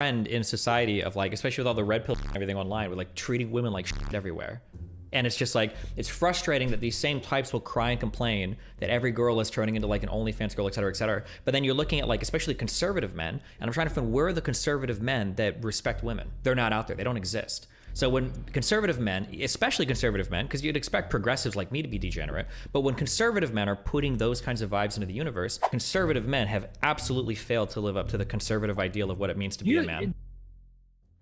trend in society of like, especially with all the red pill and everything online, we're like treating women like shit everywhere. And it's just like, it's frustrating that these same types will cry and complain that every girl is turning into like an OnlyFans girl, et cetera, et cetera. But then you're looking at like, especially conservative men, and I'm trying to find where are the conservative men that respect women? They're not out there, they don't exist. So when conservative men, especially conservative men, because you'd expect progressives like me to be degenerate, but when conservative men are putting those kinds of vibes into the universe, conservative men have absolutely failed to live up to the conservative ideal of what it means to be a man.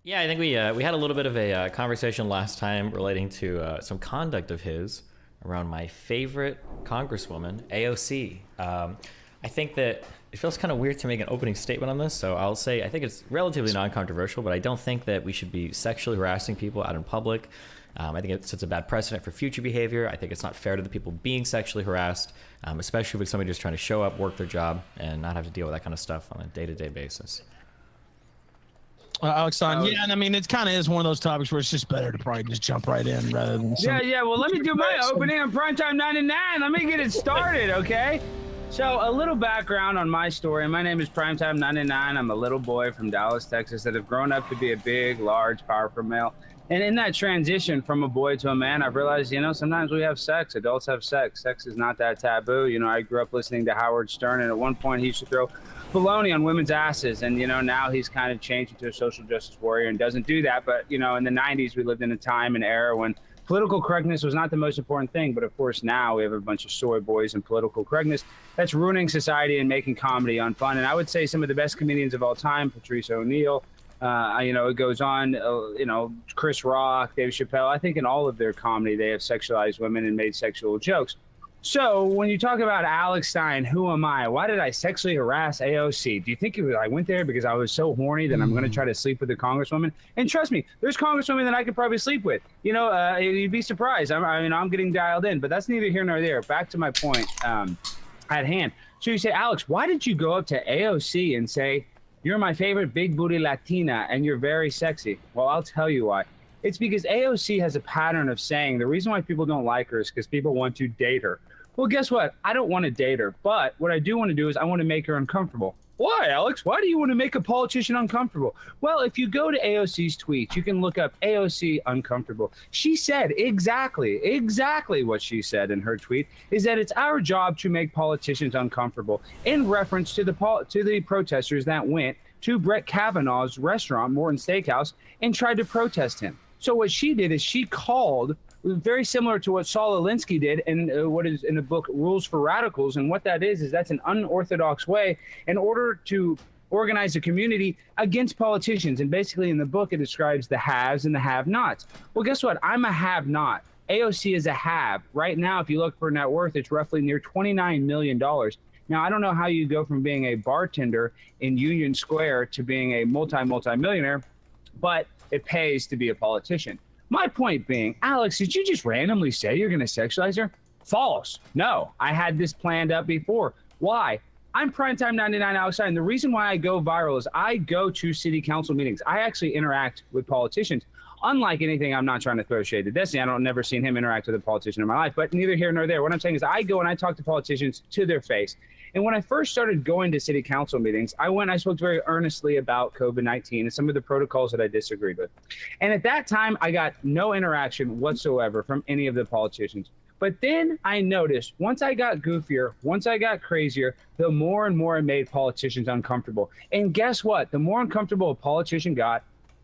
Yeah, I think we had a little bit of a conversation last time relating to some conduct of his around my favorite congresswoman, AOC. I think that it feels kind of weird to make an opening statement on this, so I'll say I think it's relatively non-controversial, but I don't think that we should be sexually harassing people out in public. I think it sets a bad precedent for future behavior. I think it's not fair to the people being sexually harassed, especially with somebody just trying to show up, work their job, and not have to deal with that kind of stuff on a day-to-day basis. Alex, yeah, and I mean, it kind of is one of those topics where it's just better to probably just jump right in rather than. Yeah. Well, let me do my opening on Primetime 99. Let me get it started, okay? So, a little background on my story. My name is Primetime 99. I'm a little boy from Dallas, Texas, that have grown up to be a big, large, powerful male. And in that transition from a boy to a man, I've realized, you know, sometimes we have sex. Adults have sex. Sex is not that taboo. You know, I grew up listening to Howard Stern, and at one point he used to throw baloney on women's asses. And, you know, now he's kind of changed into a social justice warrior and doesn't do that. But, you know, in the 90s, we lived in a time and era when political correctness was not the most important thing. But, of course, now we have a bunch of soy boys and political correctness that's ruining society and making comedy unfun. And I would say some of the best comedians of all time, Patrice O'Neal, you know, it goes on, you know, Chris Rock, Dave Chappelle. I think in all of their comedy, they have sexualized women and made sexual jokes. So when you talk about Alex Stein, who am I? Why did I sexually harass AOC? Do you think I went there because I was so horny that I'm going to try to sleep with a congresswoman? And trust me, there's congresswomen that I could probably sleep with. You know, you'd be surprised. I mean, I'm getting dialed in, but that's neither here nor there. Back to my point at hand. So you say, Alex, why did you go up to AOC and say, you're my favorite big booty Latina and you're very sexy? Well, I'll tell you why. It's because AOC has a pattern of saying the reason why people don't like her is because people want to date her. Well, guess what? I don't want to date her, but what I do want to do is I want to make her uncomfortable. Why, Alex? Why do you want to make a politician uncomfortable? Well, if you go to AOC's tweets, you can look up AOC uncomfortable. She said exactly what she said in her tweet, is that it's our job to make politicians uncomfortable, in reference to the protesters that went to Brett Kavanaugh's restaurant, Morton Steakhouse, and tried to protest him. So what she did is she called, very similar to what Saul Alinsky did in what is in the book Rules for Radicals. And what that is that's an unorthodox way in order to organize a community against politicians. And basically in the book, it describes the haves and the have-nots. Well, guess what? I'm a have-not. AOC is a have. Right now, if you look for net worth, it's roughly near $29 million. Now, I don't know how you go from being a bartender in Union Square to being a multi-millionaire, but it pays to be a politician. My point being, Alex, did you just randomly say you're going to sexualize her? False. No, I had this planned up before. Why? I'm Primetime 99 outside, and the reason why I go viral is I go to city council meetings. I actually interact with politicians. Unlike anything, I'm not trying to throw shade to Destiny. I don't never seen him interact with a politician in my life, but neither here nor there. What I'm saying is I go and I talk to politicians to their face. And when I first started going to city council meetings, I spoke very earnestly about COVID-19 and some of the protocols that I disagreed with. And at that time, I got no interaction whatsoever from any of the politicians. But then I noticed once I got goofier, once I got crazier, the more and more it made politicians uncomfortable. And guess what? The more uncomfortable a politician got,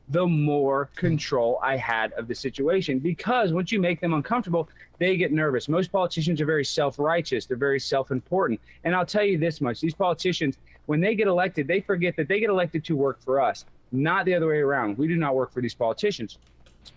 the more control I had of the situation, because once you make them uncomfortable, they get nervous. Most politicians are very self-righteous. They're very self-important. And I'll tell you this much, these politicians, when they get elected, they forget that they get elected to work for us, not the other way around. We do not work for these politicians.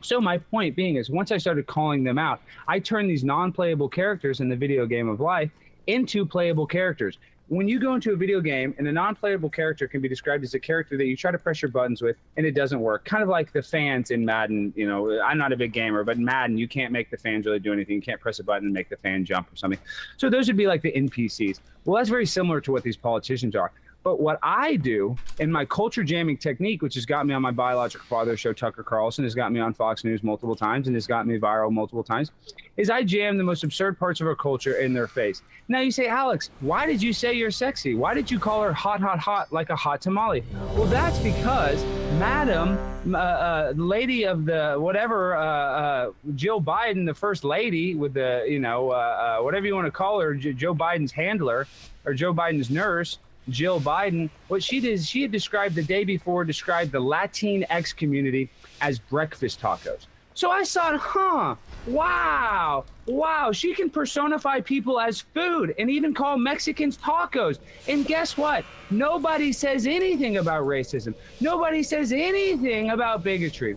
So my point being is once I started calling them out, I turned these non-playable characters in the video game of life into playable characters. When you go into a video game and a non-playable character can be described as a character that you try to press your buttons with and it doesn't work, kind of like the fans in Madden. You know, I'm not a big gamer, but in Madden, you can't make the fans really do anything. You can't press a button and make the fan jump or something. So those would be like the NPCs. Well, that's very similar to what these politicians are. But what I do in my culture jamming technique, which has got me on my biological father show, Tucker Carlson, has got me on Fox News multiple times and has got me viral multiple times, is I jam the most absurd parts of our culture in their face. Now you say, Alex, why did you say you're sexy? Why did you call her hot, hot, hot like a hot tamale? Well, that's because Madam, lady of the whatever, Jill Biden, the first lady with the, whatever you want to call her, Joe Biden's handler or Joe Biden's nurse, Jill Biden, what she did is she had described the day before, described the Latinx community as breakfast tacos. So I thought, wow, she can personify people as food and even call Mexicans tacos. And guess what? Nobody says anything about racism. Nobody says anything about bigotry.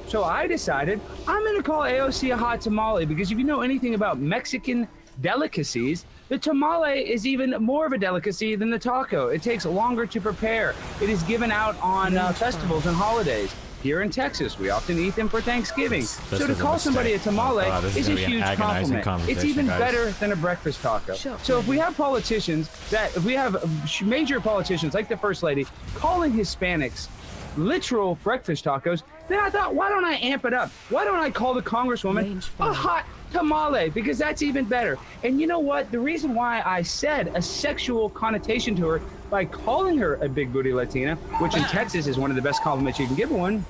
So I decided I'm going to call AOC a hot tamale because if you know anything about Mexican delicacies, the tamale is even more of a delicacy than the taco. It takes longer to prepare. It is given out on festivals and holidays. Here in Texas, we often eat them for Thanksgiving. So to call somebody a tamale is a huge compliment. It's even better than a breakfast taco. So if we have politicians if we have major politicians like the First Lady calling Hispanics literal breakfast tacos, then I thought, why don't I amp it up? Why don't I call the Congresswoman a hot tamale? Because that's even better. And you know what? The reason why I said a sexual connotation to her by calling her a big booty Latina, which in Texas is one of the best compliments you can give one,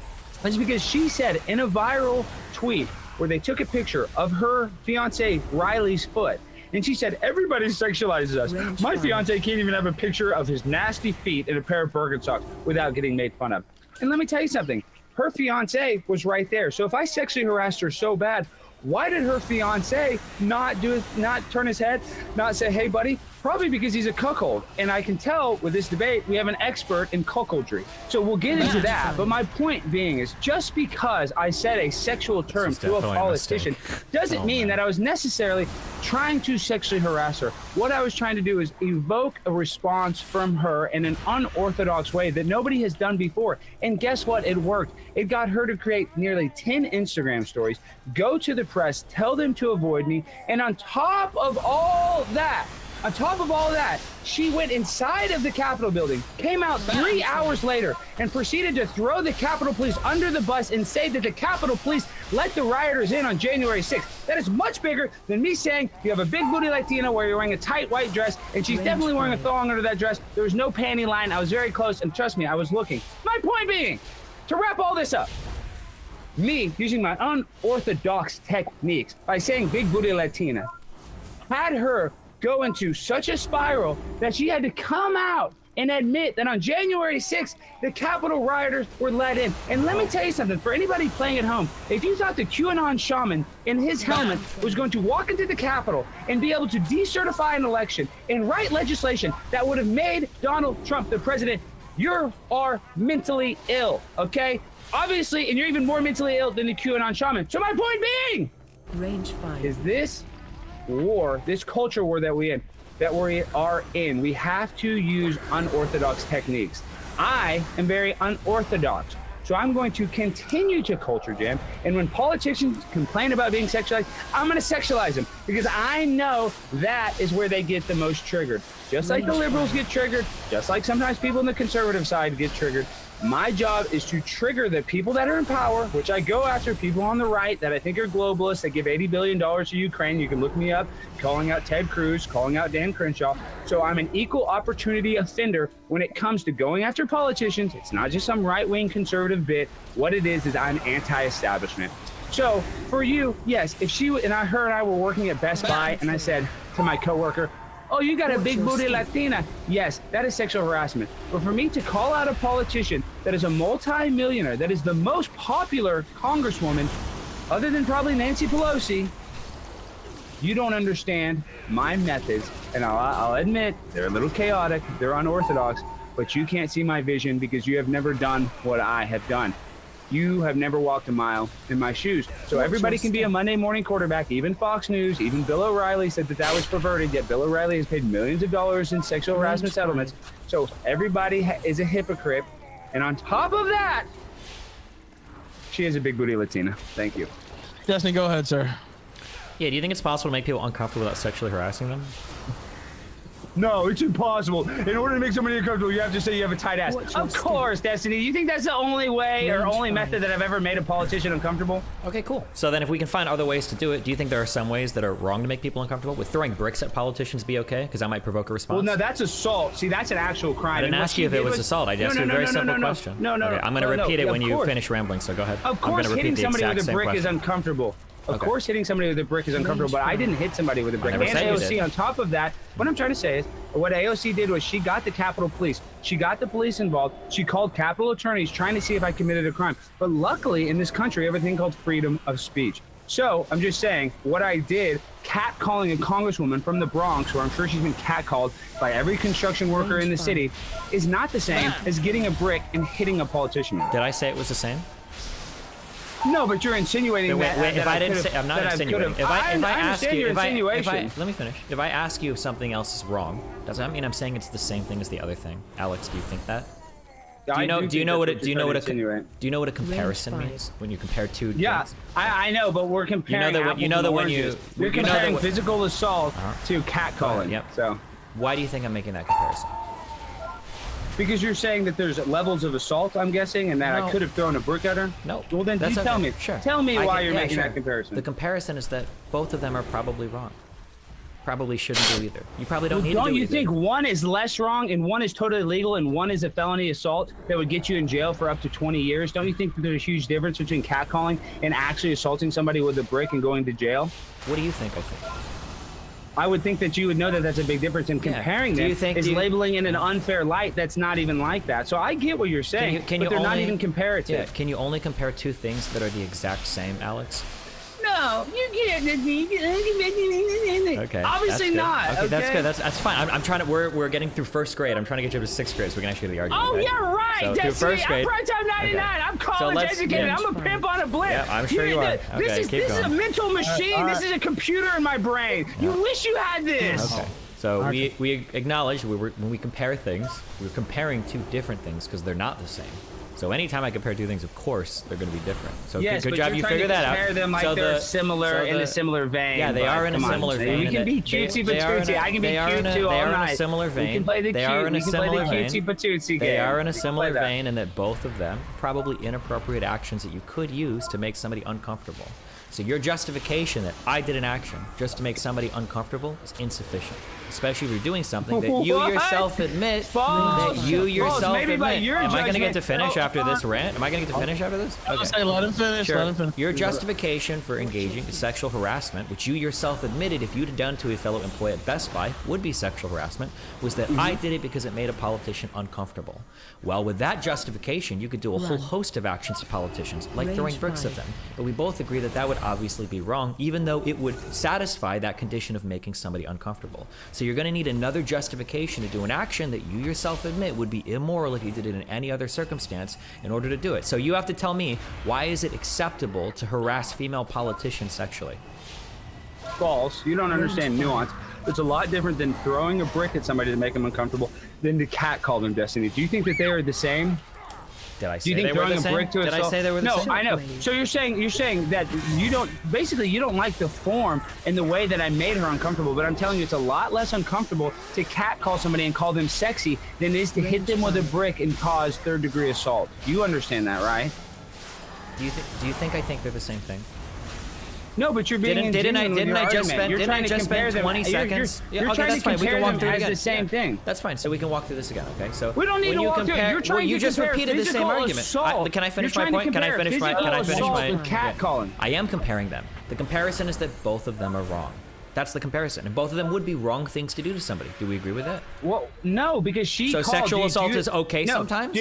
is because she said in a viral tweet where they took a picture of her fiance Riley's foot, and she said, everybody sexualizes us. My fiance can't even have a picture of his nasty feet in a pair of Birkenstocks without getting made fun of. And let me tell you something, her fiance was right there. So if I sexually harassed her so bad, why did her fiance not turn his head, not say, hey, buddy? Probably because he's a cuckold. And I can tell with this debate, we have an expert in cuckoldry. So we'll get into that. But my point being is just because I said a sexual term to a politician doesn't mean that I was necessarily trying to sexually harass her. What I was trying to do is evoke a response from her in an unorthodox way that nobody has done before. And guess what? It worked. It got her to create nearly 10 Instagram stories, go to the press, tell them to avoid me. And on top of all that, she went inside of the Capitol building, came out 3 hours later, and proceeded to throw the Capitol Police under the bus and say that the Capitol Police let the rioters in on January 6th. That is much bigger than me saying you have a big booty Latina where you're wearing a tight white dress, and she's definitely wearing a thong under that dress. There was no panty line. I was very close, and trust me, I was looking. My point being, to wrap all this up, me using my unorthodox techniques by saying big booty Latina had her go into such a spiral that she had to come out and admit that on January 6th, the Capitol rioters were let in. And let me tell you something, for anybody playing at home, if you thought the QAnon shaman in his helmet was going to walk into the Capitol and be able to decertify an election and write legislation that would have made Donald Trump the president, you are mentally ill, okay? Obviously, and you're even more mentally ill than the QAnon shaman. So my point being, range 5 is this war, this culture war that we are in, we have to use unorthodox techniques. I am very unorthodox, so I'm going to continue to culture jam, and when politicians complain about being sexualized, I'm going to sexualize them because I know that is where they get the most triggered. Just like the liberals get triggered, just like sometimes people on the conservative side get triggered. My job is to trigger the people that are in power, which I go after people on the right that I think are globalists that give $80 billion to Ukraine. You can look me up, calling out Ted Cruz, calling out Dan Crenshaw. So I'm an equal opportunity offender when it comes to going after politicians. It's not just some right-wing conservative bit. What it is I'm anti-establishment. So for you, yes, if she and her and I were working at Best Buy and I said to my coworker, oh, you got a big booty Latina. Yes, that is sexual harassment. But for me to call out a politician that is a multi-millionaire, that is the most popular congresswoman, other than probably Nancy Pelosi, you don't understand my methods. And I'll admit, they're a little chaotic, they're unorthodox, but you can't see my vision because you have never done what I have done. You have never walked a mile in my shoes. So everybody can be a Monday morning quarterback, even Fox News, even Bill O'Reilly said that was perverted, yet Bill O'Reilly has paid millions of dollars in sexual harassment settlements. So everybody is a hypocrite. And on top of that, she is a big booty Latina. Thank you. Destiny, go ahead, sir. Yeah, do you think it's possible to make people uncomfortable without sexually harassing them? No, it's impossible. In order to make somebody uncomfortable, you have to say you have a tight ass. Of course, Destiny. You think that's the only way or only method that I've ever made a politician uncomfortable? Okay, cool. So then if we can find other ways to do it, do you think there are some ways that are wrong to make people uncomfortable? Would throwing bricks at politicians be okay? Because that might provoke a response. Well, no, that's assault. See, that's an actual crime. I didn't ask you if it was assault. I asked you a very simple question. No. Okay, I'm going to repeat it when you finish rambling, so go ahead. Of course, hitting somebody with a brick is uncomfortable. Of course, hitting somebody with a brick is uncomfortable, but I didn't hit somebody with a brick. And AOC, on top of that, what I'm trying to say is, what AOC did was she got the Capitol Police. She got the police involved. She called Capitol attorneys trying to see if I committed a crime. But luckily, in this country, everything called freedom of speech. So I'm just saying, what I did, catcalling a congresswoman from the Bronx, where I'm sure she's been catcalled by every construction worker in the city, is not the same as getting a brick and hitting a politician. Did I say it was the same? No, but you're insinuating that. If I didn't say, I'm not insinuating. If I ask you, let me finish. If I ask you if something else is wrong, does that mean I'm saying it's the same thing as the other thing? Alex, do you think that? Do you know what a comparison means when you compare two things? I know, but we're comparing. We're comparing physical assault to catcalling. Yep. So why do you think I'm making that comparison? Because you're saying that there's levels of assault, I'm guessing, and that I could have thrown a brick at her? No. Well, then you tell me. Sure. Tell me why you're making that comparison. The comparison is that both of them are probably wrong. Probably shouldn't do either. You probably don't need to do either. Don't you think one is less wrong and one is totally legal and one is a felony assault that would get you in jail for up to 20 years? Don't you think that there's a huge difference between catcalling and actually assaulting somebody with a brick and going to jail? What do you think I think? I would think that you would know that that's a big difference in comparing them. Labeling in an unfair light that's not even like that. So I get what you're saying, but they're not even comparative. Yeah, can you only compare two things that are the exact same, Alex? No, you can't. Okay. Obviously not. Okay, that's good. That's fine. I'm trying to. We're getting through first grade. I'm trying to get you to sixth grade so we can actually do the argument. Oh, yeah, right. So Destiny, first grade. I'm Primetime 99. Okay. I'm college educated. I'm a pimp on a blimp. Yeah, I'm sure you are. This is a mental machine. This is a computer in my brain. You wish you had this. Okay. So we acknowledge when we compare things, we're comparing two different things because they're not the same. So anytime I compare two things, of course, they're going to be different. So good job, you figured that out. Compare them like they're similar in a similar vein. Yeah, they are in a similar vein. You can be cutesy patootsy. I can be cute too all night. They are in a similar vein. We can play the cute. We can play the cutesy patootsy game. They are in a similar vein in that both of them probably inappropriate actions that you could use to make somebody uncomfortable. So your justification that I did an action just to make somebody uncomfortable is insufficient. Especially if you're doing something that you yourself admit Am I going to get to finish after this rant? Am I going to get to finish after this? Okay. Let him finish. Sure. Let him finish. Your justification for engaging in sexual harassment, which you yourself admitted if you'd done to a fellow employee at Best Buy would be sexual harassment, was that I did it because it made a politician uncomfortable. Well, with that justification, you could do a whole host of actions to politicians, like throwing bricks at them. But we both agree that that would obviously be wrong, even though it would satisfy that condition of making somebody uncomfortable. So you're going to need another justification to do an action that you yourself admit would be immoral if you did it in any other circumstance in order to do it. So you have to tell me, why is it acceptable to harass female politicians sexually? False. You don't understand nuance. It's a lot different than throwing a brick at somebody to make them uncomfortable than to catcall them, Destiny. Do you think that they are the same? Did I say they were the same? Did I say they were the same? No, I know. So you're saying that you don't like the form and the way that I made her uncomfortable, but I'm telling you it's a lot less uncomfortable to catcall somebody and call them sexy than it is to hit them with a brick and cause third-degree assault. You understand that, right? Do you think I think they're the same thing? No, but you're being didn't I just spend 20 seconds? You're trying to compare them as the same thing. That's fine. So we can walk through this again, okay? So we don't need to walk through it. You're trying to just repeated the same argument. Can I finish my point? Can I finish my catcalling? I am comparing them. The comparison is that both of them are wrong. That's the comparison, and both of them would be wrong things to do to somebody. Do we agree with that? Well, no, because she called. So sexual assault is okay sometimes?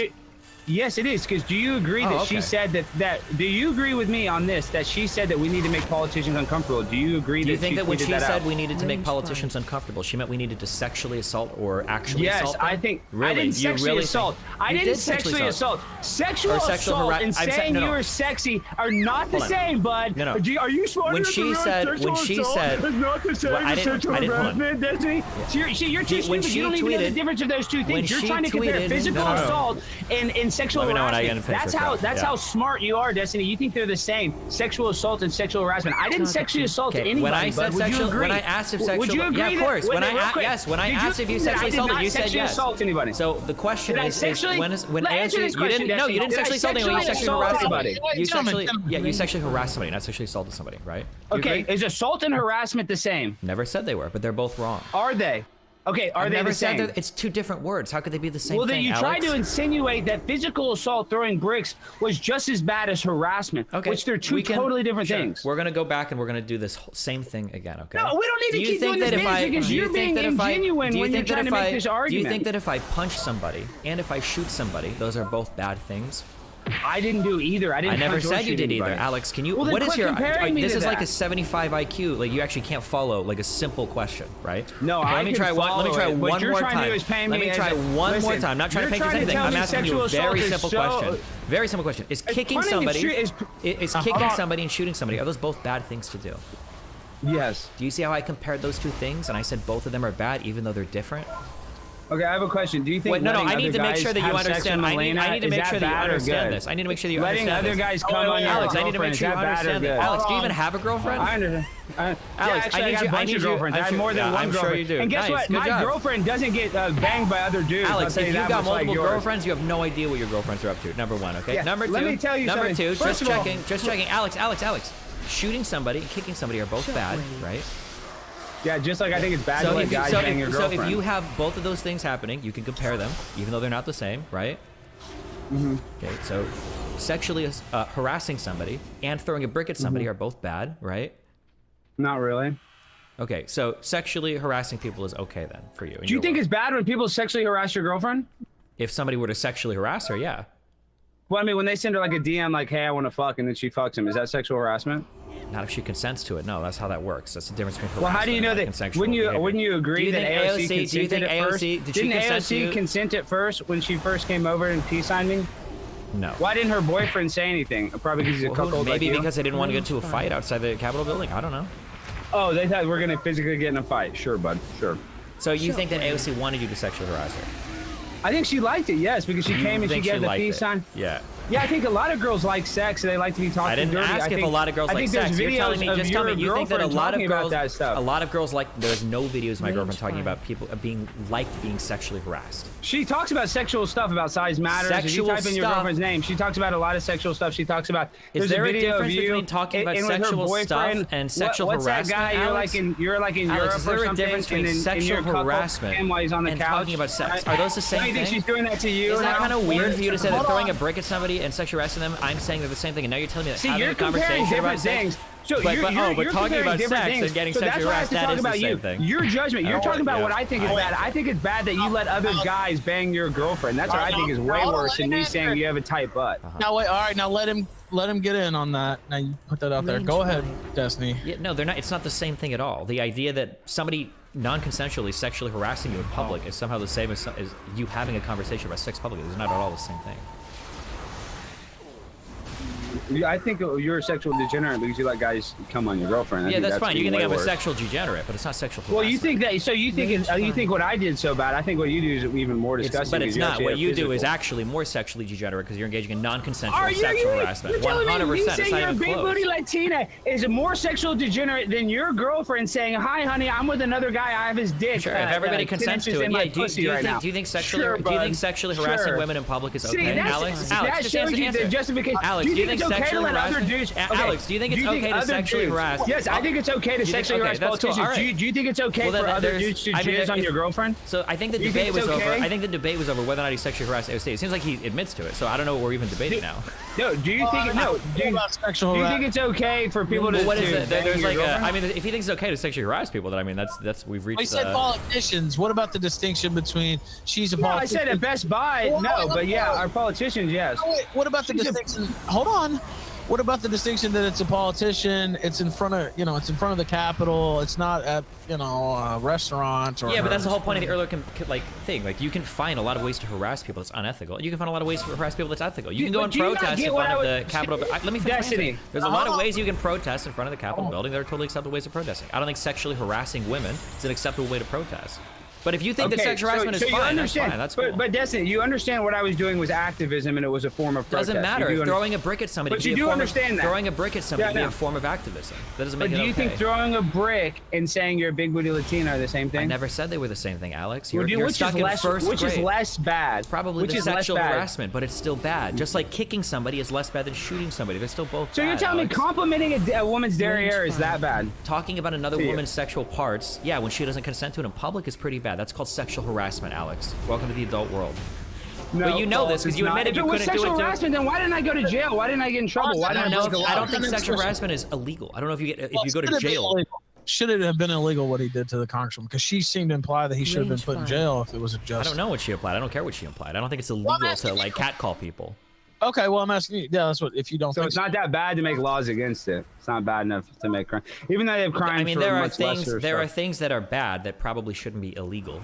Yes, it is. Because do you agree that she said that? Do you agree with me on this? That she said that we need to make politicians uncomfortable. Do you agree? Do you think that when she said we needed to make politicians uncomfortable, she meant we needed to sexually assault or actually assault them? Yes, I think. Really? I didn't sexually assault. I didn't sexually assault. Sexual assault and saying you were sexy are not the same, bud. No. Are you smart? When she said, it's not the same as sexual harassment, Destiny. You're too stupid. You don't even know the difference of those two things. You're trying to compare physical assault and sexual Let me know when I harassment. get finished That's with how that. smart you are, Destiny. You think they're the same. Sexual assault and sexual harassment. I didn't sexually assault Okay, anybody. when I said but would you sexual, agree? when I asked if sexual, would you agree yeah, of course. That, When I real quick, yes, when I did asked if you think that sexually I did assaulted, not you said sexually yes. assault anybody. So the question Did I is sexually? when Let answer this question, no, you didn't Destiny. sexually assault Did I anyone. You sexually sexually harassed assault somebody. anybody? You Gentlemen, sexually, you sexually harassed somebody, not sexually assaulted somebody, right? You Okay, agree? is assault and harassment the same? Never said they were, but they're both wrong. Are they? Okay, are I've they never the said same? it's two different words. How could they be the same Well, thing, then you Alex? tried to insinuate that physical assault, throwing bricks, was just as bad as harassment, Okay, which they're two we can- totally different sure. things. We're gonna go back and we're gonna do this same thing again, okay? No, we don't need to Do you keep think doing this that if dance I- because do you you're think being that if I- ingenuine do you when think you're that trying to if make I- this Do you argument. think that if I punch somebody and if I shoot somebody, those are both bad things? I didn't do either. I didn't. I never punch or said you shoot did either, anybody. Alex. Can you? Well, then what is quit your? comparing me This to is like that. a 75 IQ. Like you actually can't follow like a simple question, right? No, Okay, I let me can try one. Let me follow try it. What one you're more trying to time. do is pay Let me me as try a- one more listen, time. I'm not trying to you're pay you trying to anything. tell I'm me asking you sexual a very assault is simple so- question. Very simple question. Is kicking punting the somebody? street Is hold kicking on. somebody and shooting somebody? Are those both bad things to do? Yes. Do you see how I compared those two things and I said both of them are bad even though they're different? Okay, I have a question. Do you think Wait, no, letting I need other to make guys sure that you have sex understand. with I need Elena, to is make that sure that you bad or understand good? this. I need to make sure that you Letting understand other this. guys come on your Alex, I need to make girlfriend, sure you is that bad or understand good? this. Alex, do you Hold even on. have a girlfriend? I understand. Alex, yeah, actually, I need got you- a bunch I need of you- girlfriends. I I'm have sure- more than yeah, one I'm sure girlfriend. you do. And guess Nice, what? good My job. girlfriend doesn't get banged by other dudes. I'll Alex, tell if you you've that got much like multiple yours. girlfriends, you have no idea what your girlfriends are up to. Number one, okay? Yeah, Number two. let me tell you Number something. two, First just of all- checking, just checking. Alex. Shooting somebody and kicking somebody are both bad, right? Yeah, just like I think it's bad to So let if, you, guys so, bang your if, so girlfriend. if you have both of those things happening, you can compare them, even though they're not the same, right? Mm-hmm. Okay, so sexually harassing somebody and throwing a brick at somebody are both bad, right? Not really. Okay, so sexually harassing people is okay then for you. in Do you your think world. it's bad when people sexually harass your girlfriend? If somebody were to sexually harass her, yeah. Well, I mean, when they send her like a DM like, hey, I want to fuck, and then she fucks him, is that sexual harassment? Not if she consents to it. No, that's how that works. That's the difference between Well, harassment how do you know and that? consensual Wouldn't behavior. you Do agree you that think AOC do you consented think at AOC first? did she Didn't consent to AOC you? consent at first when she first came over and peace signed me? No. Why didn't her boyfriend say anything? Probably because he's a Well, cuckold like maybe you. because they didn't want to get into a fight outside the Capitol building. I don't know. Oh, they thought we're gonna physically get in a fight. Sure, bud. Sure. So you think that AOC wanted you to sexually harass her? I think she liked it, yes, because she came and she Think gave the liked peace it? sign. Yeah. Yeah, I think a lot of girls like sex and they like to be talked I didn't dirty. ask if think, a lot of girls I like think there's sex. You're videos telling me, of just tell your me, you think that a girlfriend lot of talking about girls, that stuff. a lot of girls like. There's no videos of my girlfriend talking about people being sexually harassed. She talks about sexual stuff about size matters. If you Sexual type in your stuff. girlfriend's name, she talks about a lot of sexual stuff. She talks about. Is There's there a a video of difference you between talking about and with her sexual stuff boyfriend. and sexual what's harassment, that guy? Alex? You're like in Alex, Europe is there or a something, difference between and sexual you're cuckolding harassment him while he's on the and couch. talking about sex? Right? Are those the same Don't you think thing? she's doing that to you? Isn't that now? kind of weird for you to say that Hold throwing on. a brick at somebody and sexually harassing them? I'm saying they're the same thing, and now you're telling me that See, having you're a comparing conversation about different sex. things. So But you're talking comparing about different sex things. and getting so that's sexually why I have harassed, to that talk is the about same you. thing. Your judgment. You're talking about yeah. what I think is bad. I think it's bad that you let other guys bang your girlfriend. That's what I think is way Hold on, worse than me saying you have a tight butt. Now wait, all right, now let him get in on that. Now you put that out there. Go ahead, Destiny. Yeah, no, they're not. It's not the same thing at all. The idea that somebody non-consensually sexually harassing you in public is somehow the same as you having a conversation about sex publicly is not at all the same thing. I think you're a sexual degenerate because you let guys come on your girlfriend. I Yeah, think that's fine. You being can think way I'm a worse. sexual degenerate, but it's not sexual harassment. Well, you think that. So you think what I did so bad. I think what you do is even more disgusting. But it's because not. actually What have you do is physical. actually more sexually degenerate because you're engaging in non-consensual Are you? sexual harassment. You're telling me 100%. me It's saying not you're a even big close. booty Latina is more sexual degenerate than your girlfriend saying, "Hi, honey, I'm with another guy. I have his dick." Sure, if everybody 10 consents inches to it, in yeah. my Do you pussy right now. think sexually Sure, do you think bud. sexually harassing Sure. women in public is See, okay? that's, Alex, that just shows answer, you answer. the justification. Alex, do you think it's okay to sexually let other harassing- dudes? Alex, do you think it's okay to other sexually dudes- harass? Yes, I think it's okay to You think- sexually okay, harass that's cool. politicians. All right. Do you think it's okay Well, then for other there's- dudes to I mean, jizz on if- your girlfriend? So I think the You think debate was it's over. okay? I think the debate was over whether or not he sexually harassed AOC. It seems like he admits to it. So I don't know what we're even debating now. No, do you think no? Do you Sexual think harassment. it's okay for people to? Well, what is to it? bang There's your like a. girlfriend? I mean, if he thinks it's okay to sexually harass people, then I mean that's we've reached. I said politicians. What about the distinction between she's a No, I politician? said at Best Buy, Well, no, wait, but yeah, wait. our politicians, yes. Oh, wait, what about the distinction? Hold on. What about the distinction that it's a politician? It's in front of it's in front of the Capitol. It's not at a restaurant or. Yeah, but that's the whole point of the earlier thing. Like you can find a lot of ways to harass people that's unethical. You can find a lot of ways to harass people that's ethical. You can go But and do you not protest get in what front of I the was- Capitol. Let me finish my Destiny. answer. There's a lot of ways you can protest in front of the Capitol building. There are totally acceptable ways of protesting. I don't think sexually harassing women is an acceptable way to protest. But if you think that sexual harassment is fine, that's fine. That's cool. But Destiny, you understand what I was doing was activism, and it was a form of protest. Doesn't matter. Throwing a brick at somebody. But you do understand that. Throwing a brick at somebody would be a form of activism. That doesn't make it okay. But do you think throwing a brick and saying you're a big booty Latina are the same thing? I never said they were the same thing, Alex. You're which stuck in first grade. Which is less bad? Probably the sexual harassment, but it's still bad. Just like kicking somebody is less bad than shooting somebody. They're still both bad. So you're telling me complimenting a woman's derriere is that bad? Talking about another woman's sexual parts, yeah, when she doesn't consent to it in public is pretty bad. That's called sexual harassment, Alex. Welcome to the adult world. No, but you know this because you admitted you couldn't do it. If it was sexual harassment, then why didn't I go to jail? Why didn't I get in trouble? Why didn't I don't think sexual harassment is illegal. I don't know if you go to jail. Should it have been illegal what he did to the congresswoman? Because she seemed to imply that he should have been put in jail if it was a just. I don't know what she implied. I don't care what she implied. I don't think it's illegal to like catcall people. Okay, well I'm asking you. Yeah, that's what. If you don't. So it's not that bad to make laws against it. It's not bad enough to make crime. Even though they have crime. I mean, there are things that are bad that probably shouldn't be illegal.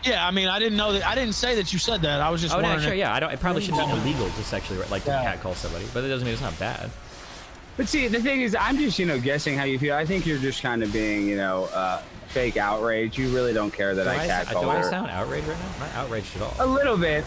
Yeah, I mean, I didn't know that. I didn't say that you said that. I was just wondering. No, sure, yeah. It probably shouldn't be illegal to sexually to catcall somebody, but it doesn't mean it's not bad. But see, the thing is, I'm just, guessing how you feel. I think you're just kind of being, fake outrage. You really don't care that I catcall her. Do I sound outraged right now? I'm not outraged at all. A little bit.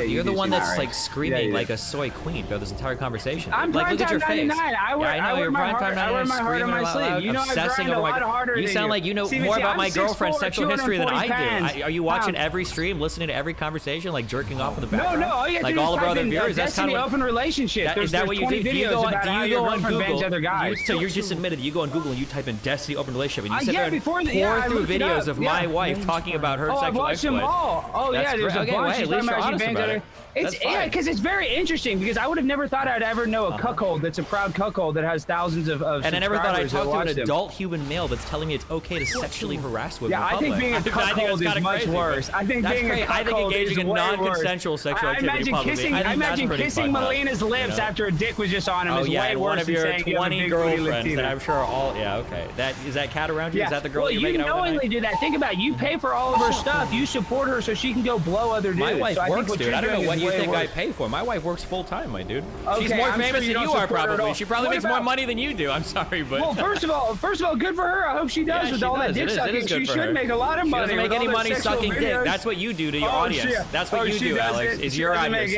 You're the one that's like screaming like a soy queen throughout this entire conversation. I'm like, look at your face. I know you're prime time 99. I wear my heart on my sleeve. You know, I grind a lot harder than you. You sound like you know more about my girlfriend's sexual history than I do. Are you watching every stream, listening to every conversation, like jerking off in the background? No. Like all of our other viewers. That's kind of open relationship. Is that what you do? Do you go on Google? So you just admitted you go on Google and you type in Destiny open relationship and you sit there and pour through videos of my wife talking about her sexual exploits. Oh yeah, there's a bunch. At least you're honest about it. Because it's very interesting because I would have never thought I'd ever know a cuckold that's a proud cuckold that has thousands of and I never thought I'd talk to an adult human male that's telling me it's okay to sexually harass women. Yeah, I think being a cuckold is much worse. I think being a cuckold is engaging in non-consensual sexual activity publicly. I imagine kissing Melina's lips after a dick was just on him is way worse than saying you have a big girlfriends that I'm sure are all okay. Is that cat around you? Is that the girl you're making out with? You knowingly do that. Think about it. You pay for all of her stuff. You support her so she can go blow other dudes. My wife works, dude. I don't know what you think I pay for. My wife works full time, my dude. She's more famous than you are, probably. She probably makes more money than you do. I'm sorry, but. Well, first of all, good for her. I hope she does with all that dick sucking. She should make a lot of money. She doesn't make any money sucking dick. That's what you do to your audience. That's what you do, Alex. Is your audience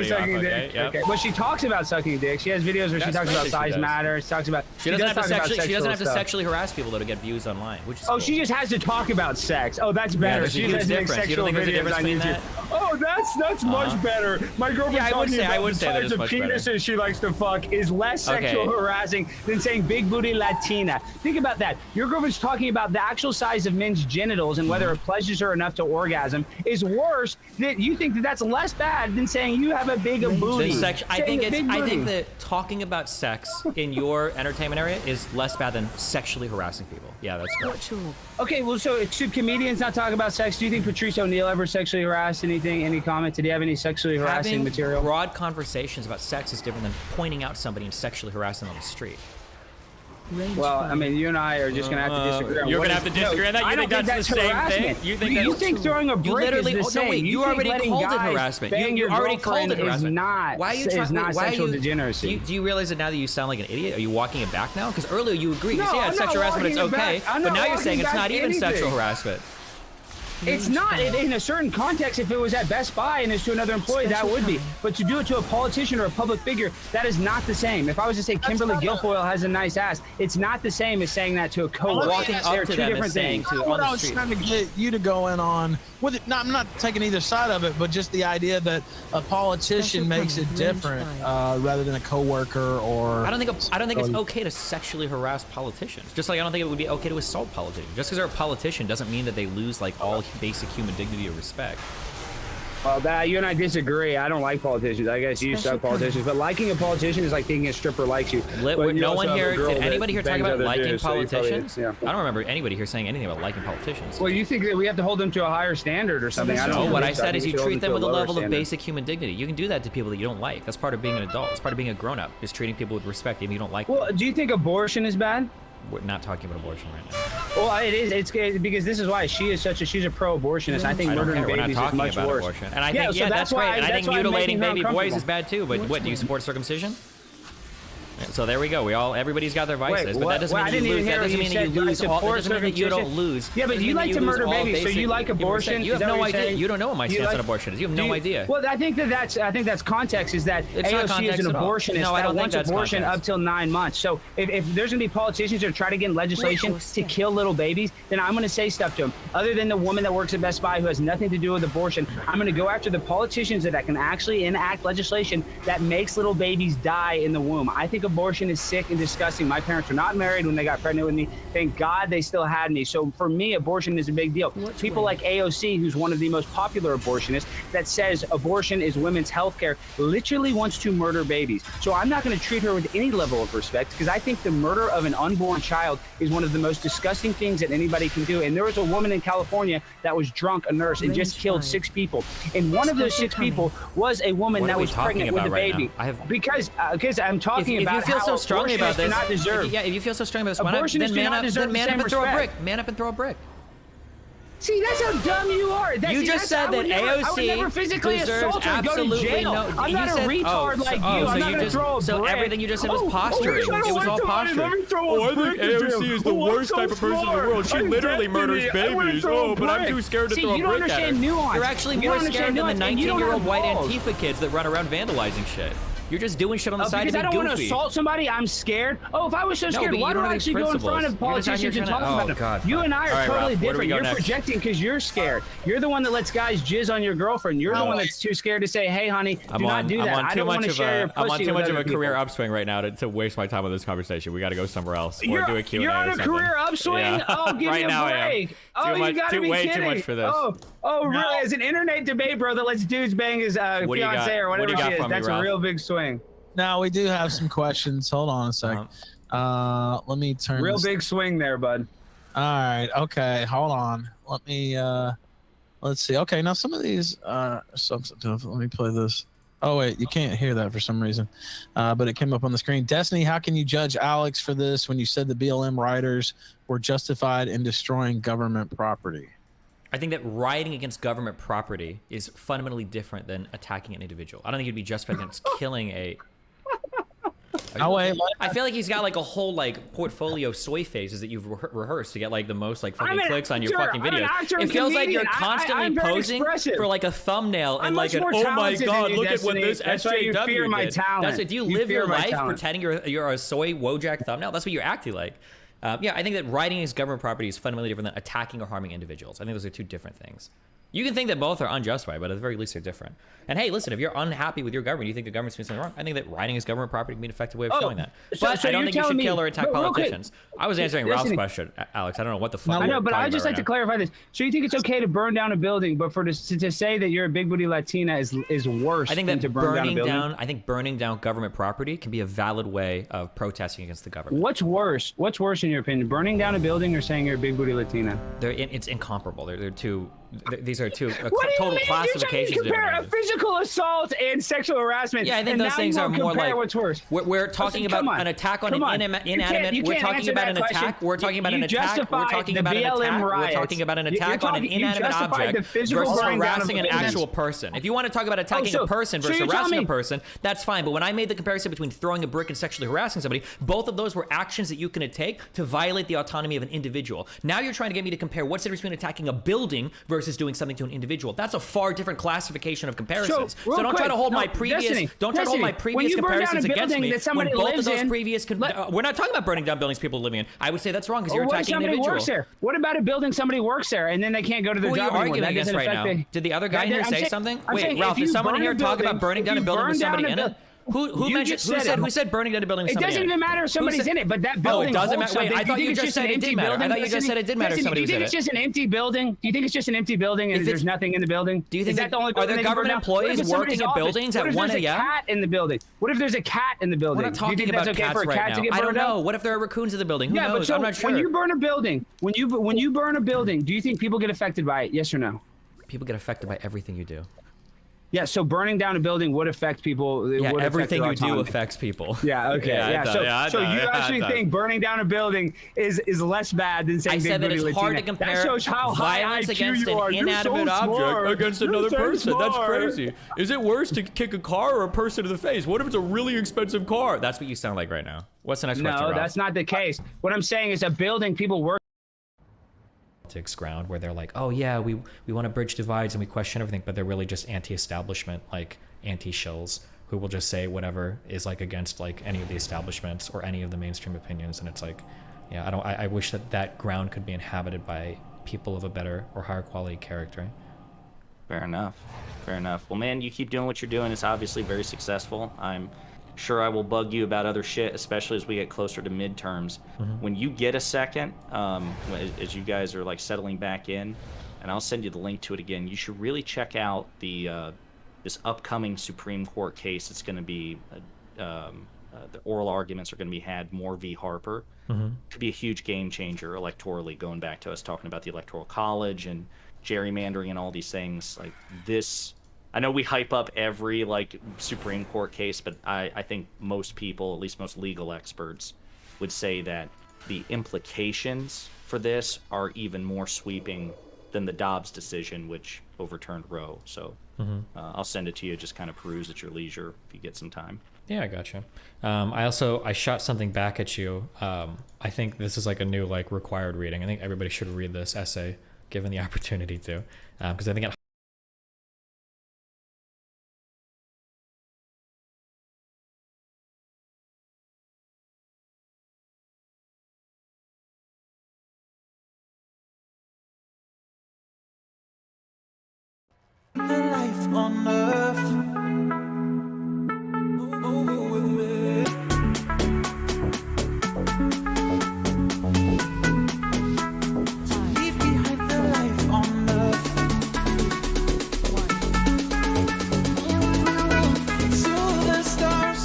sucking dick? Okay. Well, she talks about sucking dick. She has videos where she talks about size matter. She talks about. She doesn't have to sexually harass people to get views online. Oh, she just has to talk about sex. Oh, that's better. She doesn't make sexual videos on YouTube. Oh, that's much better. My girlfriend talking about the types of penises she likes to fuck is less sexual harassing than saying big booty Latina. Think about that. Your girlfriend's talking about the actual size of men's genitals and whether it pleasures her enough to orgasm is worse. That you think that's less bad than saying you have a big booty. I think that talking about sex in your entertainment area is less bad than sexually harassing people. Yeah, that's correct. Okay, well, so should comedians not talk about sex? Do you think Patrice O'Neal ever sexually harassed anything? Any comment? Did he have any sexually harassing material? Broad conversations about sex is different than pointing out somebody and sexually harassing them on the street. Well, I mean, you and I are just going to have to disagree. You're going to have to disagree on that? You think that's the same thing? You think throwing a brick is the same? No, wait, you already called it harassment. You already called it harassment. Is not sexual degeneracy. Do you realize that now that you sound like an idiot? Are you walking it back now? Because earlier you agreed. You said sexual harassment, it's okay. But now you're saying it's not even sexual harassment. It's not in a certain context. If it was at Best Buy and it's to another employee, that would be. But to do it to a politician or a public figure, that is not the same. If I was to say Kimberly Guilfoyle has a nice ass, it's not the same as saying that to a coworker. Walking up to them and saying to what I was trying to get you to go in on with it. I'm not taking either side of it, but just the idea that a politician makes it different rather than a coworker or. I don't think it's okay to sexually harass politicians. Just like I don't think it would be okay to assault politicians. Just because they're a politician doesn't mean that they lose like all basic human dignity or respect. Well, you and I disagree. I don't like politicians. I guess you suck politicians. But liking a politician is like thinking a stripper likes you. No one here, did anybody here talk about liking politicians? I don't remember anybody here saying anything about liking politicians. Well, you think that we have to hold them to a higher standard or something? I don't know. What I said is you treat them with a level of basic human dignity. You can do that to people that you don't like. That's part of being an adult. It's part of being a grown-up, is treating people with respect even if you don't like them. Well, do you think abortion is bad? We're not talking about abortion right now. Well, it is. It's because this is why she's a pro-abortionist. I think murdering babies is much worse. Abortion. And I think that's great. And I think mutilating baby boys is bad too. But what, do you support circumcision? So there we go. Everybody's got their vices, but what? that doesn't Well, I mean you didn't lose. even That hear doesn't what mean you that you said. lose all. That doesn't mean that you don't lose. Yeah, but Doesn't you mean like that to lose murder all babies, so basic you like human abortion. respect. You Is have that no what you're idea. saying? You don't know what my Do you stance on like- abortion is. You have no idea. Well, I think that's context. Is that It's not AOC is context an at all. abortionist No, I that don't think wants that's abortion context. up till 9 months. So if there's gonna be politicians that try to get legislation to kill little babies, then I'm gonna say stuff to them. Other than the woman that works at Best Buy who has nothing to do with abortion, I'm gonna go after the politicians that can actually enact legislation that makes little babies die in the womb. I think abortion is sick and disgusting. My parents were not married when they got pregnant with me. Thank God they still had me. So for me, abortion is a big deal. People like AOC, who's one of the most popular abortionists, that says abortion is women's health care, literally wants to murder babies. So I'm not going to treat her with any level of respect because I think the murder of an unborn child is one of the most disgusting things that anybody can do. And there was a woman in California that was drunk, a nurse, and just killed 6 people. And one of those 6 people was a woman that was pregnant with a baby. Because I'm talking about if you feel how so strongly about this, not deserve. if you feel so strongly about this, Abortionists do not deserve the man same up and throw a brick. respect. Man up and throw a brick. See, that's how dumb you are. You just said that I would never AOC physically deserves assault or go to absolutely jail. no. I'm not a retard like you. I'm not going to throw a brick. So everything you just said was posturing. It was all posturing. I think AOC is the worst type of person in the world. She literally murders babies. Oh, but I'm too scared to throw a you don't brick at her. understand nuance. You're actually You more don't scared understand than the nuance, and you don't 19-year-old have white balls. Antifa kids that run around vandalizing shit. You're just doing shit on the side to Because be I don't want to goofy. assault somebody, I'm scared. Oh, if I was so No, scared, but why you do don't I have actually go in front of principles. You're just out here politicians and trying talk to- about oh, them? God, You fuck. and I All are right, totally Ralph, where do we different. go You're next? projecting because you're scared. You're the one that lets guys jizz on your girlfriend. You're the one that's too scared to say, hey, honey, do not do that. I don't want to share your I'm on pussy too with much of other a career people. upswing right now to waste my time on this conversation. We got to go somewhere else or do a Q&A You're or on a something. career upswing? Yeah. Oh, give right me a now break. I am. Oh, you gotta be way kidding. too much for this. Oh, really? As an internet debate, bro, that lets dudes bang his What do you got? fiance or What do whatever you got she is. from me, That's a Ralph? real big swing. Now we do have some questions. Hold on a sec. Let me turn. Real this. big swing there, bud. All right. Okay. Hold on. Let me. Let's see. Okay. Now some of these are substantive. Let me play this. Oh wait, you can't hear that for some reason, but it came up on the screen. Destiny, how can you judge Alex for this when you said the BLM writers were justified in destroying government property? I think that rioting against government property is fundamentally different than attacking an individual. I don't think you'd be justified against killing a... Oh wait. I feel like he's got like a whole like portfolio of soy faces that you've rehearsed to get like the most like fucking clicks on your fucking videos. It It feels like you're constantly posing for like a thumbnail and like an oh my god, look at what this SJW fear my did. talent. That's it. Do you live your life pretending you're a soy Wojak thumbnail? That's what you're acting like. Yeah, I think that rioting against government property is fundamentally different than attacking or harming individuals. I think those are two different things. You can think that both are unjustified, but at the very least they're different. And hey, listen, if you're unhappy with your government, you think the government's doing something wrong, I think that rioting against government property can be an effective way of showing that. But so I don't you're think you should telling me- kill or attack but real quick, politicians. I was answering Ralph's question, Alex. I don't know what the fuck I know, but I'd just like to right clarify this. So you think it's okay to burn down a building, but for to say that you're a big booty Latina is worse I think than that to burn down a building? I think burning down government property can be a valid way of protesting against the government. What's worse? What's worse in your opinion? Burning down a building or saying you're a big booty Latina? It's incomparable. They're two. These are two What do you total mean? classifications. You're of trying to compare a different physical assault and sexual harassment. Yeah, I think and those now things you are won't more compare like what's worse. We're talking Come about on. an attack on Come an on. inanimate. You We're can't talking answer about that an attack. question. We're talking about an You attack. We're justified talking the about an BLM attack. We're riots. talking about an You're attack on an talking- you inanimate justified object the physical versus burning down of harassing an buildings. actual person. If you want to talk about attacking so- a person so versus you're telling harassing a me- person, that's fine. But when I made the comparison between throwing a brick and sexually harassing somebody, both of those were actions that you can take to violate the autonomy of an individual. Now you're trying to get me to compare what's the difference between attacking a building versus doing something to an individual. That's a far different classification of comparisons. So don't try to hold my previous comparisons against me when both of those previous we're not talking about burning down buildings people are living in. I would say that's wrong because you're attacking an individual. Works there? What about a building somebody works there and then they can't go to their Who are you job anymore? arguing That against doesn't right affect now? the- Did the other guy here say something? I'm Wait, saying Ralph, if did you someone burn here a talk building- about burning down a if you building with burn somebody down in a it? Who You mentioned? just Who said said? it. Who said burning down a building with It somebody doesn't in it? even matter if somebody's in it, but that Oh, building. it doesn't holds matter. Wait, I something. thought Do you think just it's said an it did empty matter. I building? thought you just said it did matter if Listen, somebody was do you in think it's it. just an empty building? Do you think it's just an empty building and If there's it's- nothing in the building? Do you think Is that the only are building there they can burn government down? What if employees it's somebody's working at office? buildings What at if 1 there's a a.m.? cat in the building? What if there's a cat in the building? We're not Do you talking think about that's okay cats for a right cat now. to get I don't burned down? know. What if there are raccoons in the building? Who Yeah, but knows? so I'm not sure. when you burn a building, when you burn a building, do you think people get affected by it? Yes or no? People get affected by everything you do. Yeah, so burning down a building would affect people. Yeah, would everything you affect their do autonomy. affects people. Yeah, okay. Yeah, Yeah, so you actually think burning down a building is less bad than saying I said that big it's booty hard Latina? to compare That shows how high violence IQ against you an are. You're inanimate so object smart. against You're another so person. That's smart. crazy. Is it worse to kick a car or a person in the face? What if it's a really expensive car? That's what you sound like right now. What's the next question, No, Rob? that's not the case. What I'm saying is a building people work. Politics ground where they're like, oh yeah, we want to bridge divides and we question everything, but they're really just anti-establishment, like anti-shills who will just say whatever is like against like any of the establishments or any of the mainstream opinions. And it's like, yeah, I wish that ground could be inhabited by people of a better or higher quality character. Fair enough. Fair enough. Well, man, you keep doing what you're doing. It's obviously very successful. I'm sure I will bug you about other shit, especially as we get closer to midterms. When you get a second, as you guys are like settling back in, and I'll send you the link to it again, you should really check out the this upcoming Supreme Court case. It's going to be the oral arguments are going to be had Moore v. Harper. Could be a huge game changer electorally, going back to us talking about the Electoral College and gerrymandering and all these things like this. I know we hype up every like Supreme Court case, but I think most people, at least most legal experts, would say that the implications for this are even more sweeping than the Dobbs decision, which overturned Roe. So I'll send it to you. Just kind of peruse at your leisure if you get some time. Yeah, I gotcha. I shot something back at you. I think this is like a new like required reading. I think everybody should read this essay given the opportunity to, because I think it The life on earth. Leave behind the life on earth. To the stars.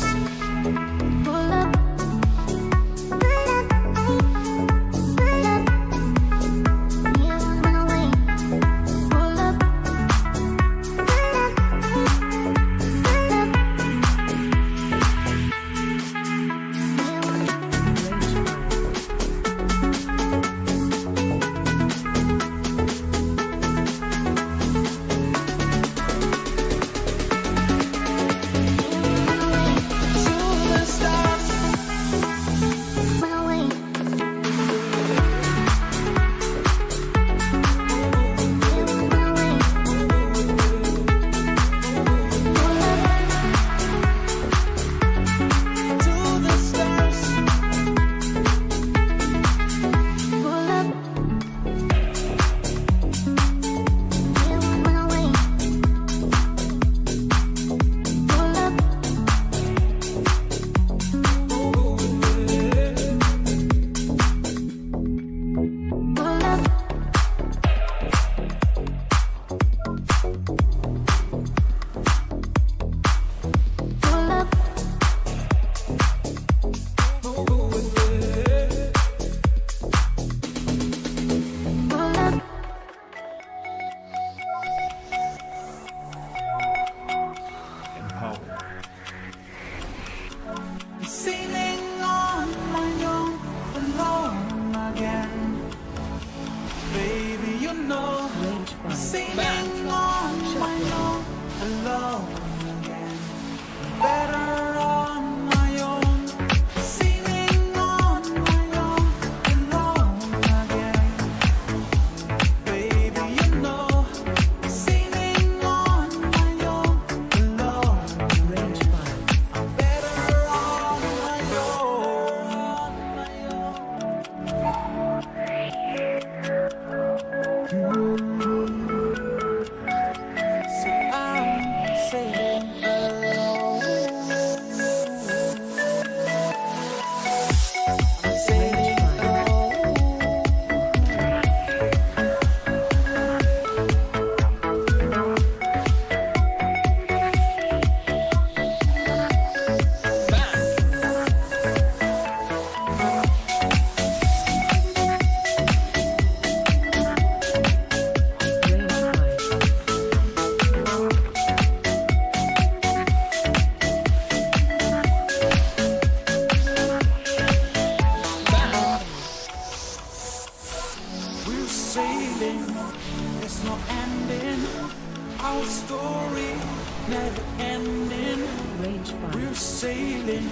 we're sailing,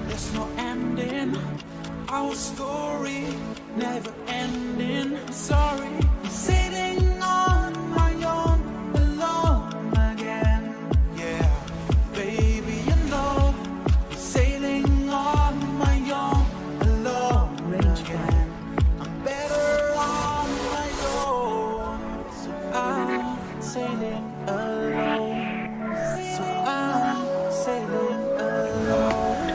there's no ending. Our story never ending. I'm sorry, I'm sitting on my own, alone again. Yeah, baby, you know, I'm sailing on my own, alone again. I'm better on my own, so I'm sailing alone. So I'm sailing alone.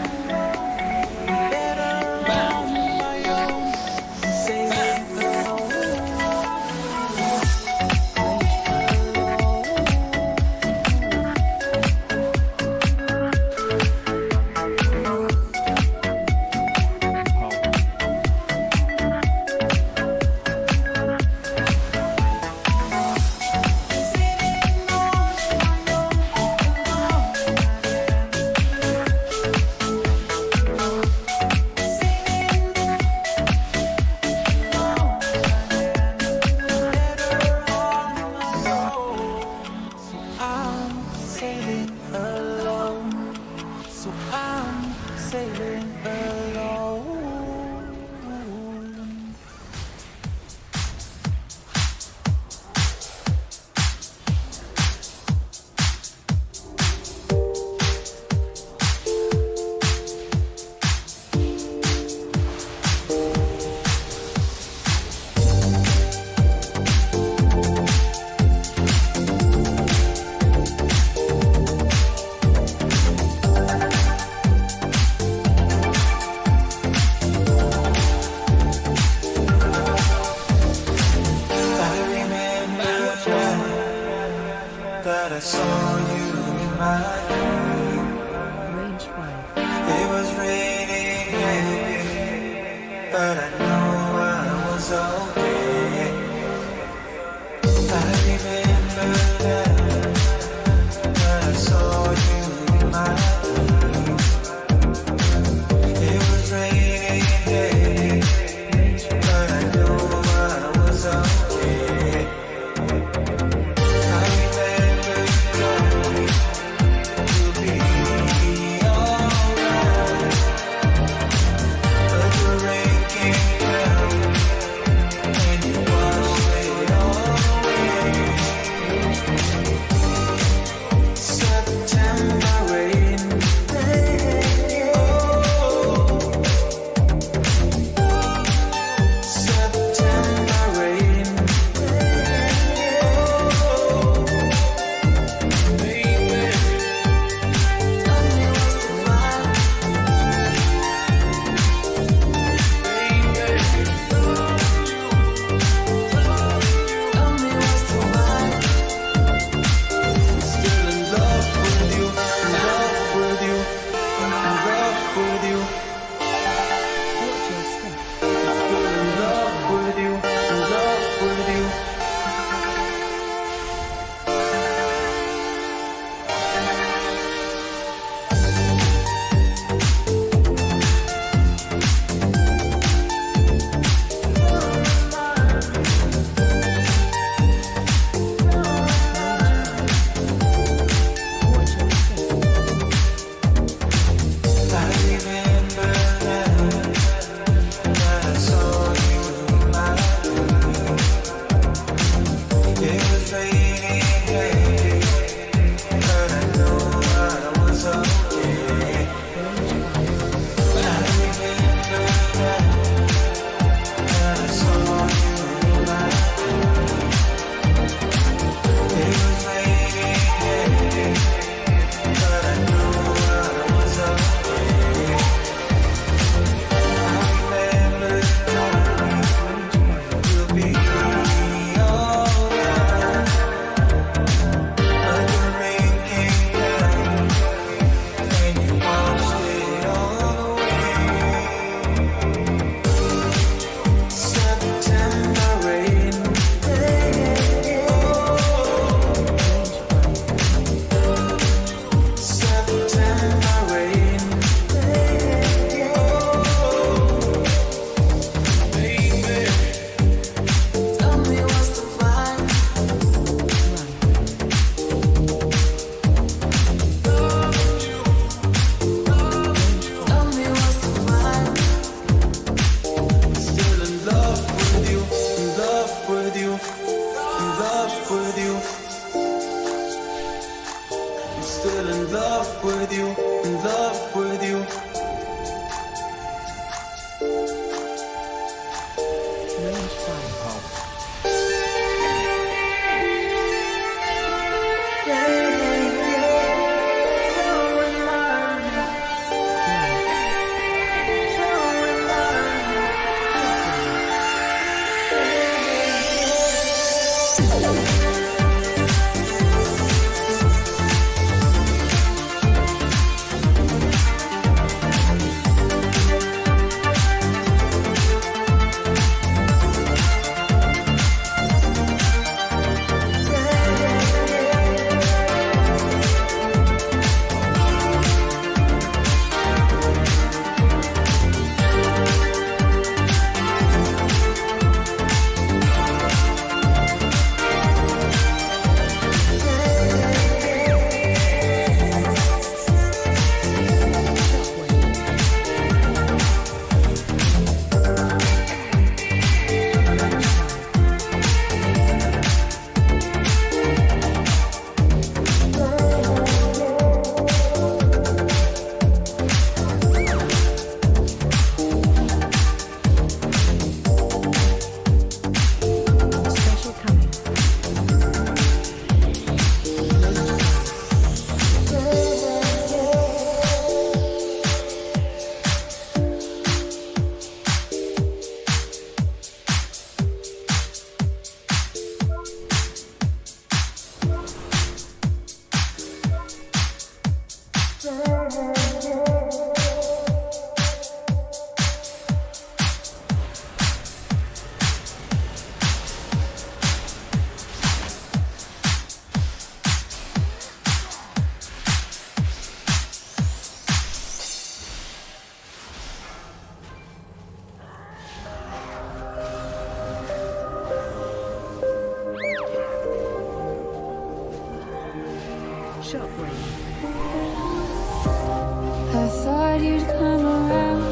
I thought you'd come around,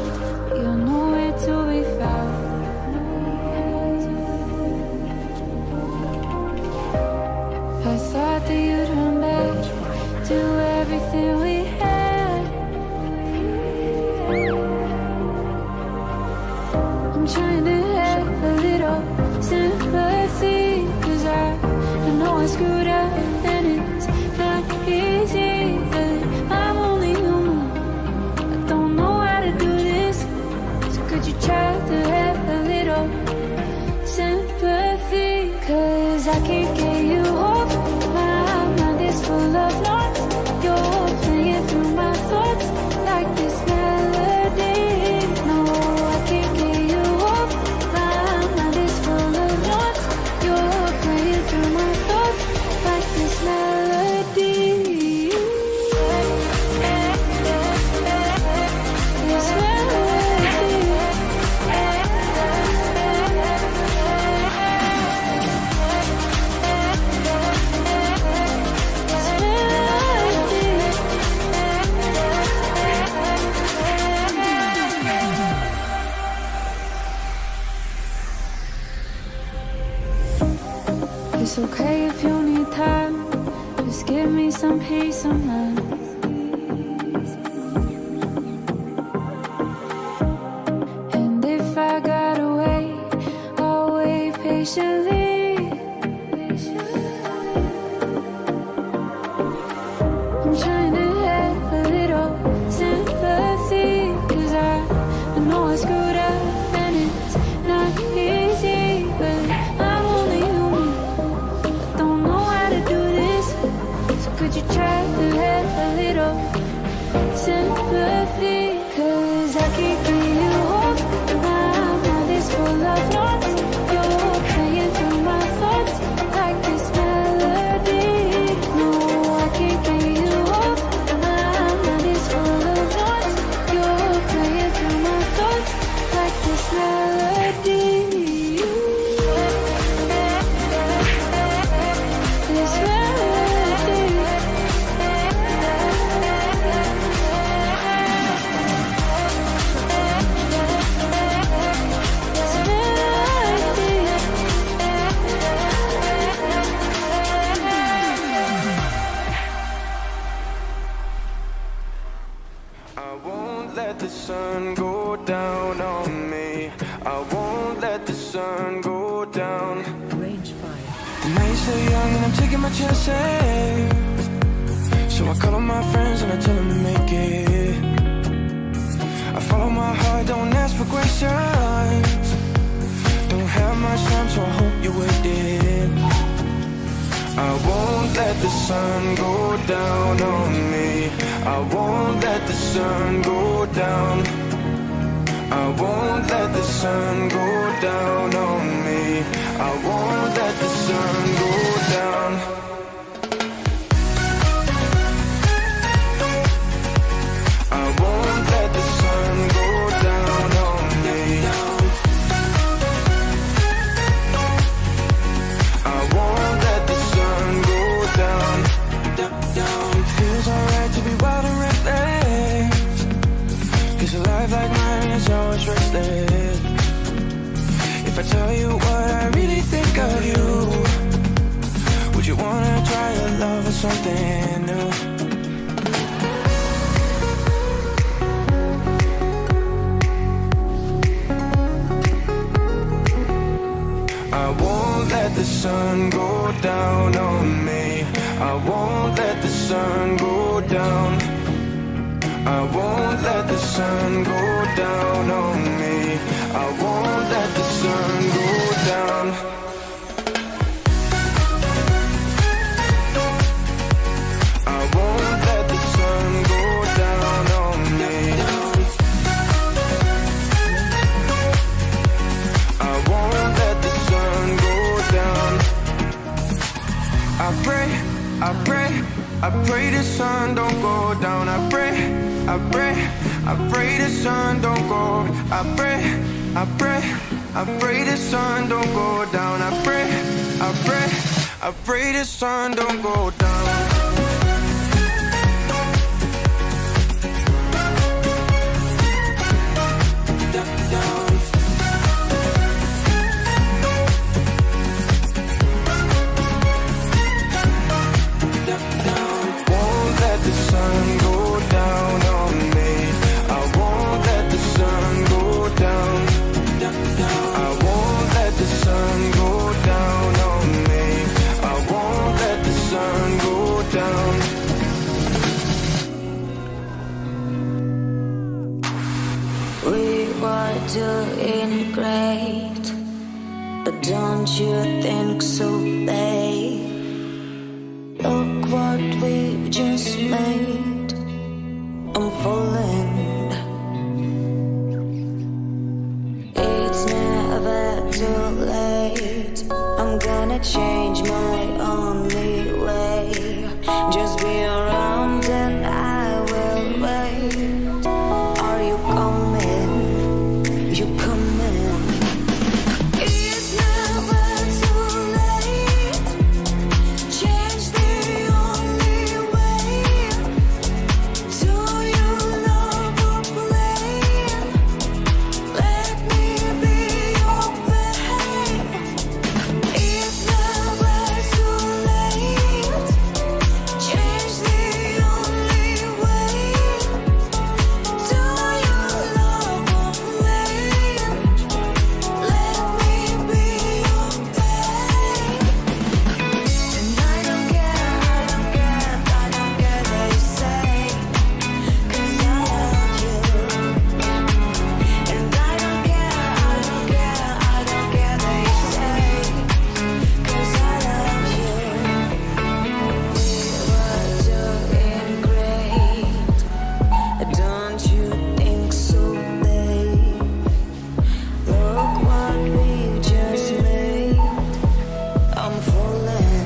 you're nowhere to be found. I thought that you'd run back to everything we had. I'm trying to have a little sympathy, 'cause I know I screwed up and it's not easy, but I'm only human. I don't know how to do this, so could you try to have a little sympathy? 'Cause I can't get you off my mind is full of thoughts. You're playing through my thoughts like this melody. No, I can't get you off my mind is full of thoughts. You're playing through my thoughts like this melody. This melody. It's okay if you need time, just give me some peace of mind. And if I gotta wait, I'll wait patiently. I'm trying to have a little sympathy, 'cause I know I screwed up and it's not easy, but I'm only human. I don't know how to do this, so could you try to have a little sympathy? 'Cause I can't get you off my mind is full of thoughts. You're playing through my thoughts like this melody. No, I can't get you off my mind is full of thoughts. You're playing through my thoughts like this melody. This melody. This melody. I won't let the sun go down on me. I won't let the sun go down. The night's so young and I'm taking my chances. So I call on my friends and I tell them to make it. I follow my heart, don't ask for questions. Don't have much time, so I hope you're with it. I won't let the sun go down on me. I won't let the sun go down. I won't let the sun go down on me. I won't let the sun go down. I won't let the sun go down on me. I won't let the sun go down. It feels alright to be wild and reckless, 'cause a life like mine is always restless. If I tell you what I really think of you, would you wanna try your love with something new? I won't let the sun go down on me. I won't let the sun go down. I won't let the sun go down on me. I won't let the sun go down. I won't let the sun go down on me. I won't let the sun go down. I pray, I pray, I pray the sun don't go down. I pray, I pray, I pray the sun don't go. I pray, I pray, I pray the sun don't go down. I pray, I pray, I pray the sun don't go down. we're doing great, but don't you think so, babe? Look what we've just made. I'm falling. It's never too late. I'm gonna change my only way. Just be around and I will wait. Are you coming? You coming? It's never too late. Change the only way. Do you love or play? Let me be your babe. It's never too late. Change the only way. Do you love or play? Let me be your babe. And I don't care what you say, 'cause I love you. And I don't care what you say, 'cause I love you. We were doing great. Don't you think so, babe? Look what we just made. I'm falling.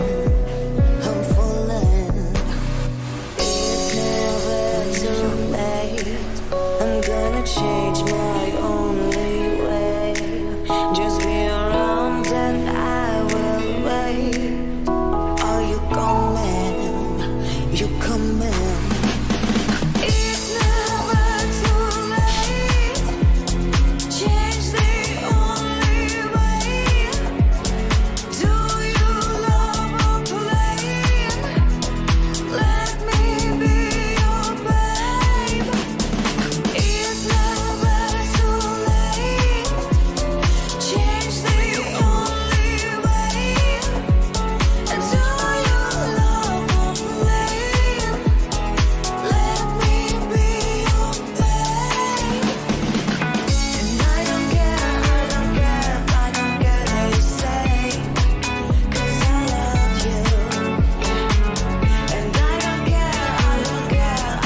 It's never too late. I'm gonna change my only way. Just be around and I will wait. Are you coming? You coming? It's never too late. Change the only way. Do you love or play? Let me be your babe. It's never too late. Change the only way. Do you love or play? Let me be your babe. And I don't care what you say, 'cause I love you. And I don't care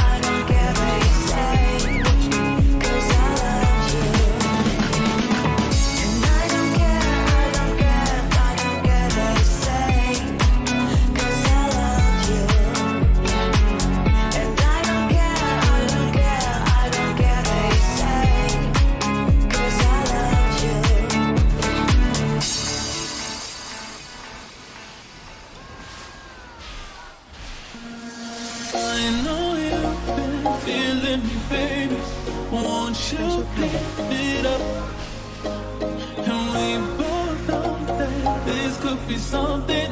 what you say, 'cause I love you. And I don't care what you say, 'cause I love you. And I don't care what you say, 'cause I love you. I know you've been feeling me, baby. Won't you pick it up? And we both know that this could be something,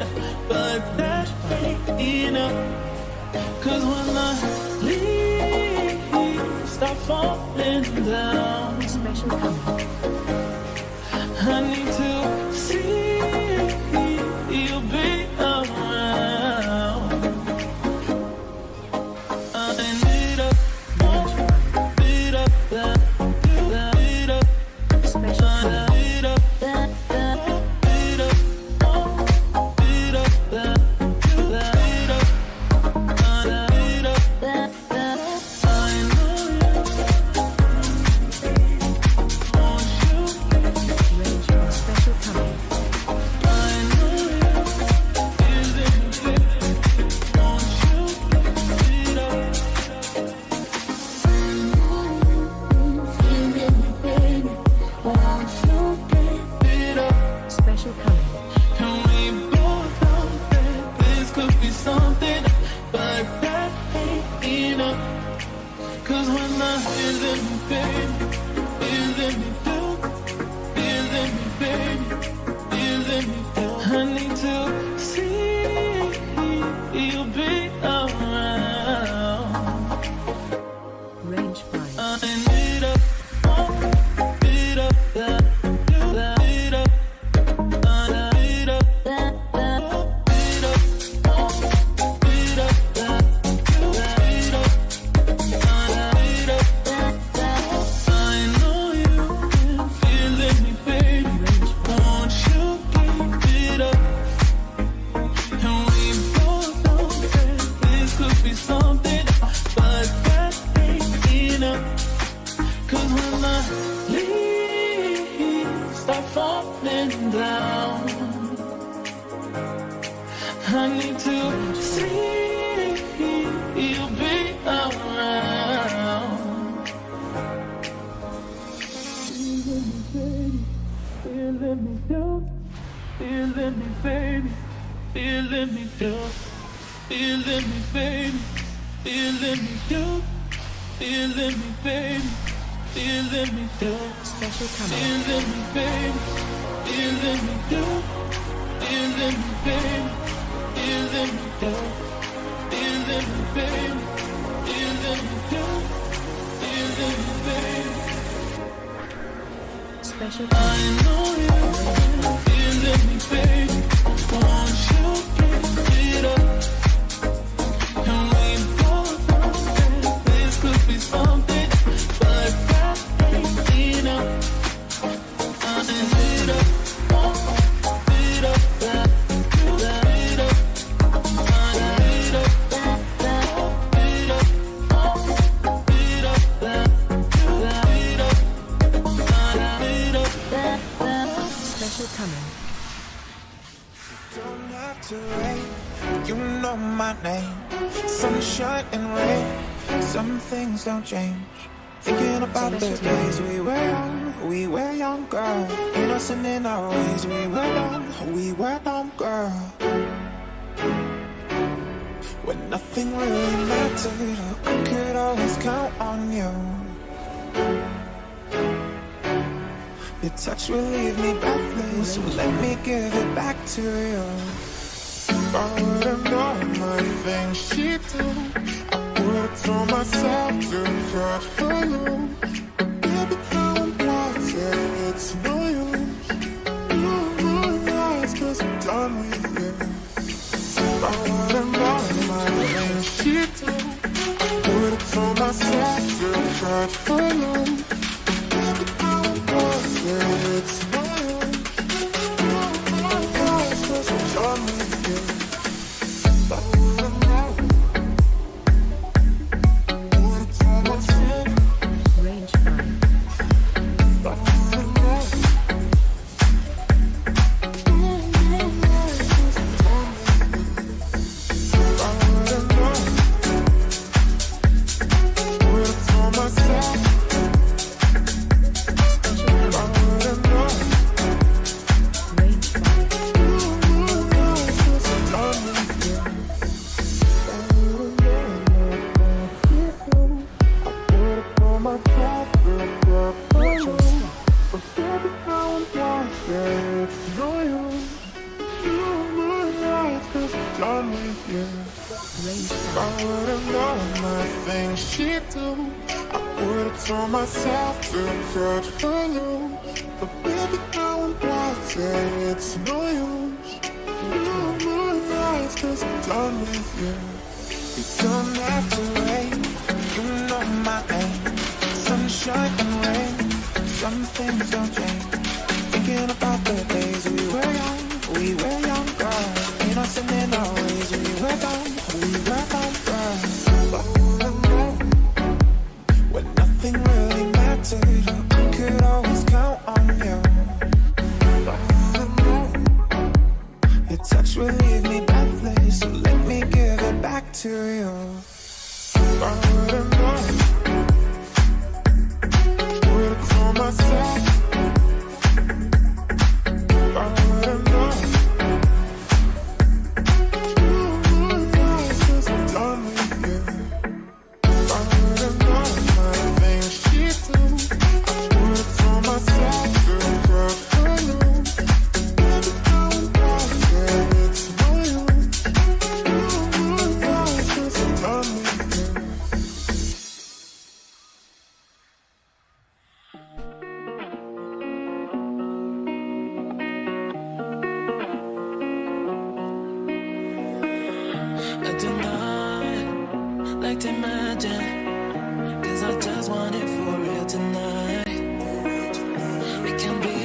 but that ain't enough. 'Cause when I leave, stop falling down. I need to see you be around. I need a bit of that, bit of special. Bit of that, bit of that, bit of that, bit of that. I know you want you. Special coming. I know you feeling it. Want you. Bit of. Special coming. And we both know that this could be something, but that ain't enough. 'Cause when I feel me, baby, feel me too, feel me, baby, feel me too. I need to see you be around. Range 5. I need a bit of that, bit of. I know you 'Cause when the leaves start falling down, I need to see you be around. Feeling me down, feeling me baby, feeling me down, feeling me baby, feeling me down, feeling me baby, feeling me down, Special coming. feeling me baby, feeling me down, feeling me baby, feeling me down, feeling me baby, feeling me down, feeling me baby. Special I coming. know you feeling me, baby. Won't you give it up? And we both know that this could be something, but that ain't enough. I need it up, it up, that, it up. I need it up, it up, it up, that, it up. Special coming. Don't have to wait, you know my name. Sunshine and rain, some things don't change. Thinking about the days we were young, girl. Innocent in our ways, we were dumb, girl. When nothing really mattered, I could always count on you. Your touch will leave me breathless, so let me give it back to you. If I would've known my things she'd do, I would've told myself to cut for you. But baby, now I'm wanted, it's no use. You realize 'cause I'm done with you. If I would've known my things she'd do, I would've told myself to cut for you. It's no use. Cause I'm done with you. I would've known. Would've told myself. Range 5. I would've known. Cause I'm done with you. I would've known. Would've told myself. Range 5. Range 5. I would've known my things she'd do, I would've told myself to cut her loose. But baby, now I'm wanted, it's no use. You realize 'cause I'm done with you. You don't have to wait, you know my name. Sunshine and rain, some things don't change. Thinking about the days we were young, girl. Innocent in our ways, we were dumb, girl. But when nothing really mattered, I could always count on you. Your touch will leave me breathless, so let me give it back to you. I would've known, would've told myself. I would've known. Cause I'm done with you. I would've known my things she'd do, I would've told myself to cut her loose. Baby, now I'm wanted, it's no use. You realize 'cause I'm done with you. I do not like to imagine, 'cause I just want it for real tonight. It can be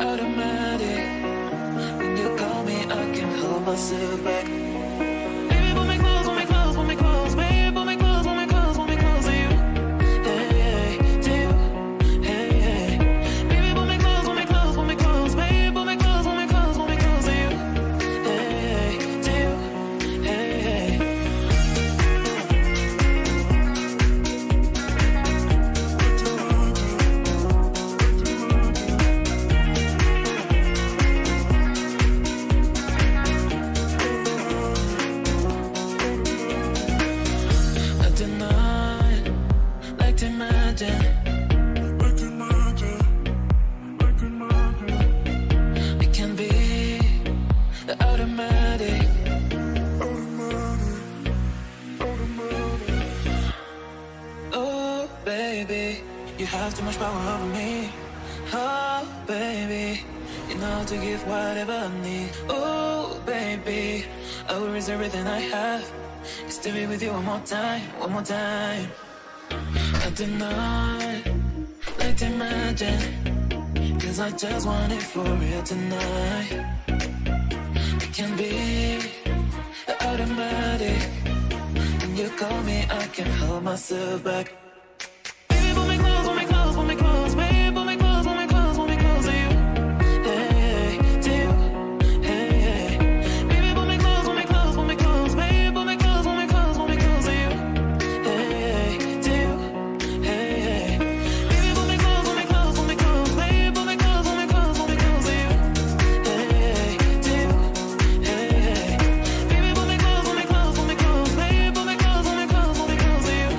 automatic. When you call me, I can hold myself back. Baby, pull me close, pull me close, pull me close. Baby, pull me close, pull me close, pull me close to you. Hey, hey. imagine. We can be the automatic. Oh, baby, you have too much power over me. Oh, baby, you know how to give whatever I need. Oh, baby, I will risk everything I have just to be with you one more time, one more time. I do not like to imagine, 'cause I just want it for real tonight. It can be the automatic. When you call me, I can't hold myself back. Baby, pull me close, pull me close, pull me close. Baby, pull me close, pull me close, pull me close to you. Hey, to you. Hey, hey. Baby, pull me close, pull me close, pull me close. Baby, pull me close, pull me close, pull me close to you. Hey, to you. Hey, hey. Baby, pull me close, pull me close, pull me close. Baby, pull me close, pull me close, pull me close to you. Hey, to you. Hey, hey. Baby, pull me close, pull me close, pull me close. Baby, pull me close, pull me close, pull me close to you.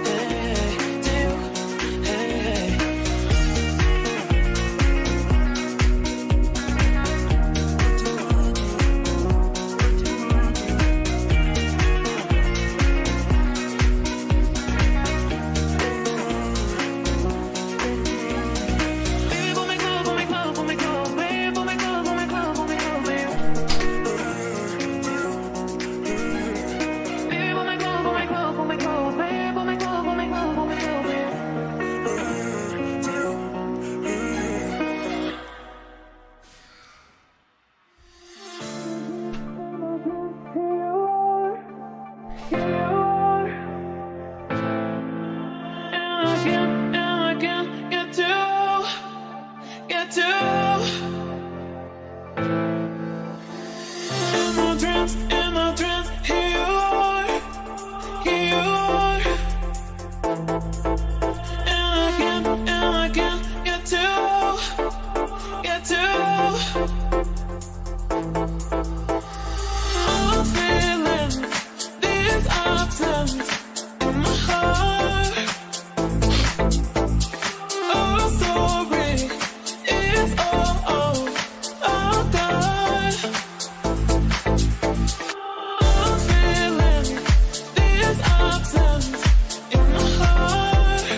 Hey, to you. Hey, hey. Baby, pull me close, pull me close, pull me close. Baby, pull me close, pull me close, pull me close to you. Baby, pull me close, pull me close, pull me close. Baby, pull me close, pull me close, pull me close to you. And I can't get to. In my dreams, here you are. And I can't get to. I'm feeling these options in my heart. Oh, sorry, it's oh God. I'm feeling these options in my heart.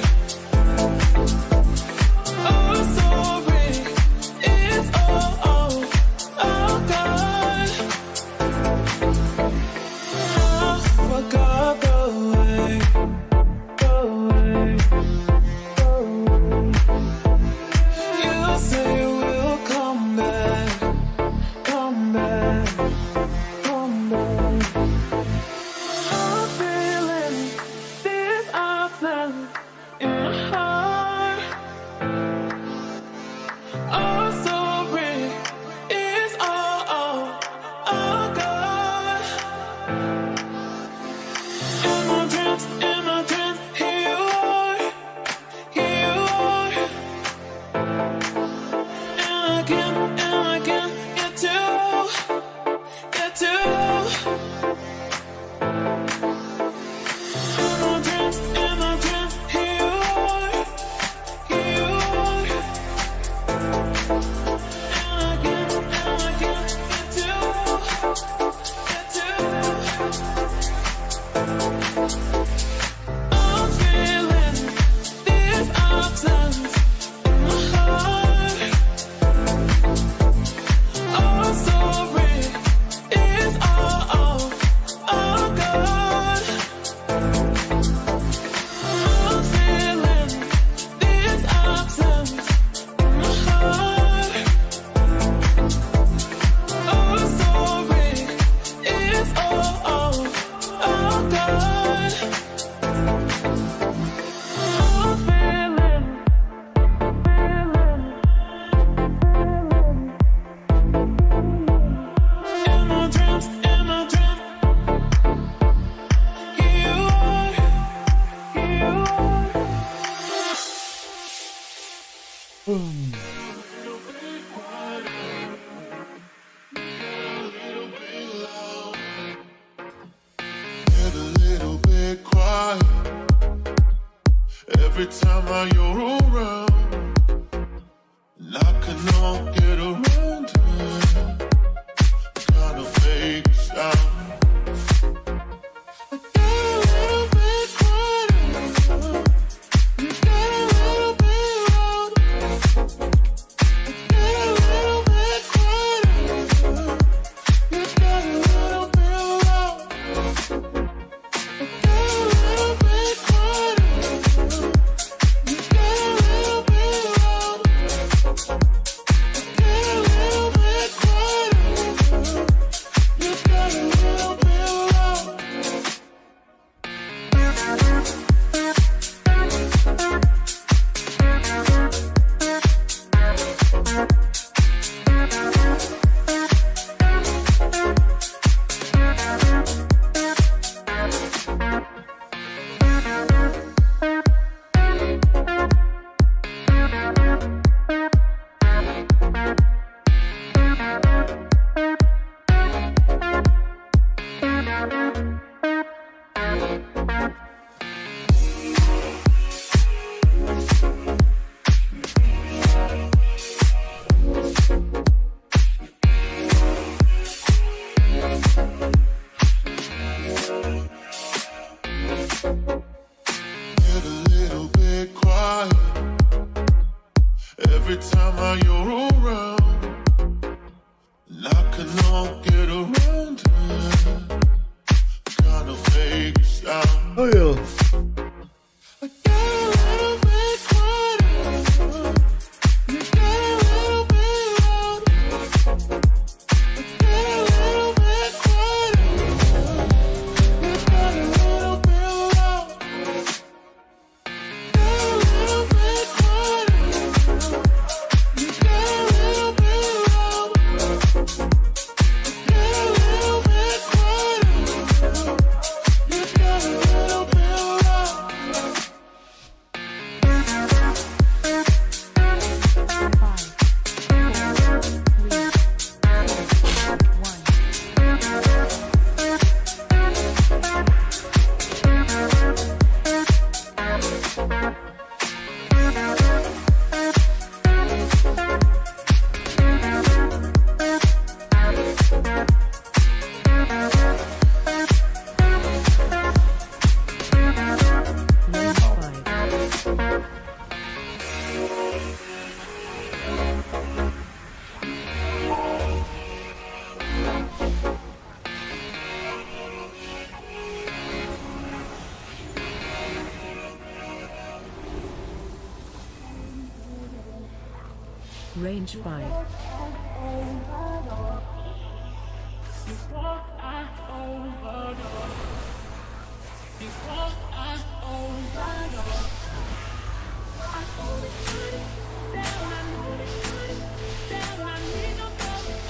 Oh, sorry, it's oh God. I forgot the way. You say we'll come back. I'm feeling these options in my heart. Oh, sorry, it's oh God. In my dreams, here you are. And I can't get to. In my dreams, here you are. And I can't get to. I'm feeling these options in my heart. Oh, sorry, it's oh God. I'm feeling these options in my heart. Oh, sorry, it's oh God. I'm feeling. In my dreams, here you are. Get a little bit quiet every time time you're around, and I cannot get around it. Kind of fake sound. Every time you're around, and I cannot get around it. Kind of fake sound. Oh yeah. Range 5.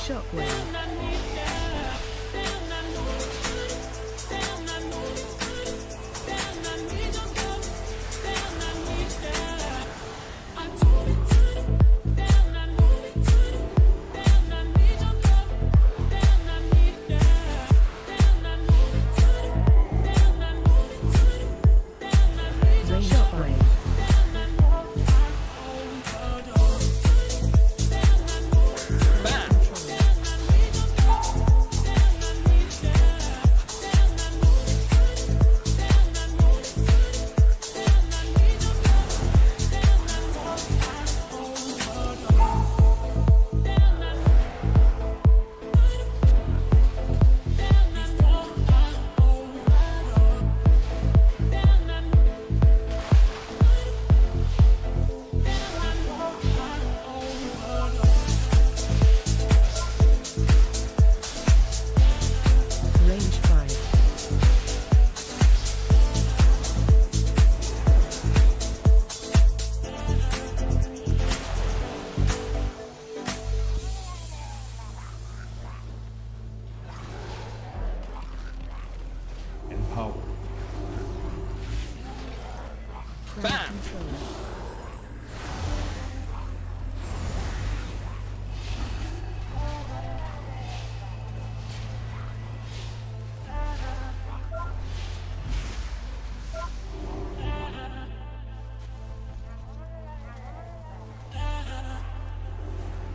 Shockwave. Range 5.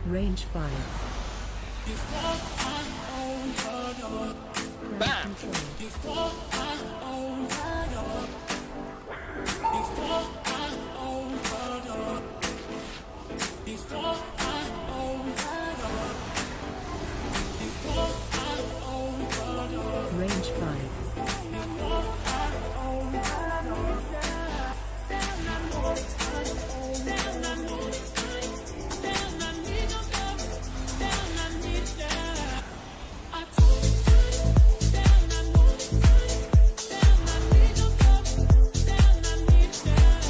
Range 5. Bam. Range 5.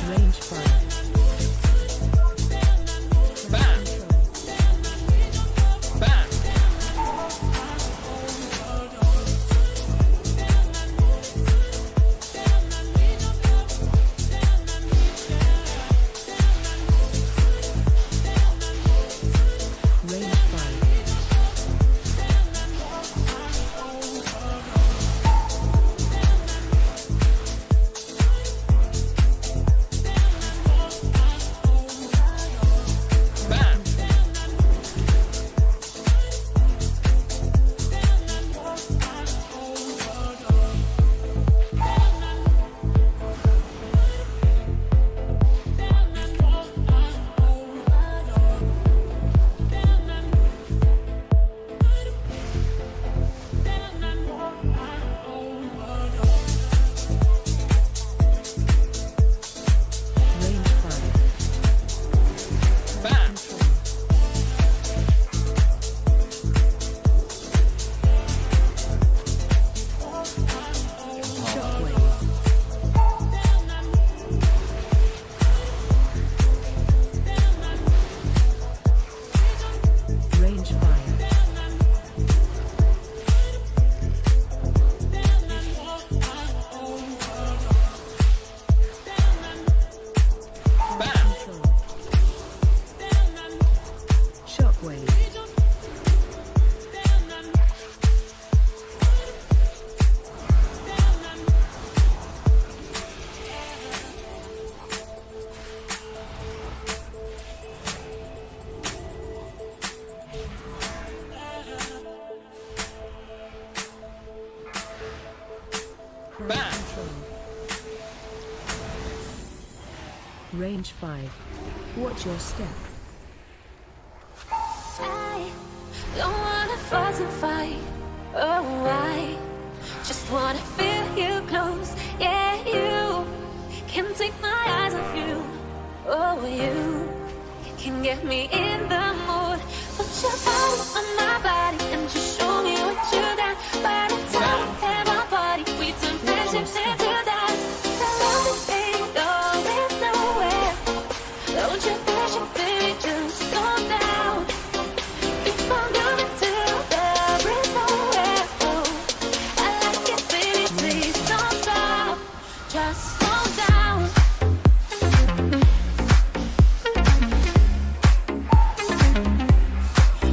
Range 5. Bam. Bam. Range 5. Bam. Range 5. Bam. Shockwave. Range 5. Bam. Shockwave. Bam. Range 5. Watch your step. I don't wanna fuss and fight. Oh, I just wanna feel you close. Yeah, you can take my eyes off you. Oh, you can get me in the mood. Put your body on my body and just show me what you got. By the time we have our party, we turn friendship into dance. The love ain't going nowhere. Don't you push it, baby, just slow down. Keep on going till there is nowhere. Oh, I like it, baby, please don't stop. Just slow down.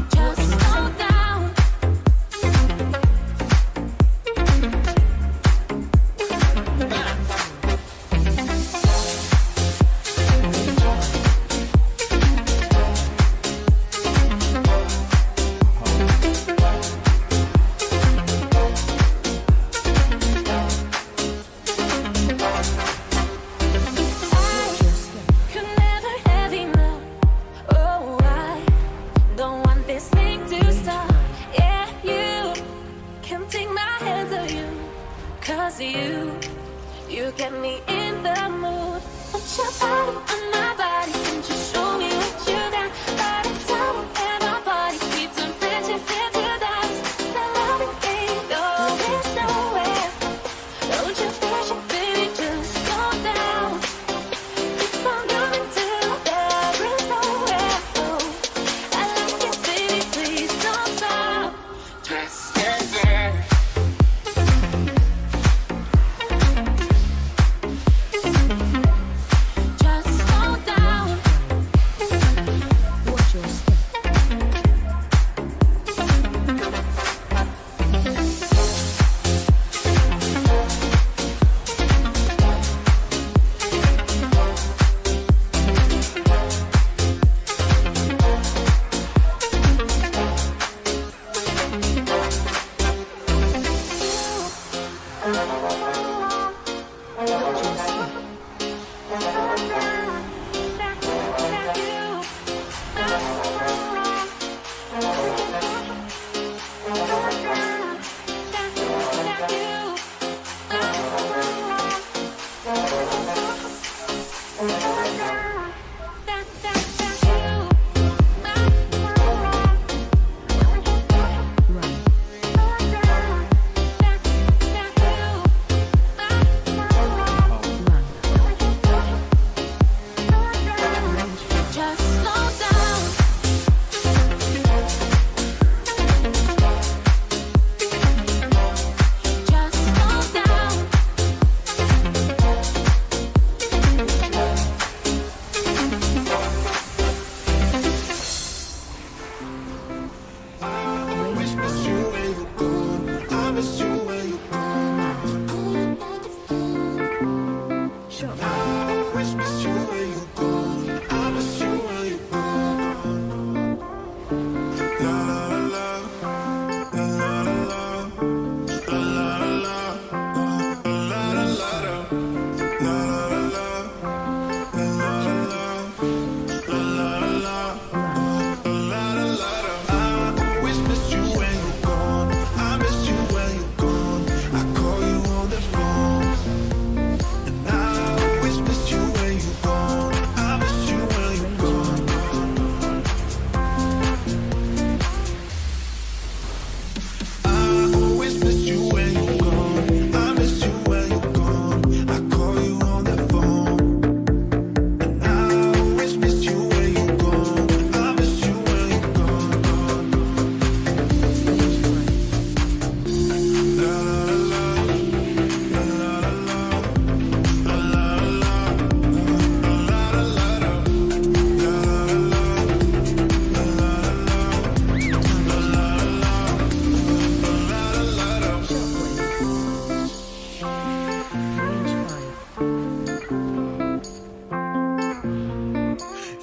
Just slow down. Could never have enough. Oh, I don't want this thing to stop. Yeah, you can take my hands off you. 'Cause you get me in the mood. Put your body on my body and just show me what you got. By the time we have our party, we turn friendship into dance. The love ain't going nowhere. Don't you push it, baby, just slow down. Keep on going till there is nowhere. Oh, I like it, baby, please don't stop. Just stand there. Just slow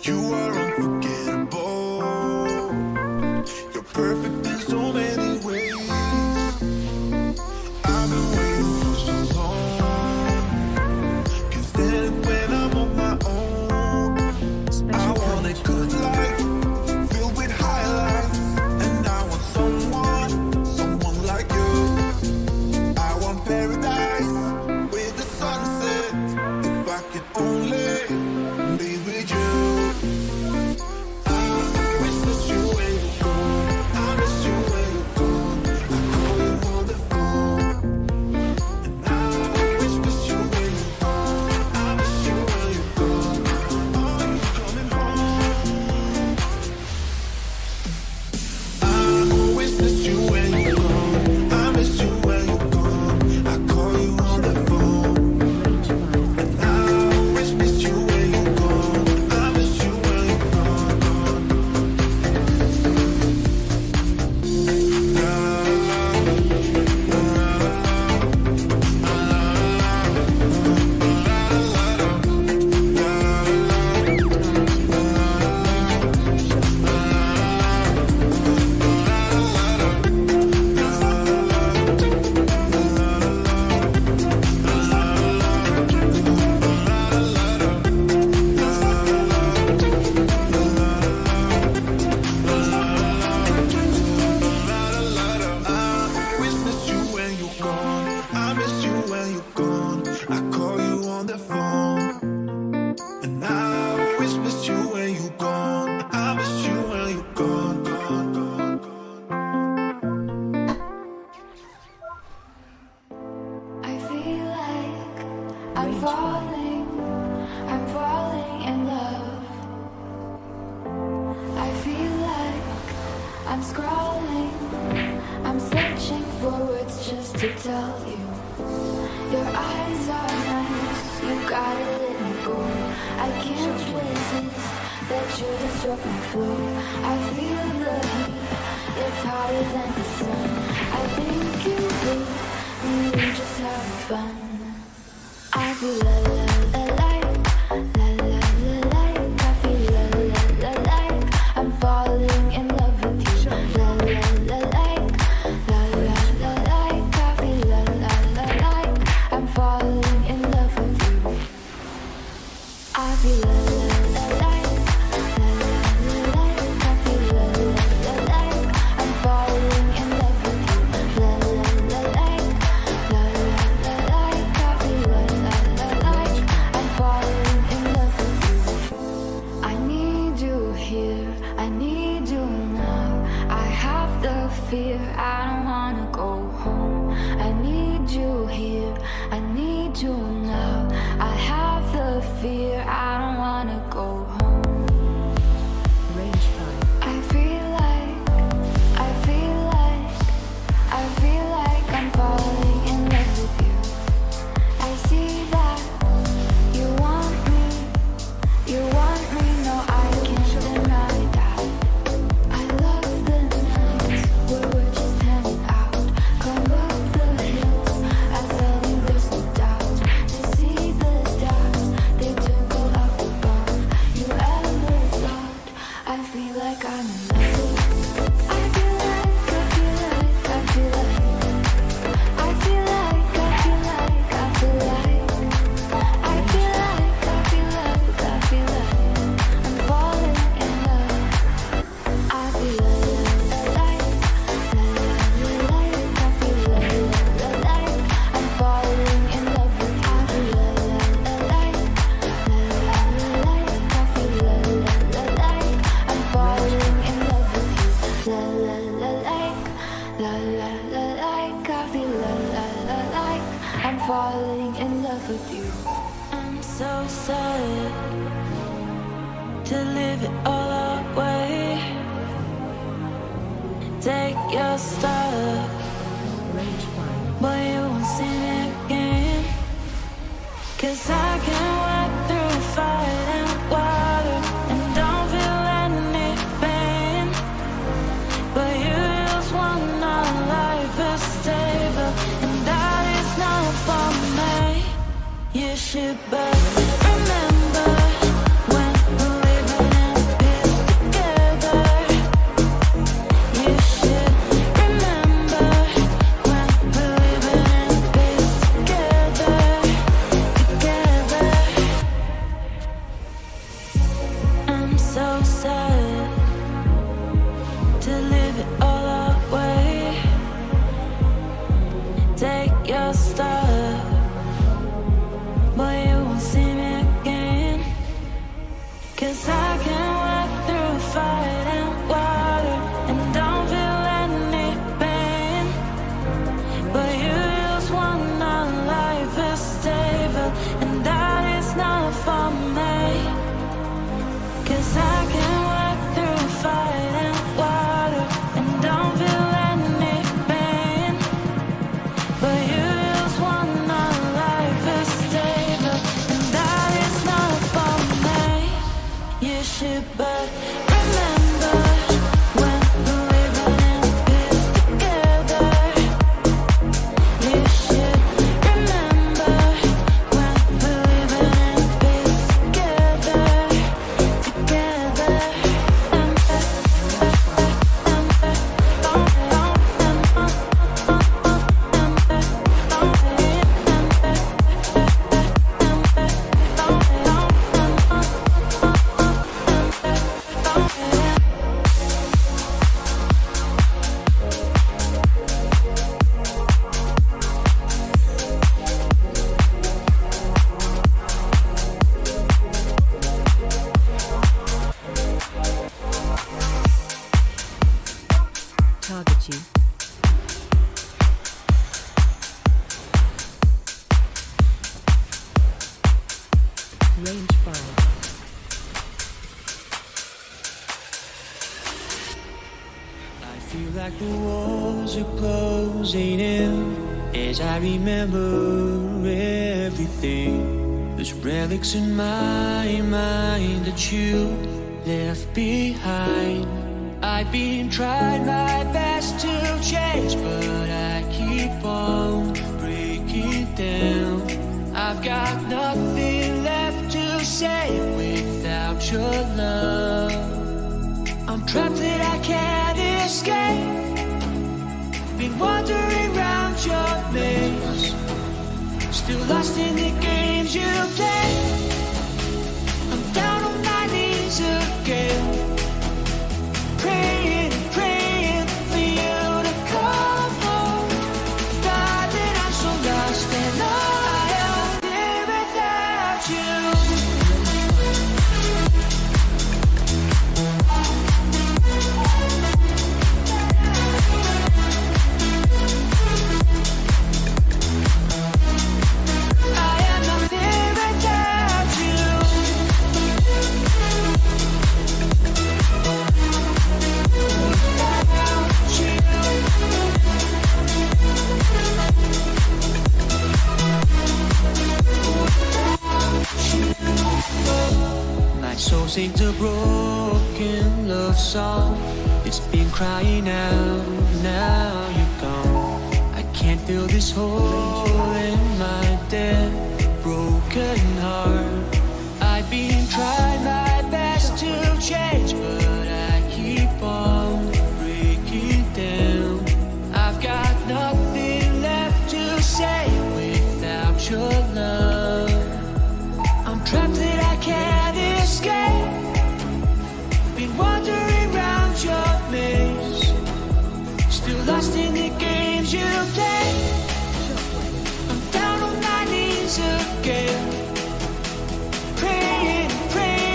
You are unforgettable. You're perfect in so many ways. I've been waiting for so long. Can't stand it when I'm on my own. I want a good life filled with highlights, and I want someone like you. I want paradise with the sunset. If I could only be with you. I miss you when you're gone. I miss you when you're gone. I call you on the phone, and I miss you when you're gone. I miss you when you're gone. Are you coming home? I always miss you when you're gone. I miss you when you're gone. I call you on the phone, and I always miss you when you're gone. I miss you when you're gone. I always miss you when you're gone. I miss you when you're gone. I call you on the phone, and I always miss you when you're gone. I miss you when you're gone, gone, gone, gone. I feel like I'm falling in love. I feel like I'm scrolling, I'm searching for words just to tell you. Your eyes are nice, you gotta let me go. I can't resist that you disrupt my flow. I feel the heat, it's hotter than the sun. I think you will, and we just having fun. I feel la la la like, la la la like. I feel la la la like, I'm falling in love with you. La la la like, la la la like. I feel la la la like, I'm falling in love with you. I feel la la la like, la la la like. I feel la la la like, I'm falling in love with you. La la la like, la la la like. I feel la la la like, I'm falling in love with you. I need you here, I need you now. I have the fear, I don't wanna go home. I need you here, I need you now. I have the fear, I don't wanna go home. Range 5. I feel like I'm falling in love with you. I see that you want me, no, I can't deny that. I love the nights where we're just hanging out. Come up the hills, I tell you there's no doubt. To see the stars, they twinkle up above. You ever thought I feel like I'm in love? I feel like I'm falling in love. I feel like I feel like I'm falling in love with you. I feel like I feel like I'm falling in love with you. La la la like, la la la like. I feel like I'm falling in love with you. I'm so sad to leave it all away. Take your stuff, Range 5. but you won't see me again. 'Cause I can walk through fire and water and don't feel any pain. But you just want my life is stable, and that is not for me. You should but remember when we're living in so sad to live it all away. Take your stuff, boy, you won't see me again. 'Cause I can walk through fire and water and don't feel any pain. But you just want my life is stable, and that is not for me. 'Cause I can walk through fire and water and don't feel any pain. But you just want my life is stable, and that is not for me. You should but remember when we run in this together. You should remember when we run in this together. Target you. Range 5. I feel like the walls are closing in as I remember everything. There's relics in my mind that you left behind. I've been trying my best to change, but I keep on breaking down. I've got nothing left to say without your love. I'm trapped that I can't escape. Been wandering round your maze, still lost in the games you play. I'm down on my knees again, praying, praying for you to come home. Darling, I'm so lost and I am here without you. I am nothing without you. My soul sings a broken love song. It's been crying out, now you're gone. I can't fill this hole in my dead, broken heart. I've been trying my best to change, but I keep on breaking down. I've got nothing left to say without your love. I'm trapped that I can't escape. Been wandering round your maze, still lost in the games you play. I'm down on my knees again, praying, praying.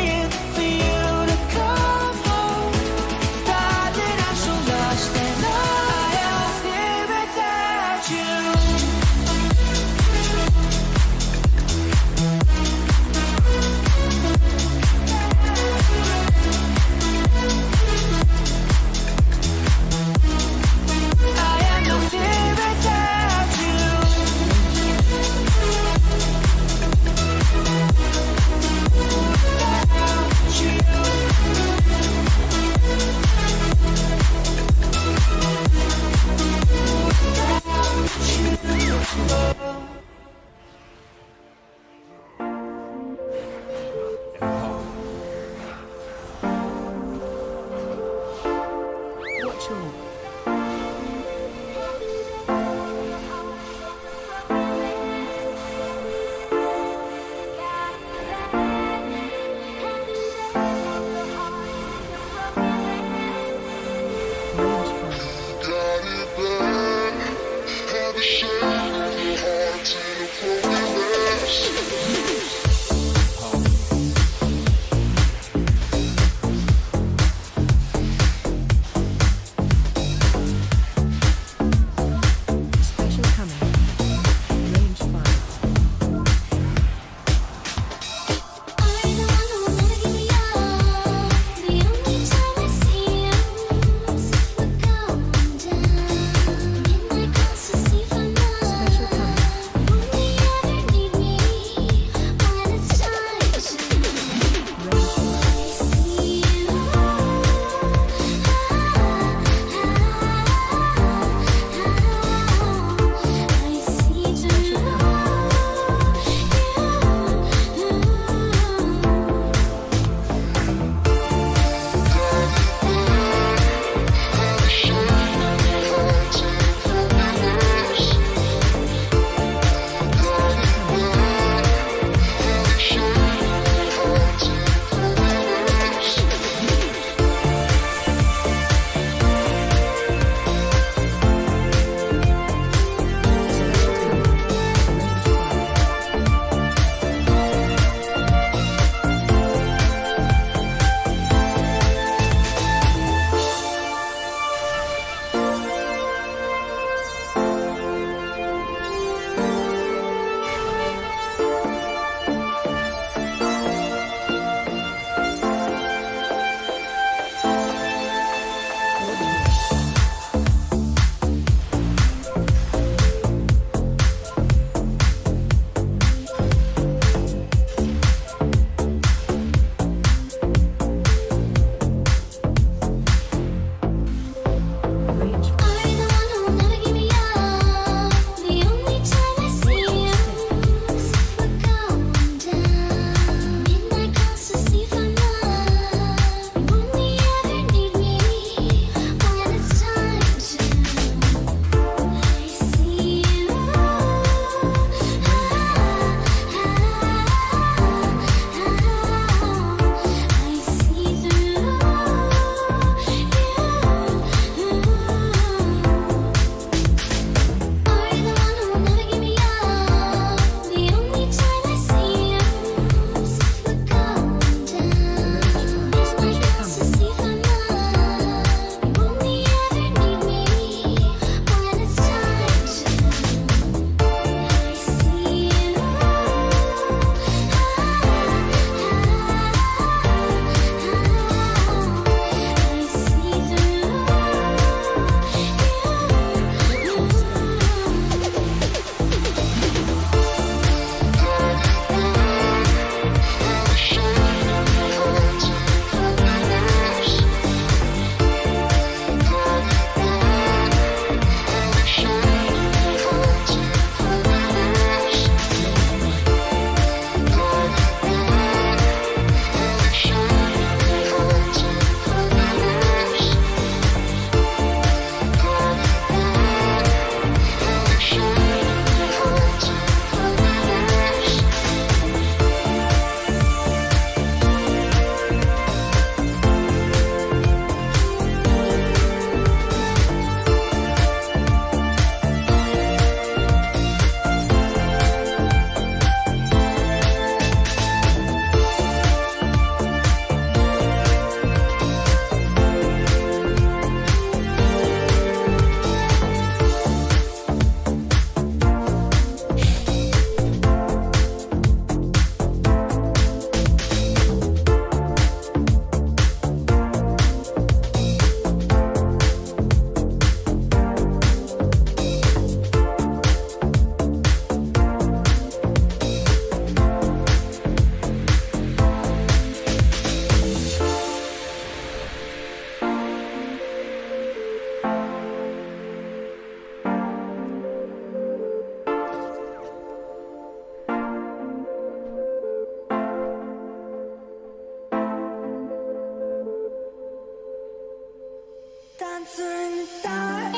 Dancer in the dark.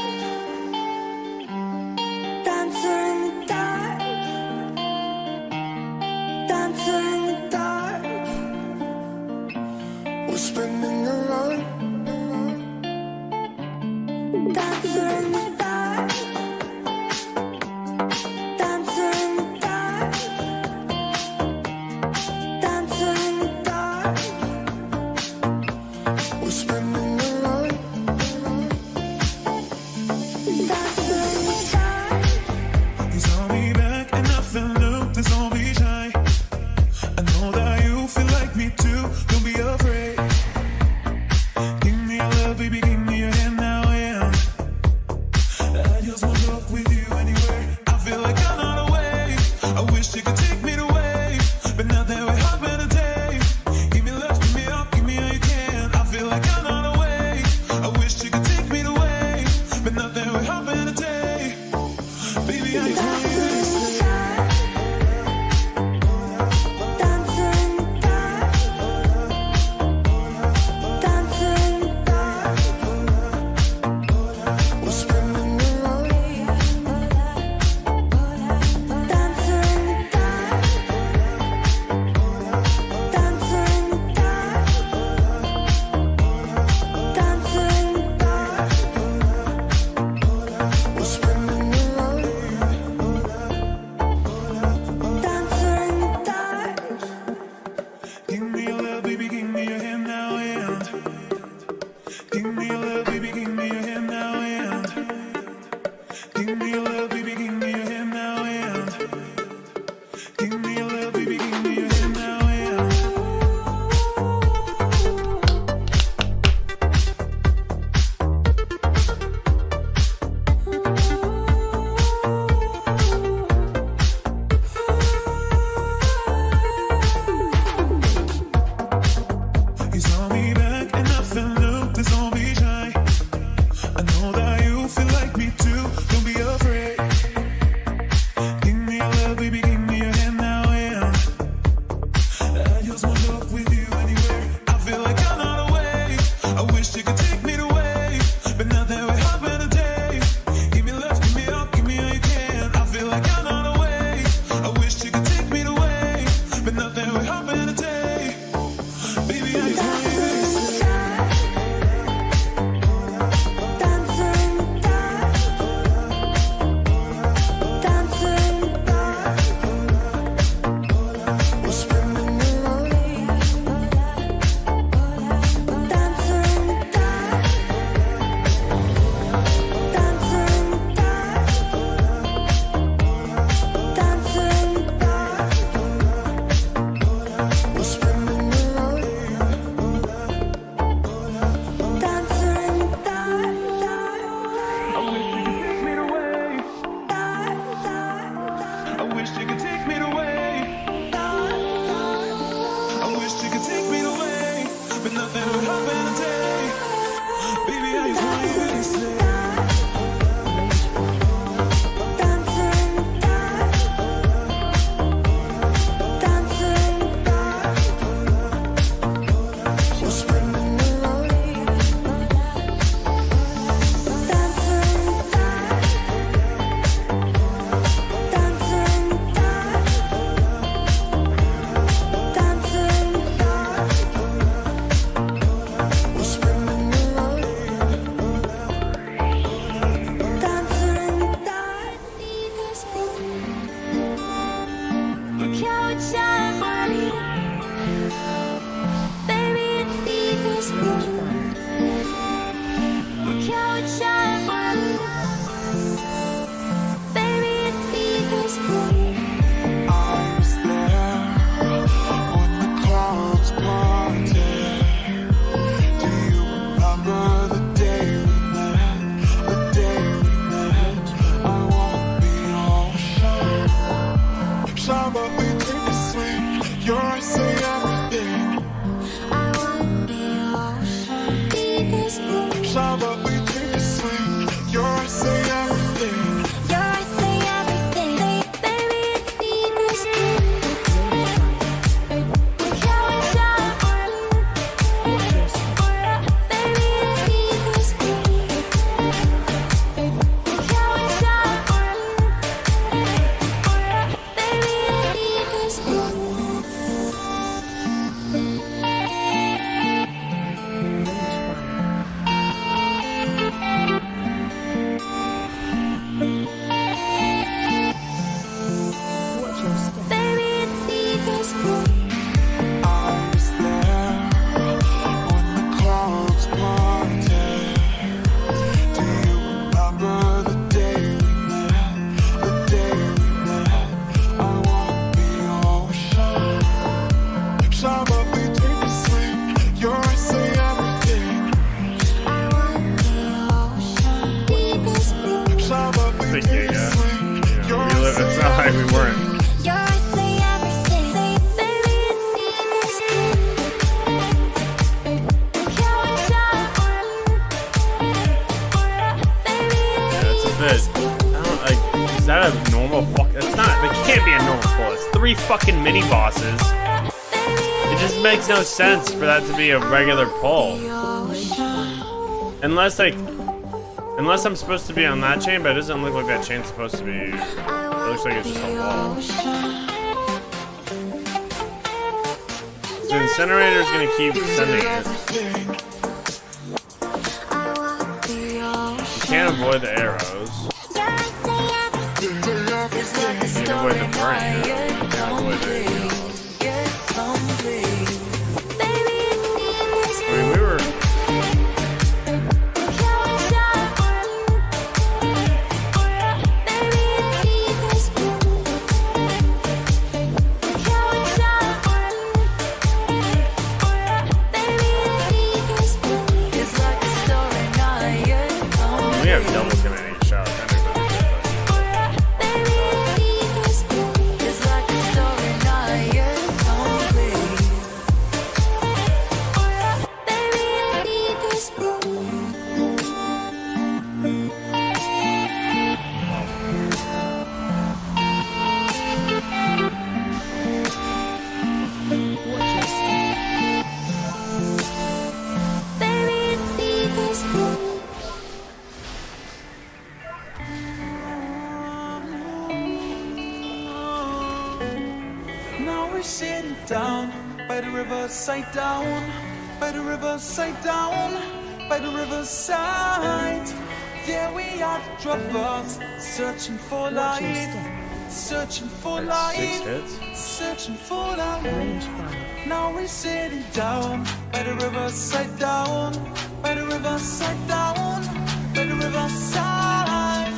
Dancer in the dark. Dancer in the dark. We're spinning around. Dancer in the dark. Dancer in the dark. Dancer in the dark. We're spinning around. Dancer in the dark. You saw me back and nothing new. There's no be shy. I know that you feel like me too. Don't be afraid. Give me your love, baby. Give me your hand now. And I just want to walk with you anywhere. I feel like I'm not away. I wish you could take me away, but now that we're having a day. Give me love, give me up, give me all you can. I feel like I'm not away. I wish you could take me away, but now that we're having a day. Baby, I just want you to stay. Dancer in the dark. Dancer in the dark. We're spinning around. Dancer in the dark. Dancer in the dark. Dancer in the dark. We're spinning around. Dancer in the dark. Give me your love, baby, give me your hand now. And give me your love, baby, give me your hand now. And give me your love, baby, give me your hand now. And give me your love, baby, give me your hand now. And you saw me back and nothing new. There's no be shy. I know that you feel like me too. Don't be afraid. Give me your love, baby, give me your hand now. And I just want to walk with you anywhere. I feel like I'm not away. I wish you could take me away, but now that we're having a day. Give me love, give me up, give me all you can. I feel like I'm not away. I wish you could take me away, but now that we're having a day. Baby, I just want you to stay. Dancer in the dark. Dancer in the dark. We're spinning around. Dancer in the dark. Dancer in the dark. Dancer in the dark. We're spinning around. Dancer in the dark. I wish you could take me away. I wish you could take me away, but nothing would happen today. Baby, I just want you to stay. Dancer in the dark. Dancer in the dark. We're spinning around. Dancer in the dark. Dancer in the dark. Dancer in the dark. We're spinning around. Dancer in the dark. Look how it shines, baby, it's Venus. Look how it shines, baby, it's Venus. I was there when the clouds parted. Do you remember the day we met? The day we met. I won't be all shy, but we take a swing. Your say everything. I won't be all Venus. Shy, but we take a swing. Your say everything. You're say everything, baby, it's Venus. Look how it shines, baby, it's Venus. we weren't. Is that a normal fuck? It's not. It can't be a normal pull. It's 3 fucking mini bosses. It just makes no sense for that to be a regular pull. Unless I'm supposed to be on that chain, but it doesn't look like that chain's supposed to be. It looks like it's just a wall. The incinerator's gonna keep sending it. You can't avoid the arrows. You can avoid the burning. You can't avoid the I mean, we were. We have double kinetic shots. Now we're sitting down by the riverside down, by the riverside down, by the riverside. There we are, the dropouts, searching for life, searching for life, searching for life. Now we're sitting down by the riverside down, by the riverside down, by the riverside.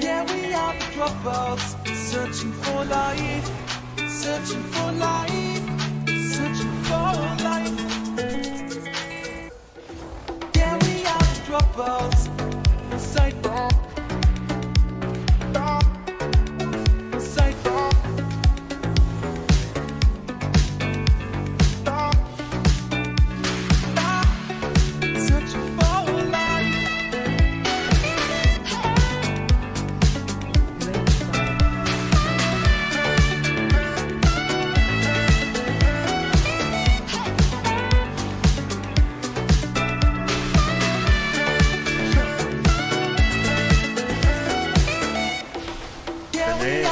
Yeah, we are the dropouts, searching for life, searching for life, searching for life. Yeah, we are the dropouts, side bar, side bar. Searching for life.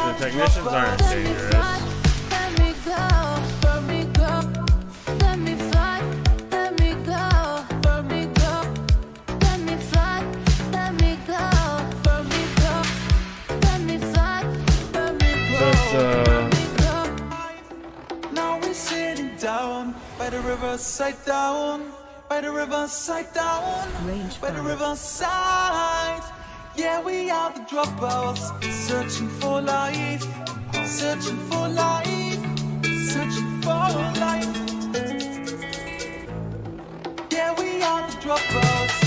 The technicians aren't dangerous. Let me go, let me go, let me fly, let me go, let me go, let me fly, let me go, let me go, let me fly, let me go. So it's Now we're sitting down by the riverside down, by the riverside down, by the riverside. Yeah, we are the dropouts, searching for life, searching for life, searching for life. Yeah, we are the dropouts.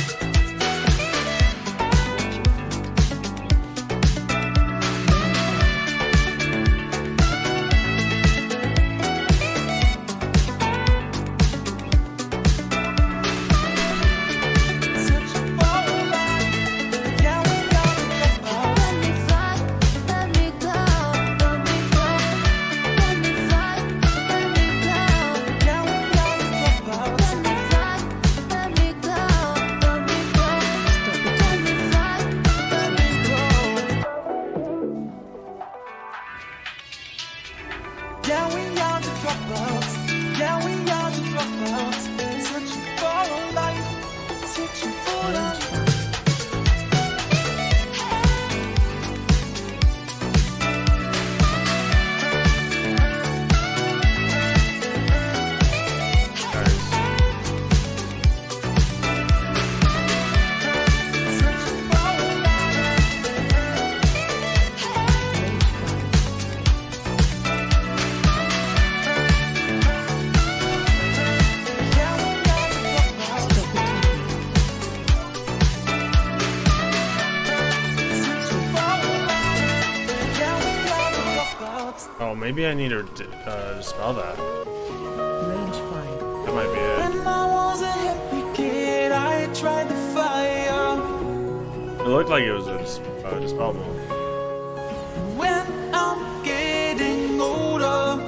maybe I need to dispel that. Range 5. That might be it. When I was a happy kid, I tried the fire. It looked like it was a dispellable. When I'm getting older,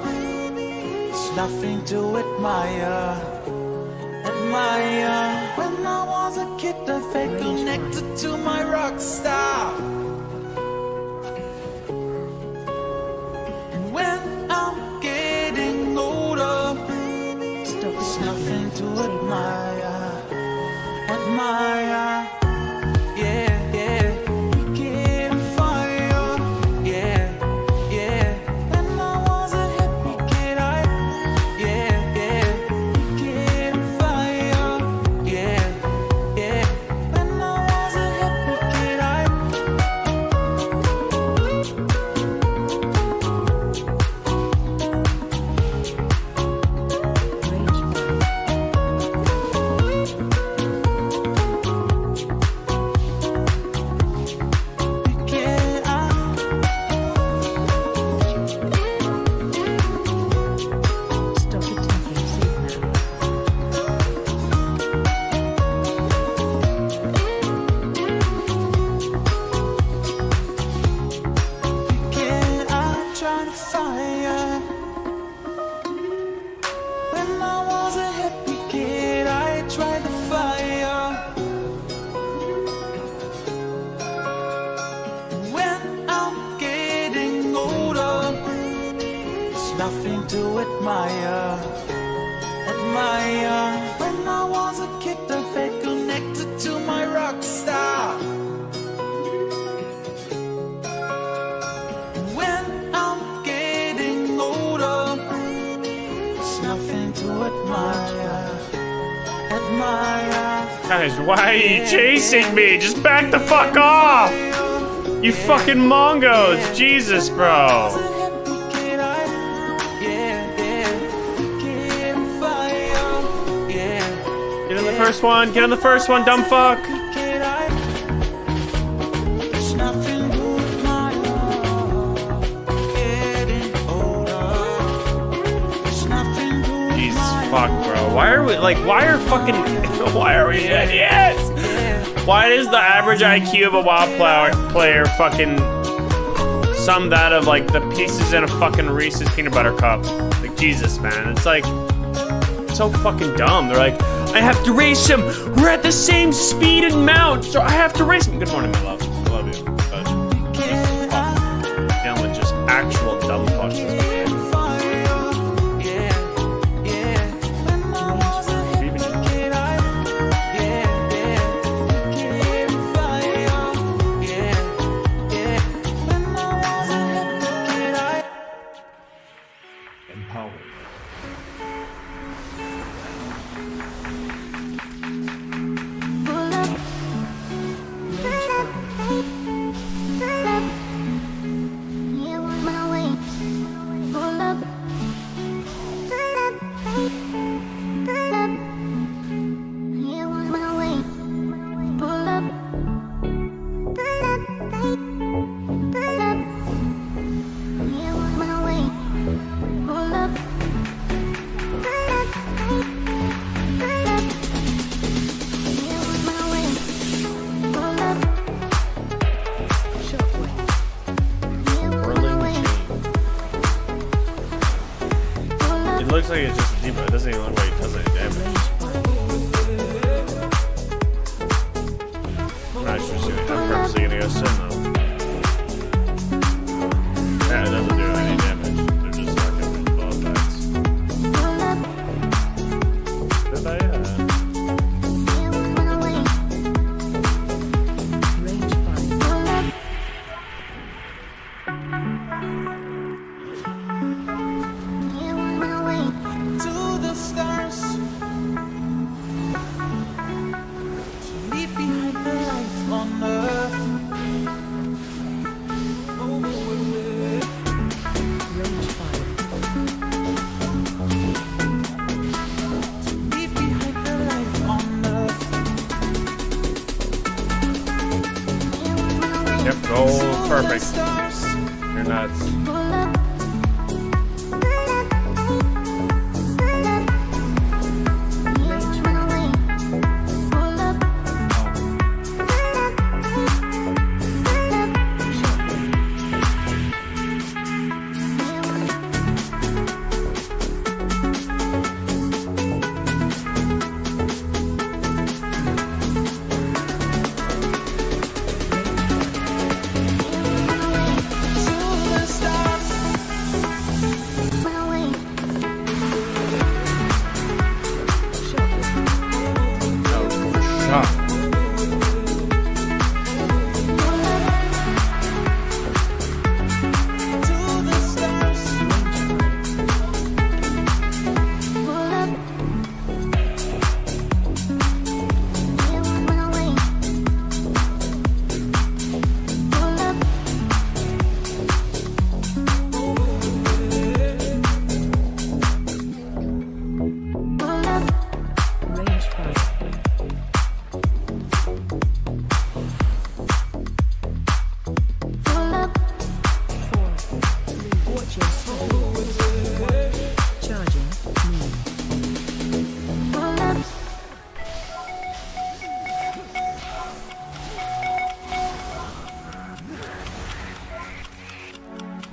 it's nothing to admire. When I was a kid, I felt connected to my rock star. And when I'm getting older, it's nothing to admire. Yeah, yeah. Wicked fire. Yeah, yeah. When I was a happy kid, yeah, yeah. Wicked fire. Yeah, yeah. When I was a happy kid, Range 5. Stop attacking Superman. I'm trying to fire. When I was a happy kid, I tried the fire. When I'm getting older, it's nothing to admire. When I was a kid, I felt connected to my rock star. When I'm getting older, it's nothing to admire. Guys, why are you chasing me? Just back the fuck off! You fucking mongos! Jesus, bro! Get on the first one! Get on the first one, dumb fuck! Jesus fuck, bro. Why are we why are we idiots? Why is the average IQ of a WoW player fucking sum that of like the pieces in a fucking Reese's peanut butter cup? Like, Jesus, man. It's like so fucking dumb. They're like, I have to race him. We're at the same speed and mount, so I have to race him. Good morning, my love. I love you. But dealing with just actual dumb fucks. It looks like it's just a debug. It doesn't even look like it does any damage. I'm not sure. I'm purposely gonna go sim though. Yeah, it doesn't do any damage. They're just fucking ball effects. Did I? Range 5. To the stars, to leave behind the life on earth. Range 5. To leave behind the life on earth. Yep, gold, perfect. You're nuts. shot. Range 5. Watch your step. Charging.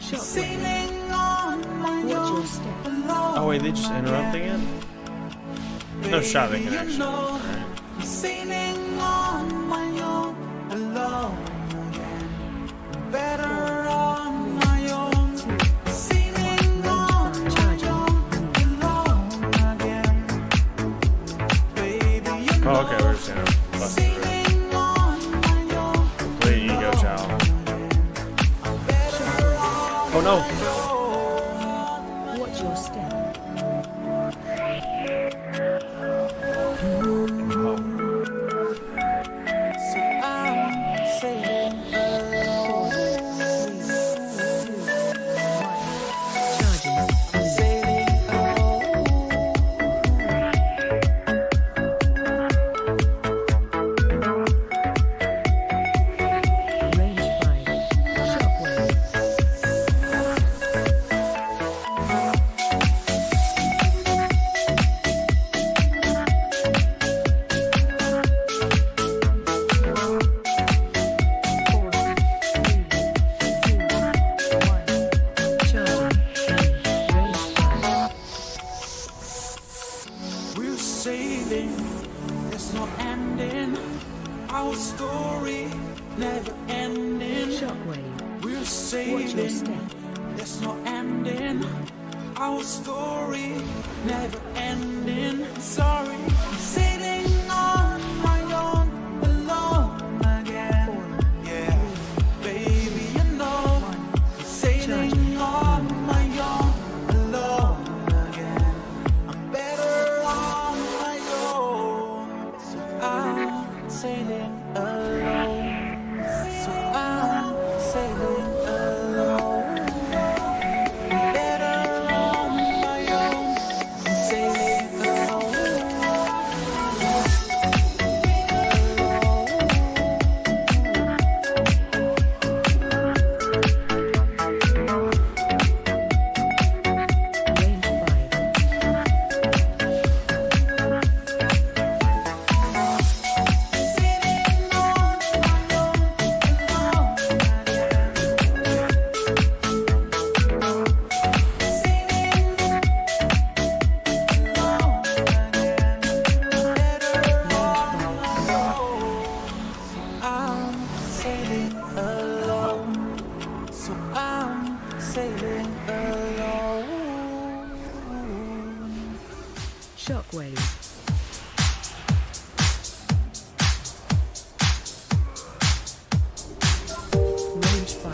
Shockwave. Watch your step. Oh wait, they just interrupt again? No shot they can actually. Alright. Sailing on my own, alone again. Better on my own. Sailing on my own, alone again. Baby, you know. Oh, okay, we're just gonna bust through it. Sailing on my own. Complete ego chow. Oh no! Watch your step. So I'm sailing alone. Charging. Sailing alone. Range 5. Shockwave. We're sailing, there's no ending. Our story never ending. Shockwave. We're Watch your sailing, step. there's no ending. Our story never ending. Sorry, I'm sailing on my own, alone again. Yeah, baby, you know, I'm sailing on my own, alone again. I'm better on my own, so I'm sailing alone. So I'm sailing alone. I'm better on my own. I'm sailing alone. Range 5. I'm sailing alone. So I'm sailing alone. Shockwave. Range 5.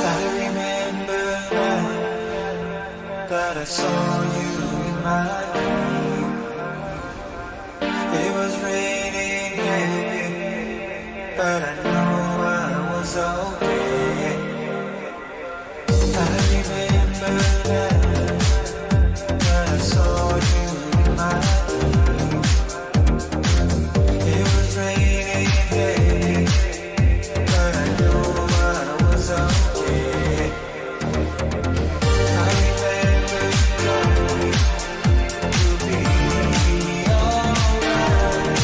I remember now that I saw you in my dream. It was raining heavy, but I know I was okay. I remember now that I saw you in my dream. It was raining heavy, but I know I was okay. I remember knowing you'll be alright.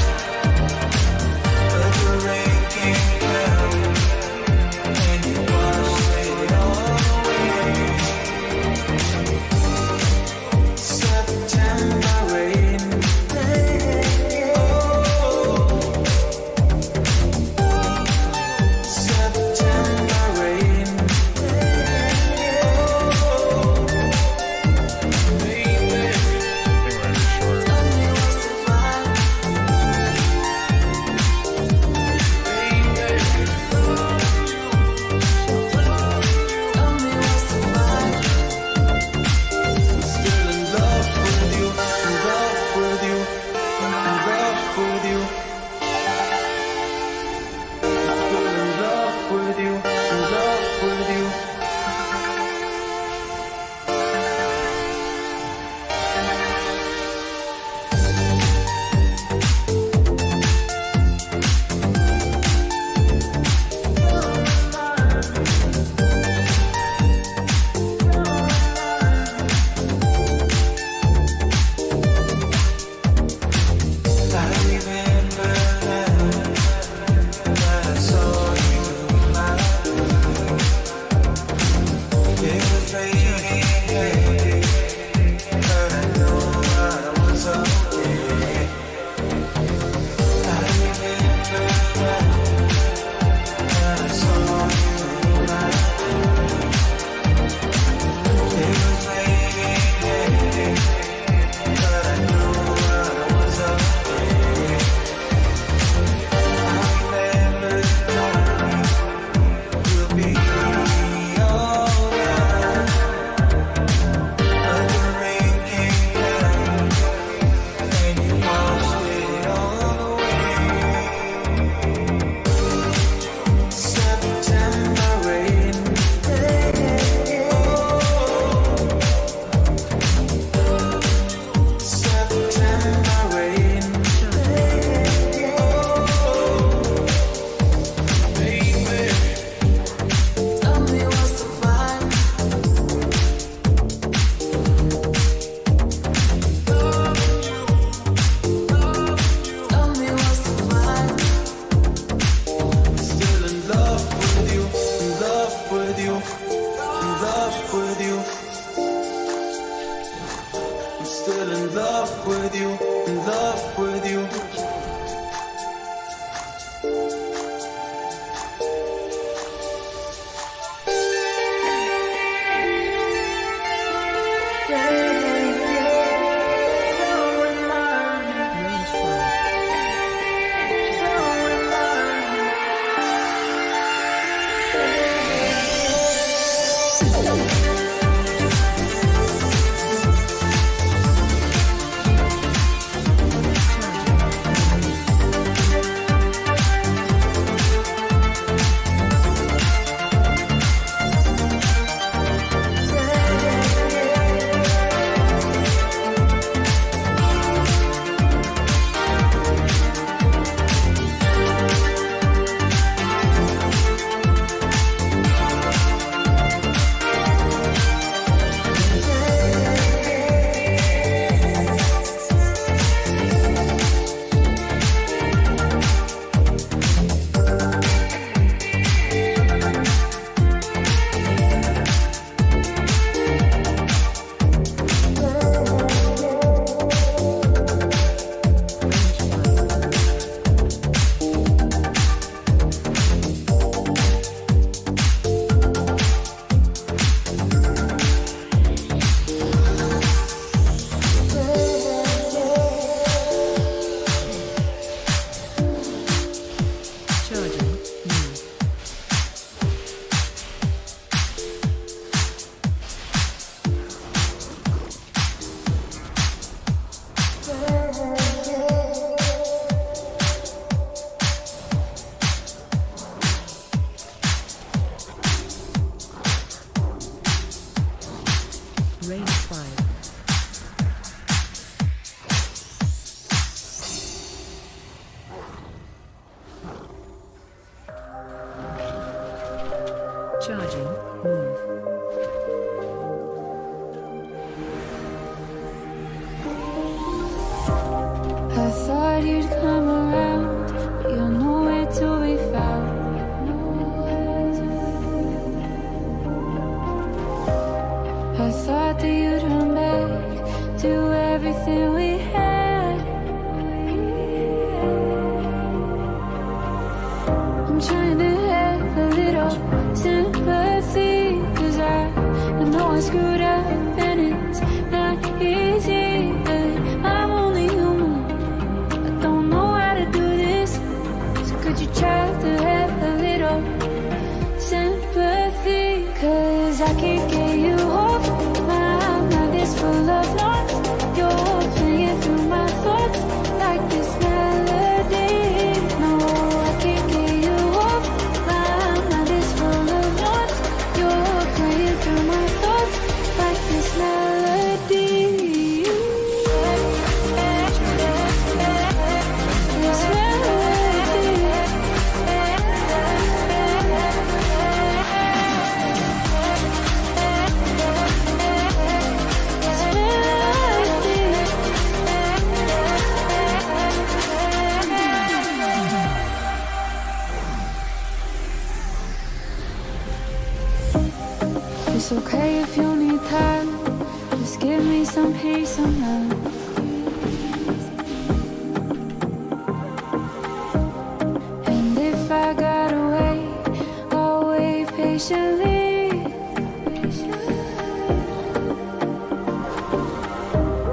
Charging. Move. I thought you'd come around, but you're nowhere to be found. I thought that you'd run back to everything we had. I'm trying to have a little sympathy, 'cause I know I screwed up and it's not easy, but I'm only human. I don't know how to do this, so could you try to have a little sympathy? 'Cause I can't get you off my mind is full of thoughts. You're playing through my thoughts like this melody. No, I can't get you off my mind is full of thoughts. You're playing through my thoughts like this melody. This melody. It's okay if you need time. Just give me some peace of mind. And if I gotta wait, I'll wait patiently.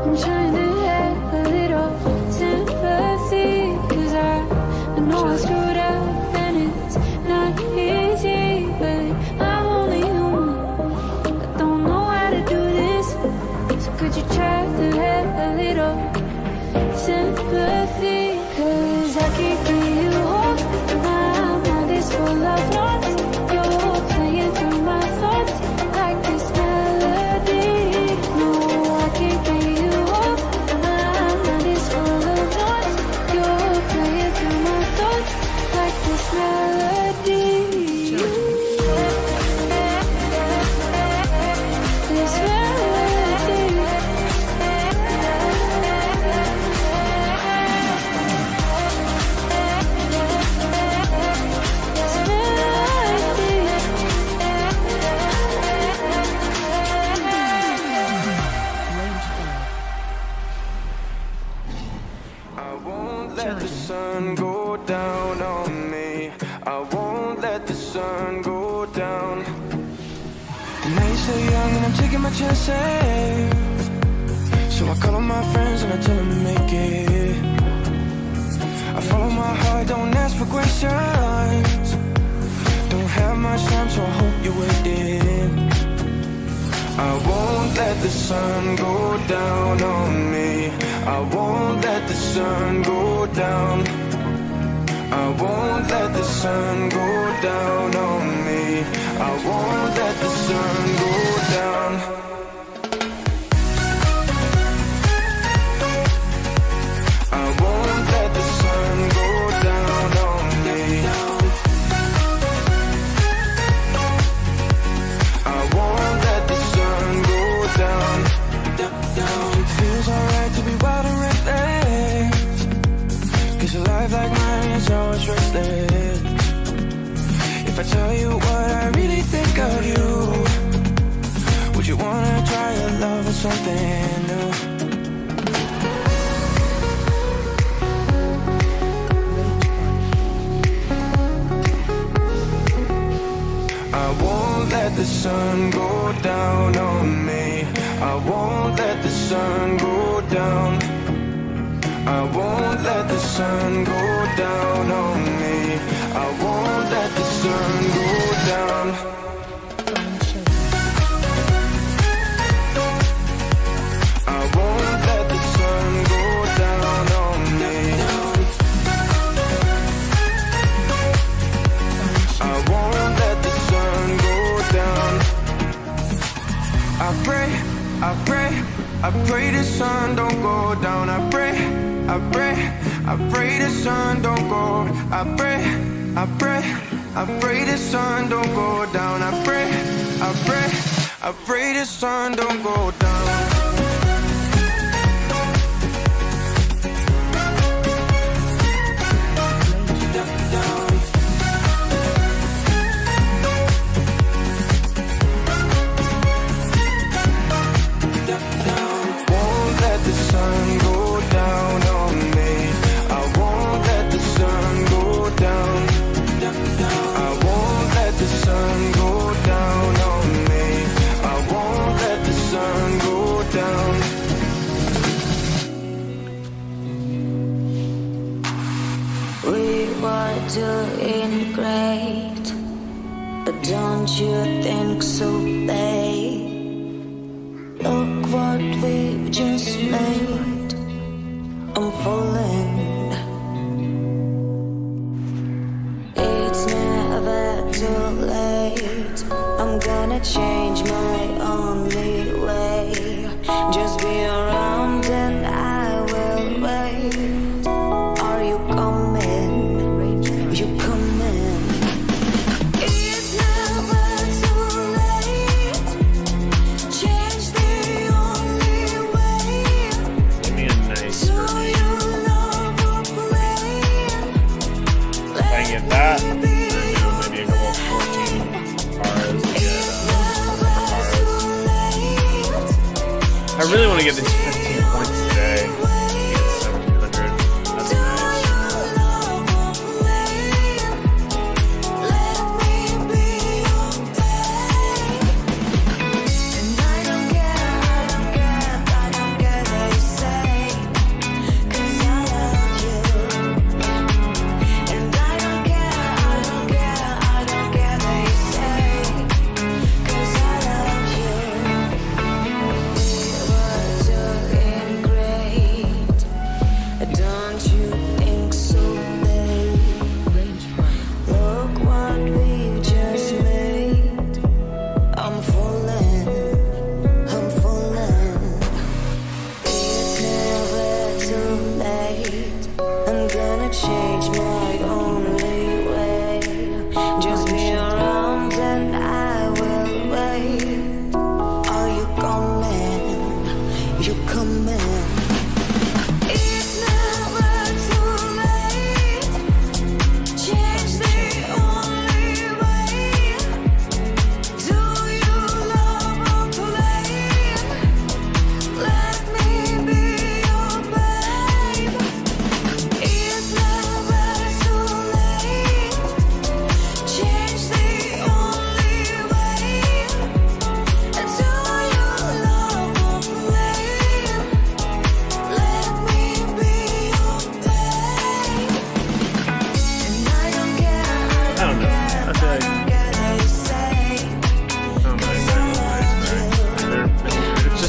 I'm trying to have a little sympathy, 'cause I know I screwed up and it's not easy, but I'm only human. I don't know how to do this, so could you try to have a little sympathy? 'Cause I can't get you off my mind is full of thoughts. You're playing through my thoughts like this melody. No, I can't get you off my mind is full of thoughts. You're playing through my thoughts like this melody. This melody. This melody. Range 5. I won't let the sun go down on me. I won't let the sun go down. The night's so young and I'm taking my chances. So I call on my friends and I tell them to make it. I follow my heart, don't ask for questions. Don't have much time, so I hope you're waiting. I won't let the sun go down on me. I won't let the sun go down. I won't let the sun go down on me. I won't let the sun go down. I won't let the sun go down on me. I won't let the sun go down. It feels alright to be wild and reckless, 'cause a life like mine is always restless. If I tell you what I really think of you, would you wanna try your love with something new? I won't let the sun go down on me. I won't let the sun go down. I won't let the sun go down on me. I won't let the sun go down. I won't let the sun go down on me. I won't let the sun go down. I pray I pray the sun don't go down. I pray the sun don't go. I pray the sun don't go down. I pray the sun don't go down. Doing great, but don't you think so, babe? Look what we've just made. I'm falling. It's never too late. I'm gonna change my only way. Just be around and I will wait. Are you coming? You come in. It's never too late. Change the only way. Give me a nice screen. If I can get that, then do maybe a couple of 14 bars to get bars. I really want to get these 15 points today. Get 700. That's nice.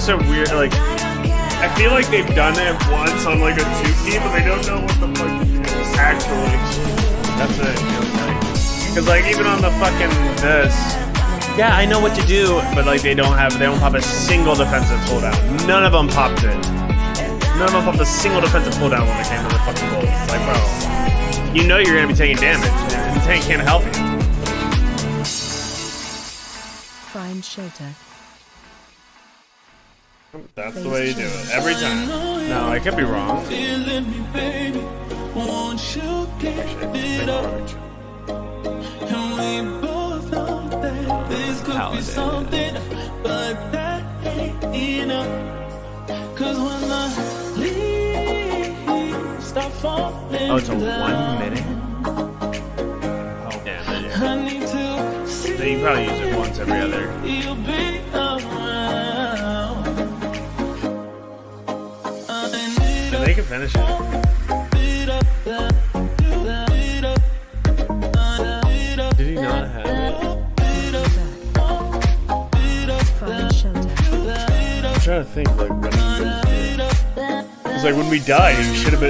So weird, like, I feel like they've done it once on like a 2P, but they don't know what the fuck to do actually. That's what it feels like. Cause like even on the fucking this, yeah, I know what to do, but like they don't pop a single defensive pulldown. None of them popped it. None of them popped a single defensive pulldown when it came to the fucking gold. It's like, bro, you know you're gonna be taking damage, and the tank can't help you. Prime Shelter. That's the way you do it every time. No, I could be wrong. Oh, it's a 1 minute? Oh, damn it. So you probably use it once every other. So they can finish it. Did he not have it? I'm trying to think, like, when it's like when we died, he should have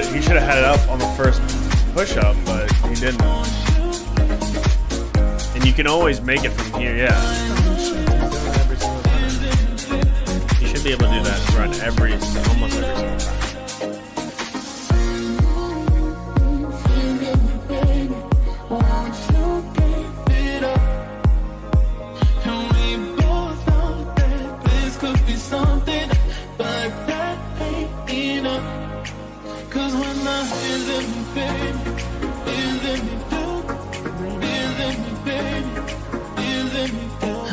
had it up on the first push-up, but he didn't. And you can always make it from here, yeah. You should be able run almost every single time.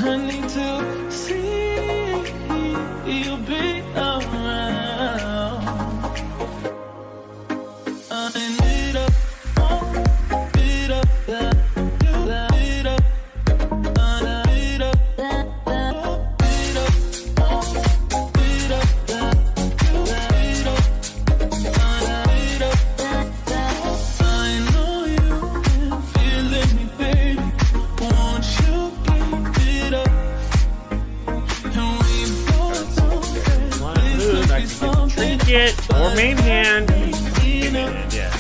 I need to see you be around. I need a beat up that beat up. Beat up that beat up. Beat up that beat up. Beat up that. I know you've been feeling me, baby. Won't you keep it up? Trinket or main hand. Yeah.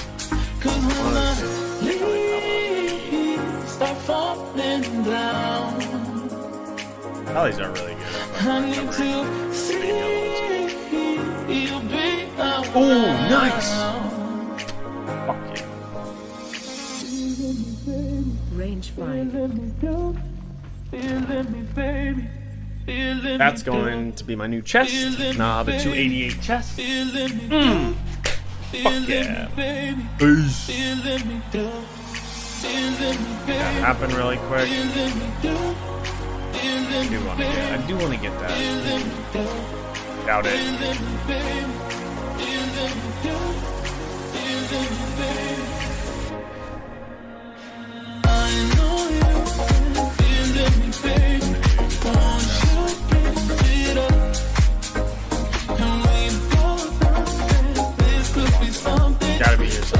Start falling down. Hollies are really good. I need to see you be around. Oh, nice. Fuck yeah. Range 5. That's going to be my new chest. Nah, the 288 chest. Fuck yeah. Peace. That happened really quick. I do want to get that. Doubt it. Gotta be here somewhere.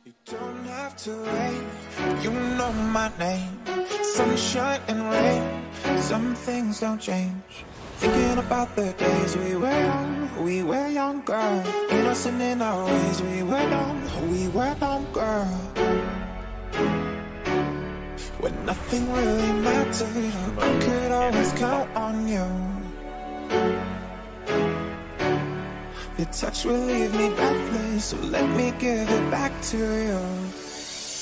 You don't have to wait, you know my name. Sunshine and rain, some things don't change. Thinking about the days we were young, girl. Innocent in our ways, we were young, girl. When nothing really mattered, I could always count on you. Your touch will leave me breathless, so let me give it back to you.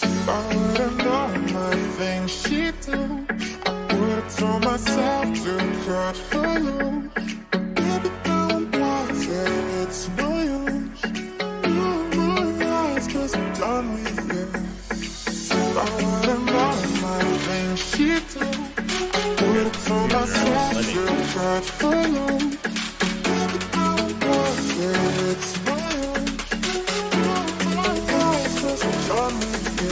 If I would've known my things she'd do, I would've told myself to cut her loose. But baby, now I'm blind, it's no use. You my eyes, 'cause I'm done with you. If I would've known my things she'd do, I would've told myself to cut her loose. Baby, now I'm blind, it's no use. You my eyes, 'cause I'm done with you.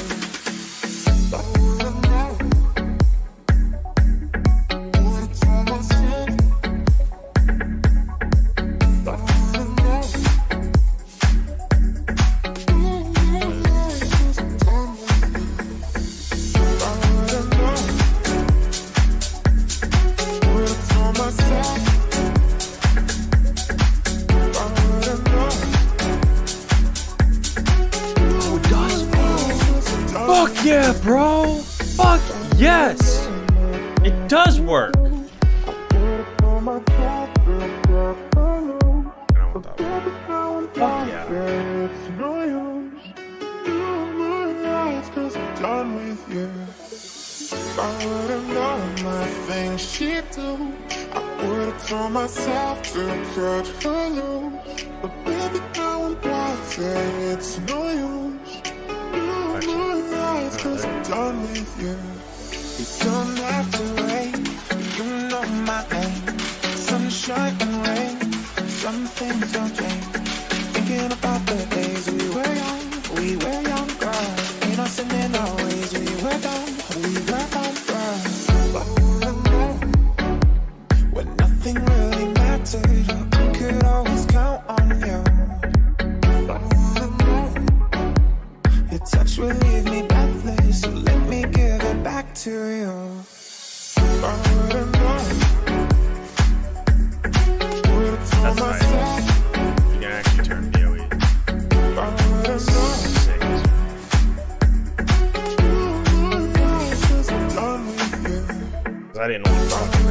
Fuck yeah, bro! Fuck yes! It does work! Fuck yeah. If I would've known my things she'd do, I would've told myself to cut her loose. But baby, now I'm blind, it's no use. You my eyes, 'cause I'm done with you. You don't have to wait, you know my name. Sunshine and rain, some things don't change. Thinking about the days we were young, girl. Innocent in our ways, we were young, girl. When nothing really mattered, I could always count on you. Your touch will leave me breathless, so let me give it back to you. That's nice. You can actually turn DOE. Sick. I didn't know what talking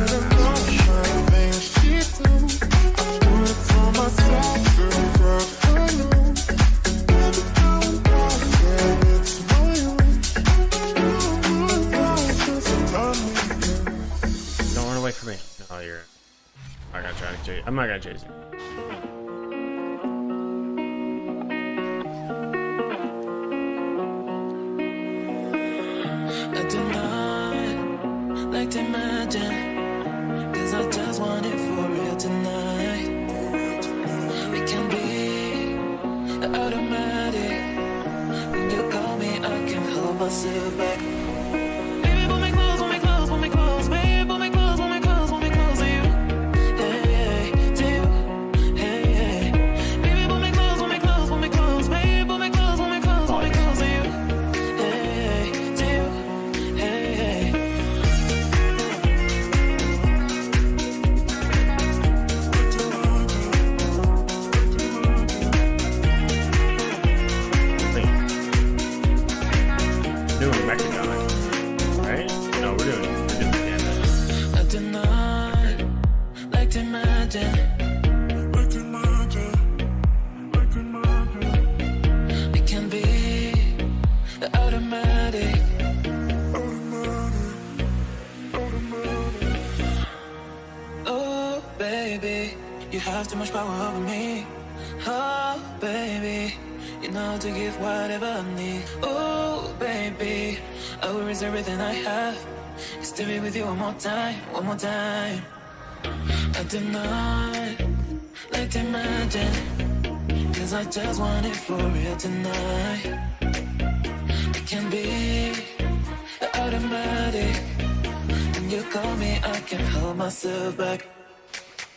Don't run away from me. No, you're. I'm not gonna try to chase you. I'm not gonna chase you. I do not like to imagine, 'cause I just want it for real tonight. It can be automatic. When you call me, I can hold myself back. Baby, pull me close, pull me close, pull me close. Baby, pull me close, pull me close, pull me close to you. Hey, hey, to you. Hey, hey. Baby, pull me close, pull me close, pull me close. Baby, pull me close, pull me close, pull me close to you. Hey, hey, to you. Hey, hey. Doing Mexico, right? No, we're doing Canada. I do not like to imagine. It can be automatic. Oh, baby, you have too much power over me. Oh, baby, you know to give whatever I need. Oh, baby, I will risk everything I have just to be with you one more time, one more time. I do not like to imagine, 'cause I just want it for real tonight. It can be automatic. When you call me, I can hold myself back.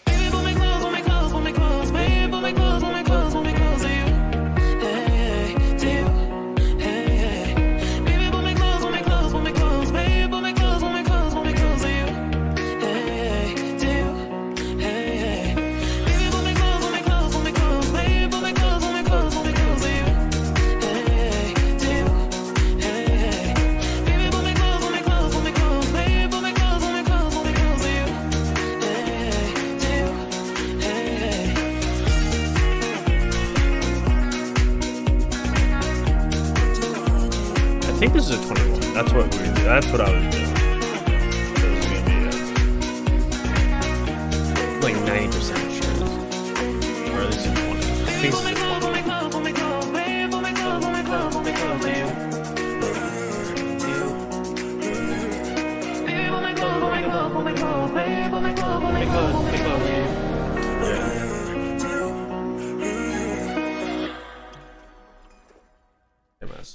Baby, pull me close, pull me close, pull me close. Baby, pull me close, pull me close, pull me close to you. Hey, hey, to you. Hey, hey. Baby, pull me close, pull me close, pull me close. Baby, pull me close, pull me close, pull me close to you. Hey, hey, to you. Hey, hey. Baby, pull me close, pull me close, pull me close. Baby, pull me close, pull me close, pull me close to you. Hey, hey, to you. Hey, hey. Baby, pull me close, pull me close, pull me close. Baby, pull me close, pull me close, pull me close to you. Hey, hey, to you. Hey, hey. I think this is a 21. That's what we were doing. That's what I was doing. So it's gonna be like 90% sure. Or at least a 20. I think this is a 20. Yeah, man,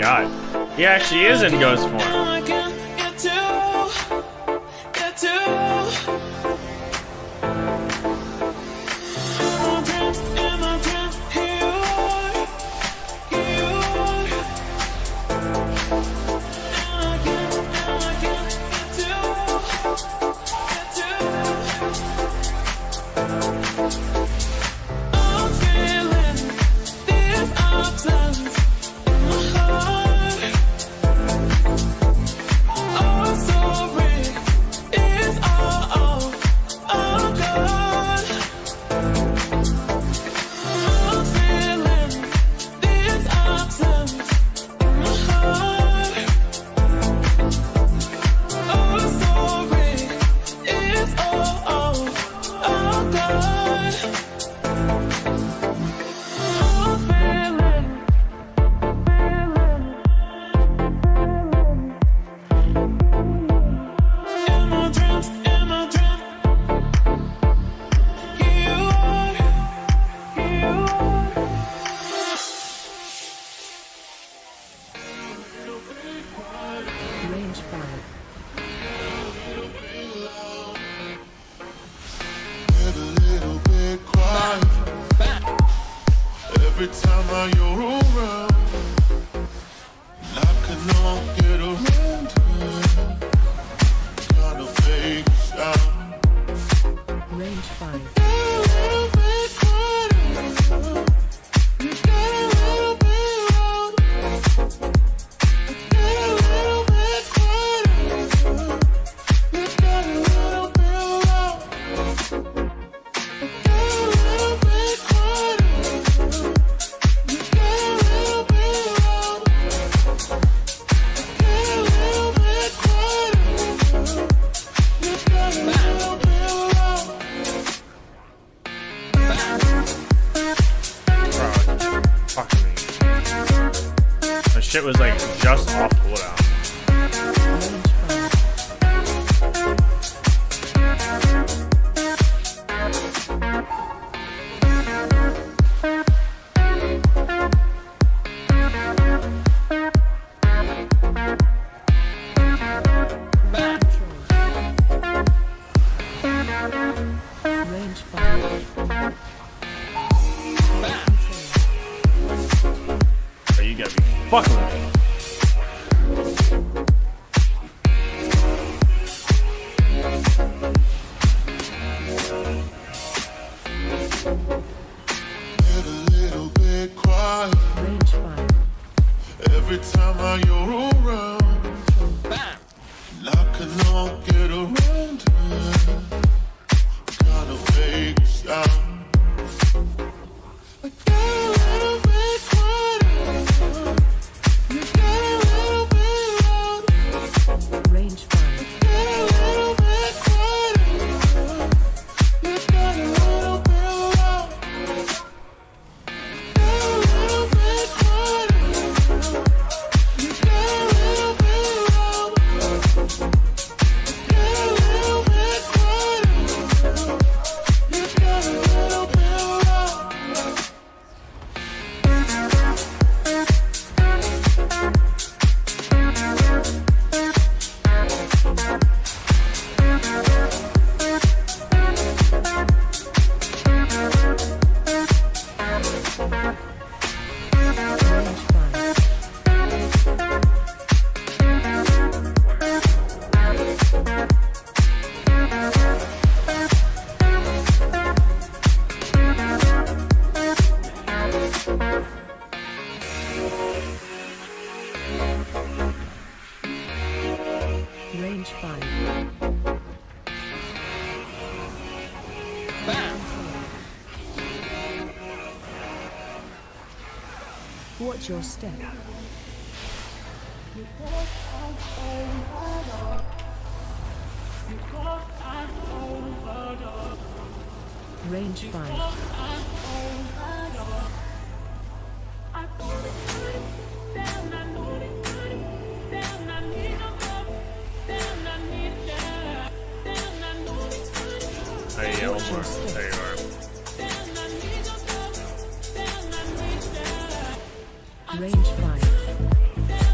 god. He actually is in ghost form. I can't get to. In my dreams, here you are. And I can't get to. I'm feeling these options in my heart. Oh, sorry, it's all gone. I'm feeling these options in my heart. Oh, sorry, it's all gone. I'm feeling. In my dreams, here you are. Range 5. Get a little bit quiet. Every time you're around, I cannot get around it. Kind of fake sound. Range 5. Get a little bit quieter. You get a little bit loud. Get a little bit quieter. You get a little bit loud. Get a little bit quieter. You get a little bit loud. Get a little bit quieter. You get a little bit loud. Bro, fucking me. The shit was like just off cooldown. Range 5. Bro, you gotta be fucking with me. Get a little bit quiet. Range 5. Every time you're around, I cannot get around it. Kind of fake sound. Get a little bit quieter. You get a little bit loud. Range 5. Get a little bit quieter. You get a little bit loud. Get a little bit quieter. You get a little bit loud. Get a little bit quieter. You get a little bit loud. Range 5. Range 5. Watch your step. Range 5. Hey, yellow more. There you are. Range 5.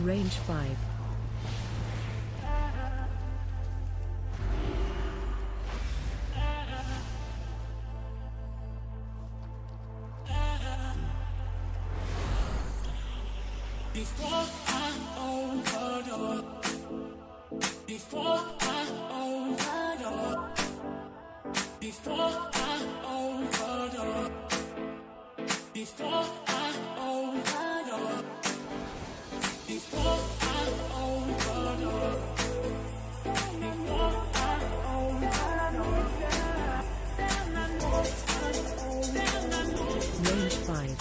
Range 5. Before I overdose, before I overdose, before I overdose, before I overdose, before I overdose, before I overdose, Range 5.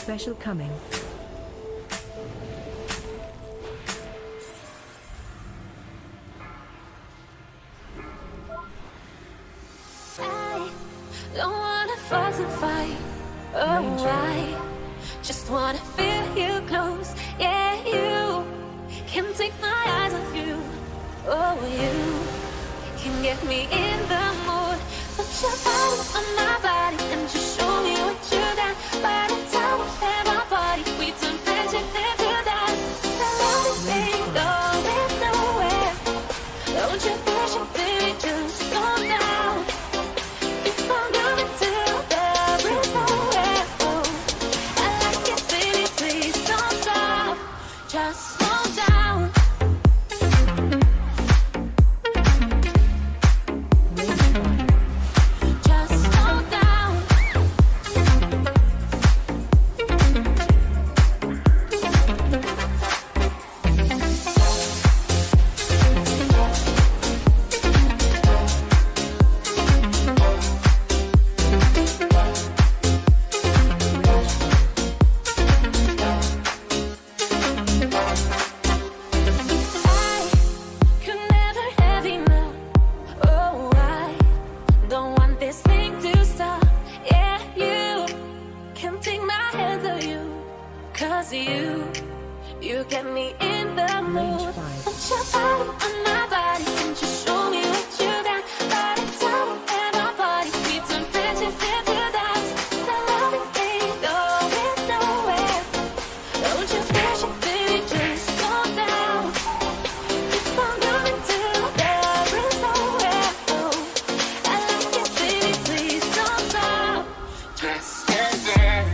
Special coming. I don't wanna fuss and fight. Oh, I just wanna feel you close. Yeah, you can take my eyes off you. Oh, you can get me in the mood. Put your body on my body and just show me what you got. By the time we have our party, we turn friendship into that. The love ain't going nowhere. Don't you push it, baby, just slow down. If I'm going to, there is nowhere. Oh, I like it, baby, please don't stop. Just slow down. You get me in the mood. Put your body on my body and just show me what you got. By the time we have our party, we turn friendship into that. The love ain't going nowhere. Don't you push it, baby, just slow down. If I'm going to, there is nowhere. Oh, I like it, baby, please don't stop. Just get there.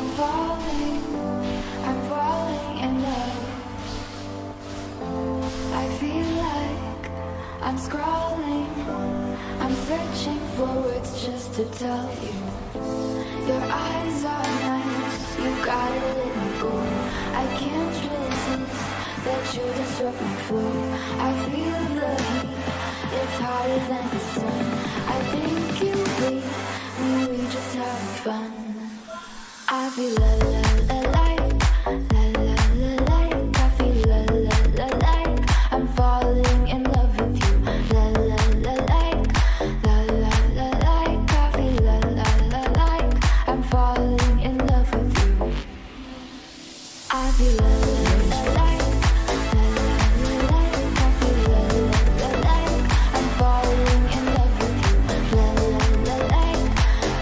I'm falling in love. I feel like I'm scrolling. I'm searching for words just to tell you. Your eyes are nice, you gotta let me go. I can't resist that you disrupt my flow. I feel the heat, it's hotter than the sun. I think you bleed me, we just having fun. I feel la la la like, la la la like. I feel la la la like, I'm falling in love with you. La la la like, la la la like. I feel la la la like, I'm falling in love with you. I feel la la la like, la la la like. I feel la la la like, I'm falling in love with you. La la la like,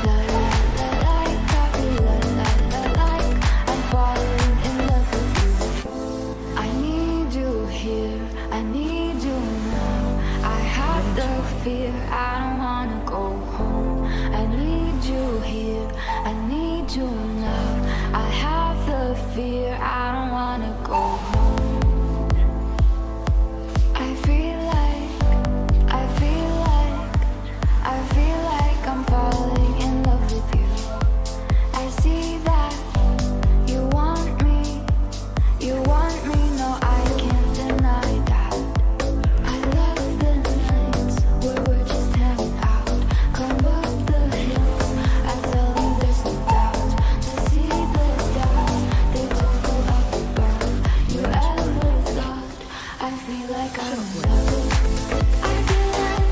la la la like. I feel la la la like, I'm falling in love with you. I need you here, I need you now. I have the fear, I don't wanna go home. I need you here, I need you now. I have the fear, I don't wanna go home. I feel like I'm falling in love with you. I see that you want me, no, I can't deny that. I love the nights where we're just hanging out. Climb up the hills, I tell you there's no doubt. To see the stars, they twinkle up above. You ever thought I feel like I'm in love? I feel like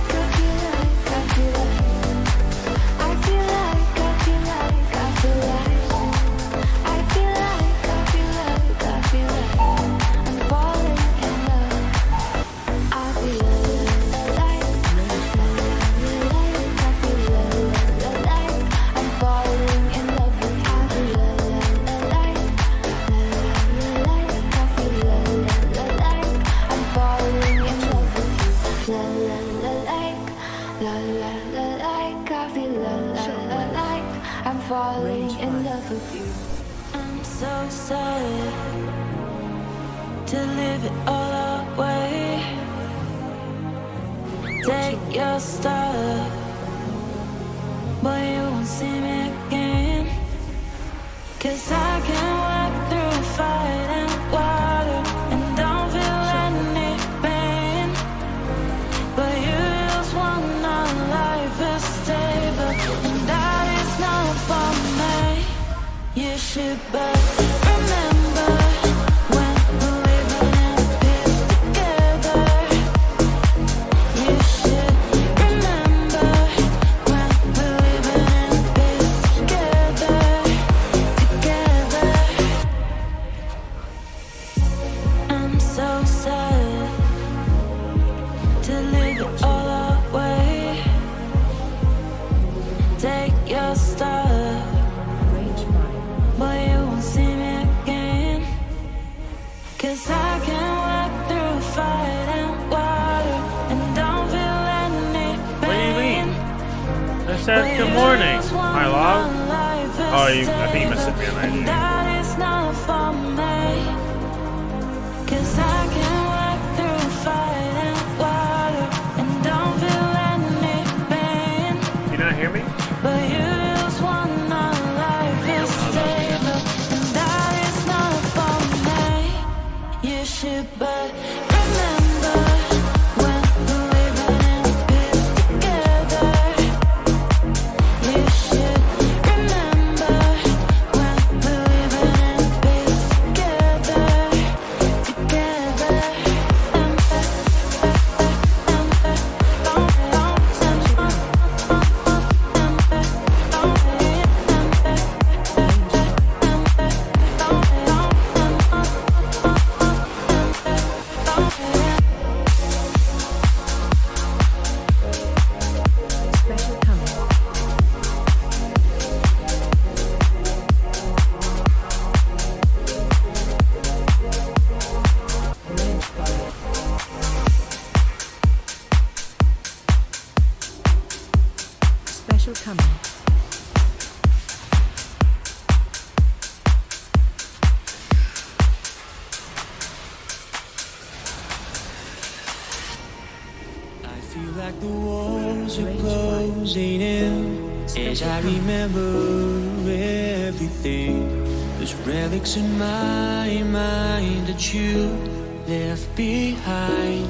I'm falling in love. I feel like I feel like I'm falling in love with you. I feel like I feel like I'm falling in love with you. La la la like, la la la like. I feel like I'm falling in love with you. I'm so sorry to leave it all away. Take your stuff, but you won't see me again. 'Cause I can walk through fire and water and don't feel any pain. But you just want our life is stable, and that is not for me. You should but remember when we're living in peace together. You should remember when we're living in peace together. I'm so sad to leave it all away. Take your stuff, but you won't see me again. 'Cause I can walk through fire and water and don't feel any What do you pain. mean? I said good morning, my love. Oh, I think you must have been And like, that is not for me. 'Cause I can walk through fire and water and don't feel any pain. you not hear me? But you just want our life is stable, and that is not for me. You should but remember when we're living in peace together. You should remember when we're living in peace together. Special coming. Special coming. The walls are closing in as I remember everything. There's relics in my mind that you left behind.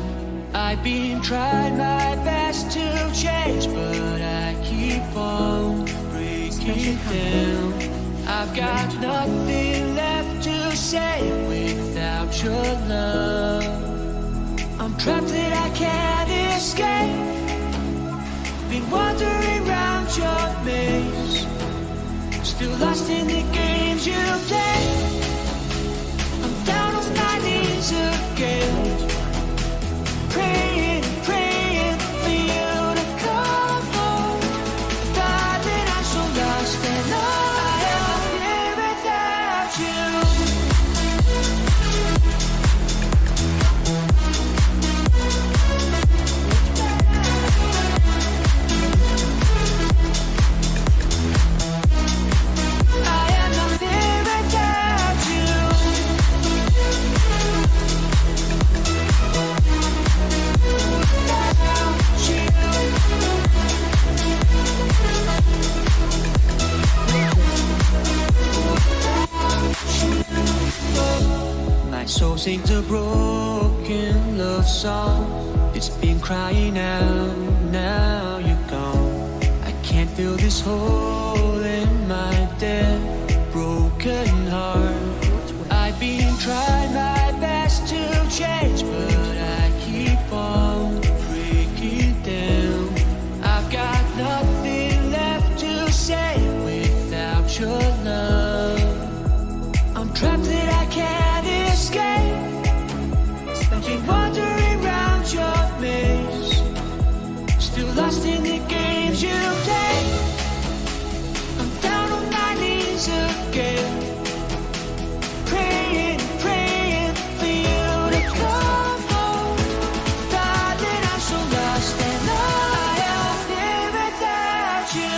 I've been trying my best to change, but I keep on breaking down. I've got nothing left to say without your love. I'm trapped that I can't escape. Been wandering around your maze, still lost in the games you play. I'm down on my knees again, praying, praying for you to come home. Darling, I'm so lost and I am here without you. My soul sings a broken love song. It's been crying out, now you're gone. I can't fill this hole in my dead, broken heart. I've been trying my best to change, but I keep on breaking down. I've got nothing left to say without your love. I'm trapped that I can't escape. Been wandering around your maze, still lost in the games you play. I'm down on my knees again, praying, praying for you to come home. Darling, I'm so lost and I am here without you.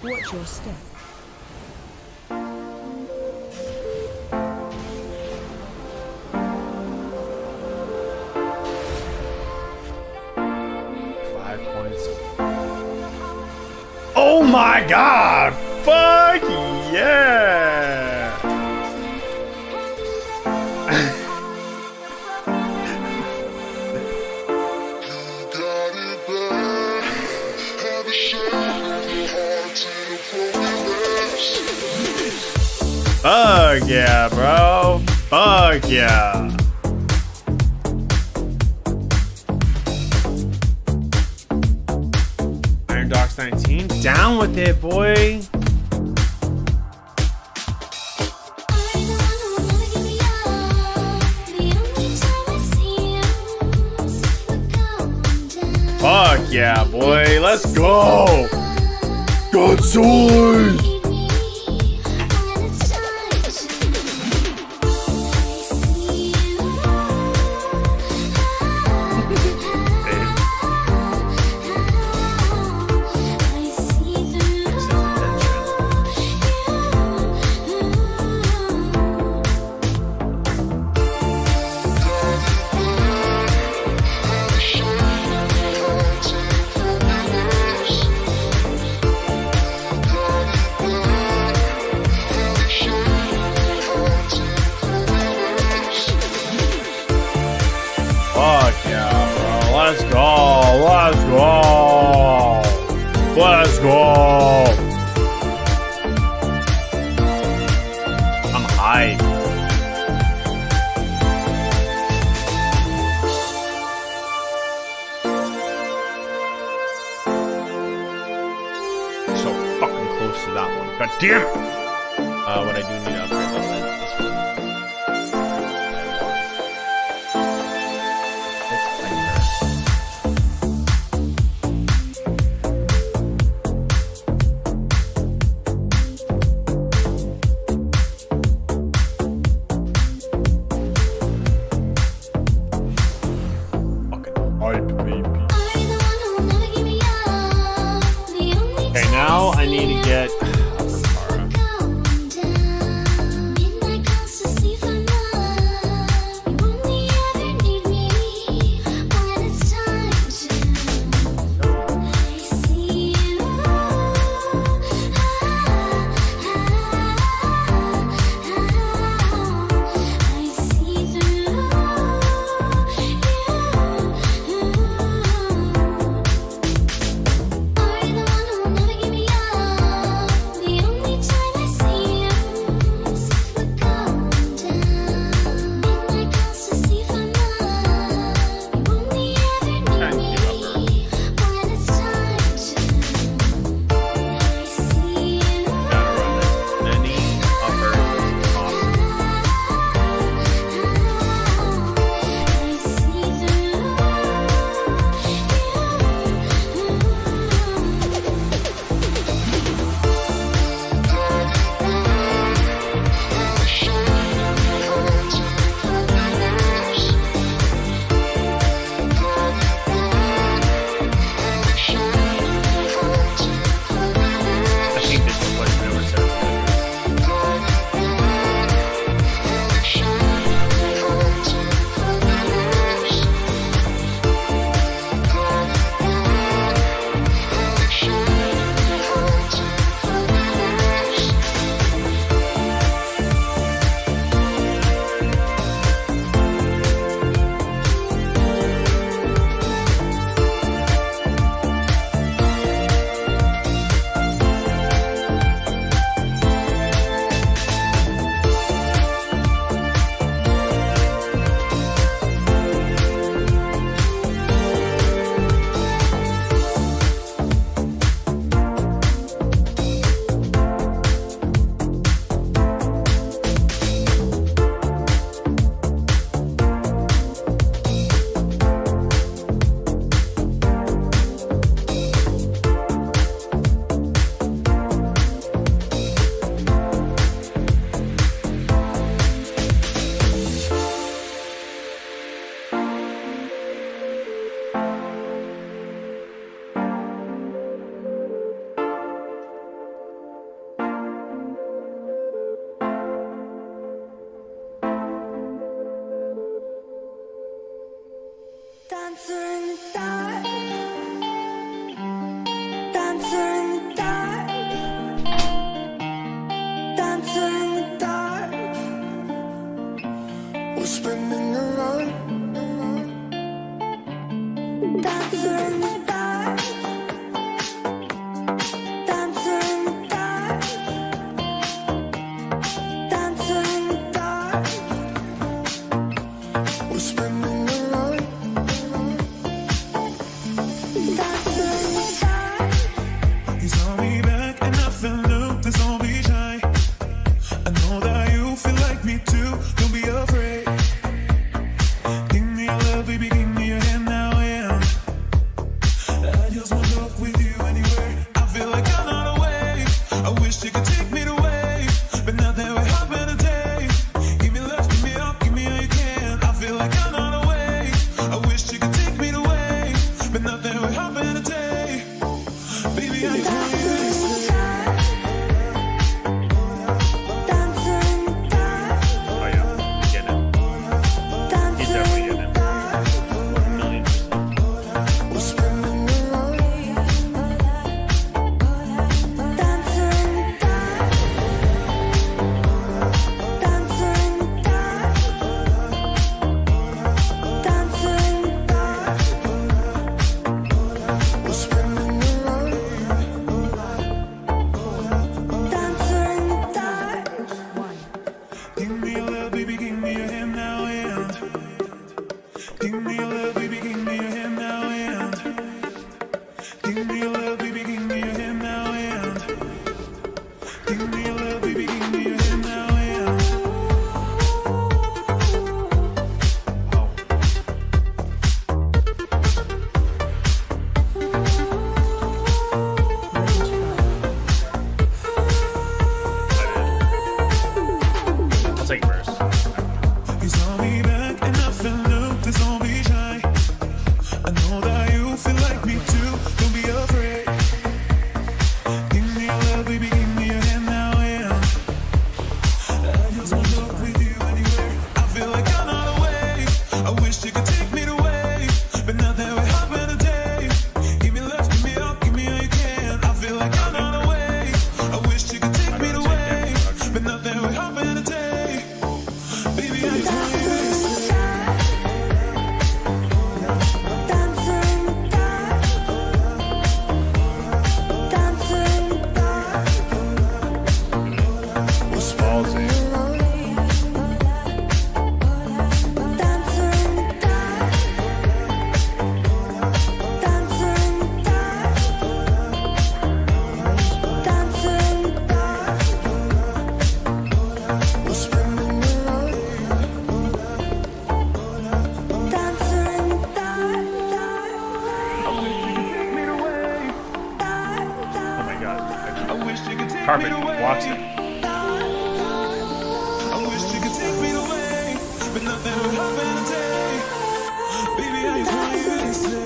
Watch your step. Oh my god! Fuck yeah! Fuck yeah, bro. Fuck yeah. Iron Docs 19. Down with it, boy. Fuck yeah, boy. Let's go. Good sword. Fuck yeah, bro. Let's go. Let's go. Let's go. I'm hyped. So fucking close to that one. God damn it. What I do need to upgrade though is this one. now I need to get. got actually carpet blocks it. I wish you could take me away, but nothing will happen today. Baby, I just want you to stay.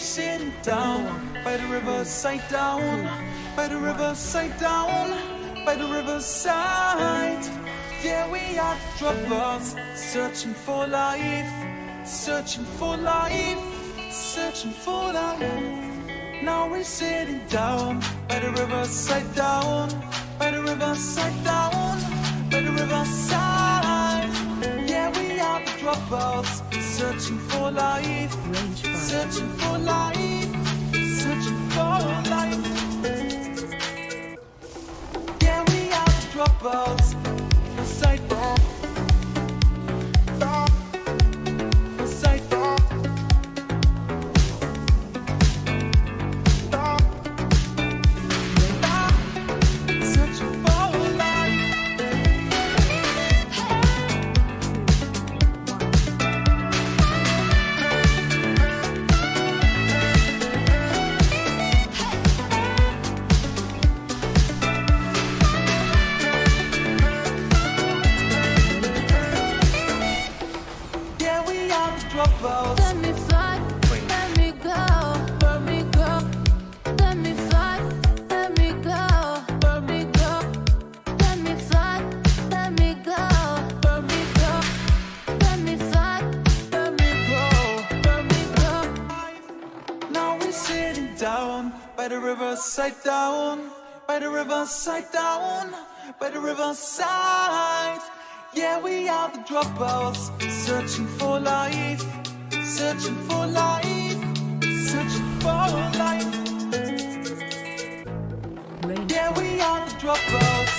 Sitting down by the riverside, down by the riverside, down by the riverside. Yeah, we are dropouts, searching for life, searching for life, searching for life. Now we're sitting down by the riverside, down by the riverside, down by the riverside. Yeah, we are dropouts, searching for life, searching for life, searching for life. Yeah, we are dropouts, side by dropouts. Let me fly, let me go, let me go. Let me fly, let me go, let me go. Let me fly, let me go, let me go. Let me fly, let me go, let me go. Now we're sitting down by the riverside down, by the riverside down, by the riverside. Yeah, we are the dropouts, searching for life, searching for life, searching for life. Yeah, we are the dropouts.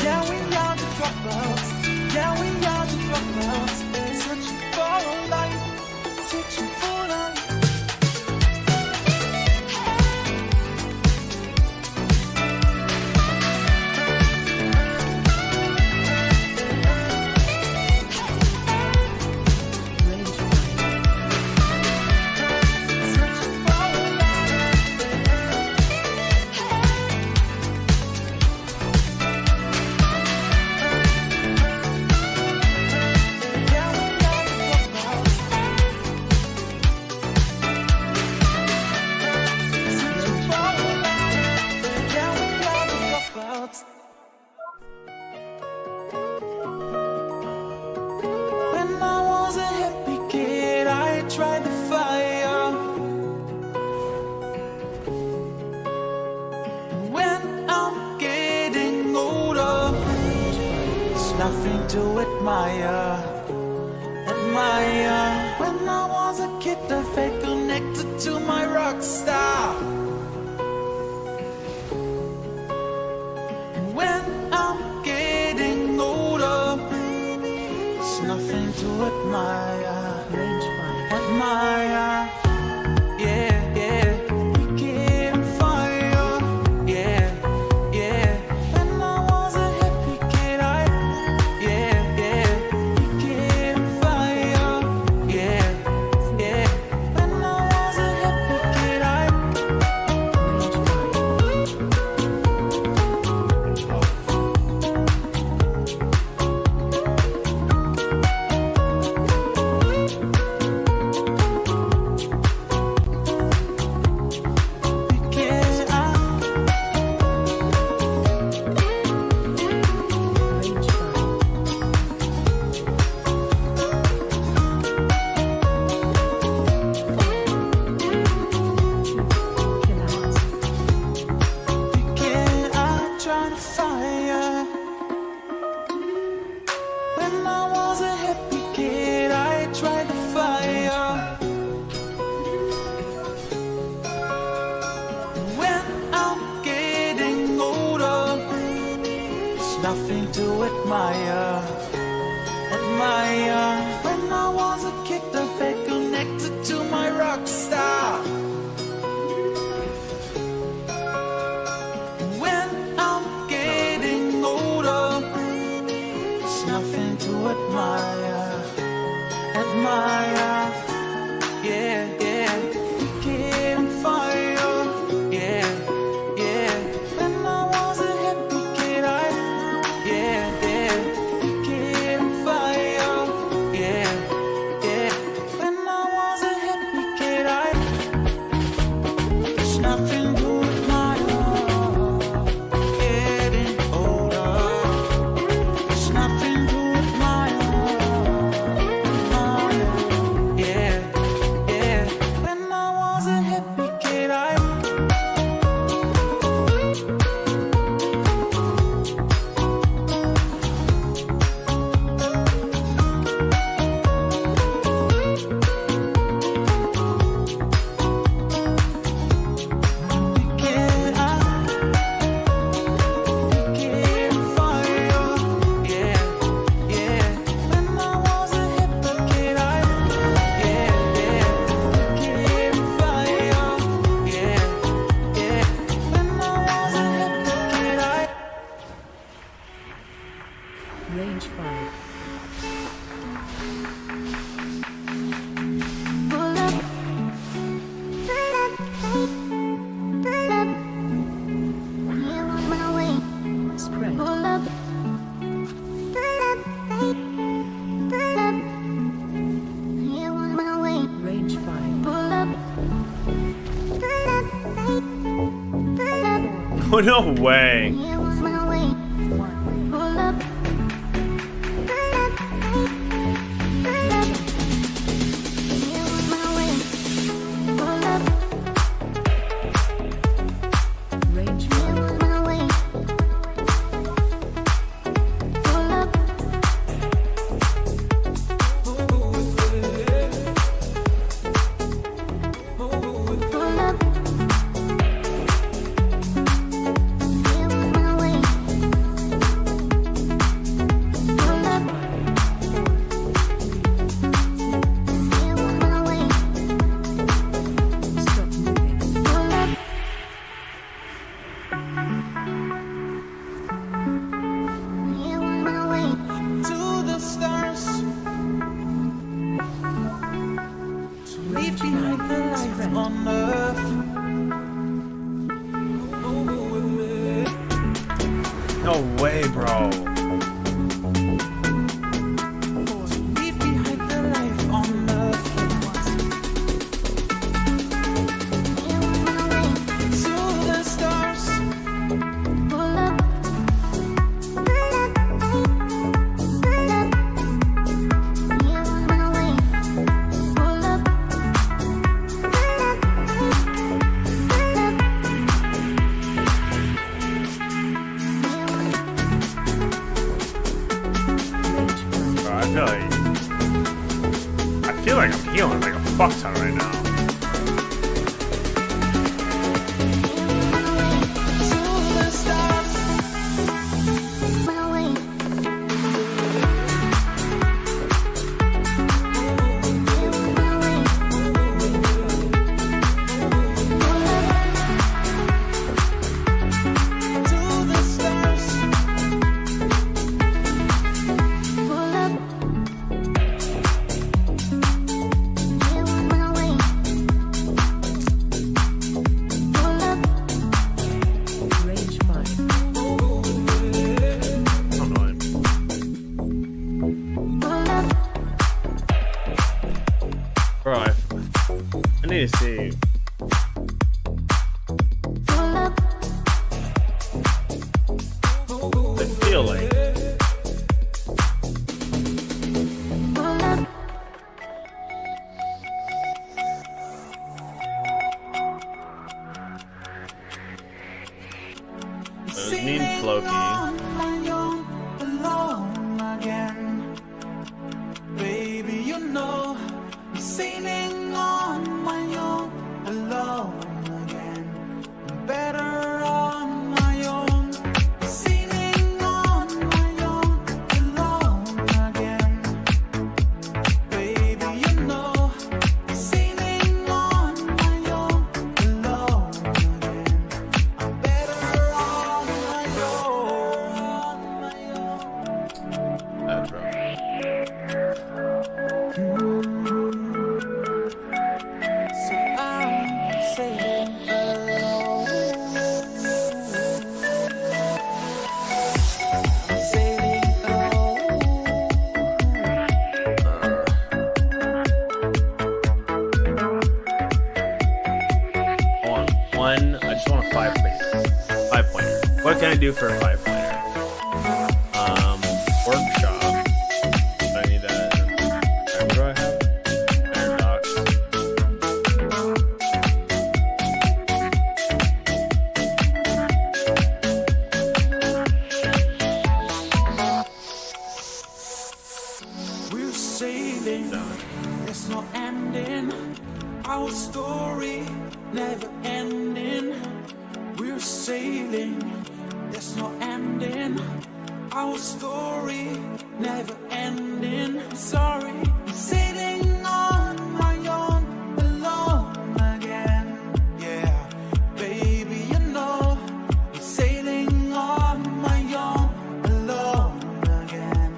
Yeah, we are the dropouts. Yeah, we are the dropouts. Searching for life, searching for life. When I was a happy kid, I tried the fire. When I'm getting older, it's nothing to admire, admire. When I was a kid, I felt connected to my rock star. When I'm getting older, it's nothing to admire, admire. Yeah, yeah. We get on fire. Yeah, yeah. When I was a happy kid, yeah, yeah. We get on fire. Yeah, yeah. When I was a happy kid, nothing to admire, admire. When I was a kid, I felt connected to my rock star. When I'm getting older, it's nothing to admire, admire. Yeah, yeah. We get on fire. Yeah, yeah. When I was a happy kid, yeah, yeah. We get on fire. Yeah, yeah. When I was a happy kid, it's nothing to admire. Getting older, it's nothing to admire. Range 5. Pull up. Pull up. Here on my way. Spread. Pull up. Pull up. Pull up. Here on my way. Range 5. Pull up. Pull up. Pull up. Oh, no way. Here on my way. Pull up. Pull up. Pull up. Here on my way. Pull up. Range 5. Here on my way. Pull up. Pull up. Here on my way. Pull up. Here on my way. Stop moving. Pull up. Here on my way. To the stars. To leave behind the life on earth. No way, bro. Leave behind the life on earth. Here on my way. To the stars. Pull up. Pull up. Pull up. Here on my way. Pull up. Pull up. Pull up. Bro, I feel like I'm healing like a fuck ton right now. To the stars. My way. Here on my way. Pull up. To the stars. Pull up. Here on my way. Pull up. Range 5. I don't know. Pull up. Bro, I need to see. Pull up. I feel like. Pull up. It was me and Floki. On my own, alone again. Baby, you know I'm sailing on my own, alone again. I'm better on my own. Sailing on my own, alone again. Baby, you know I'm sailing on my own, alone again. I'm better on my own. That's right. So I'm sailing alone. I'm sailing alone. I just want a 5-pointer. What can I do for a 5-pointer? Workshop. I need that. And what do I have? Iron Docks. We're sailing. There's no ending. Our story never ending. We're sailing. There's no ending. Our story never ending. Sorry, I'm sailing on my own, alone again. Yeah, baby, you know I'm sailing on my own, alone again.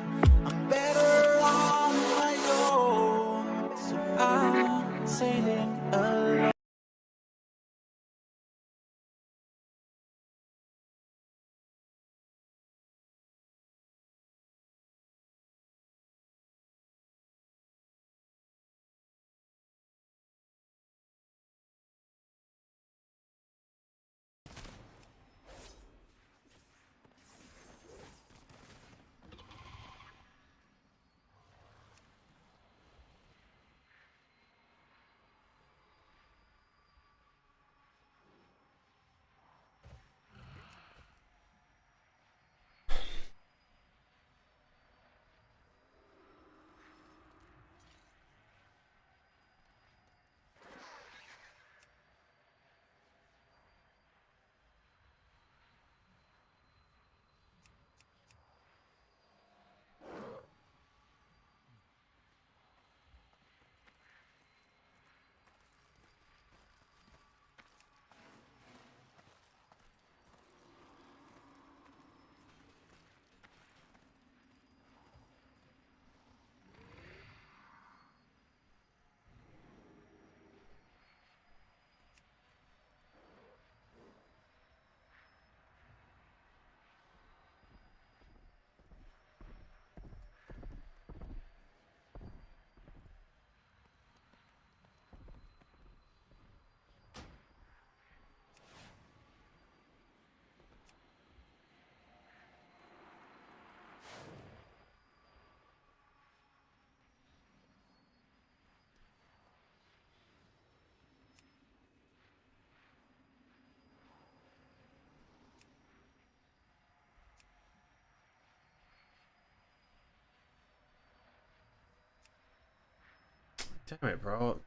damn it, bro.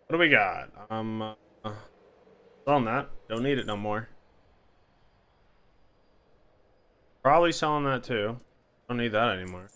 What do we got? Selling that. Don't need it no more. Probably selling that too. Don't need that anymore.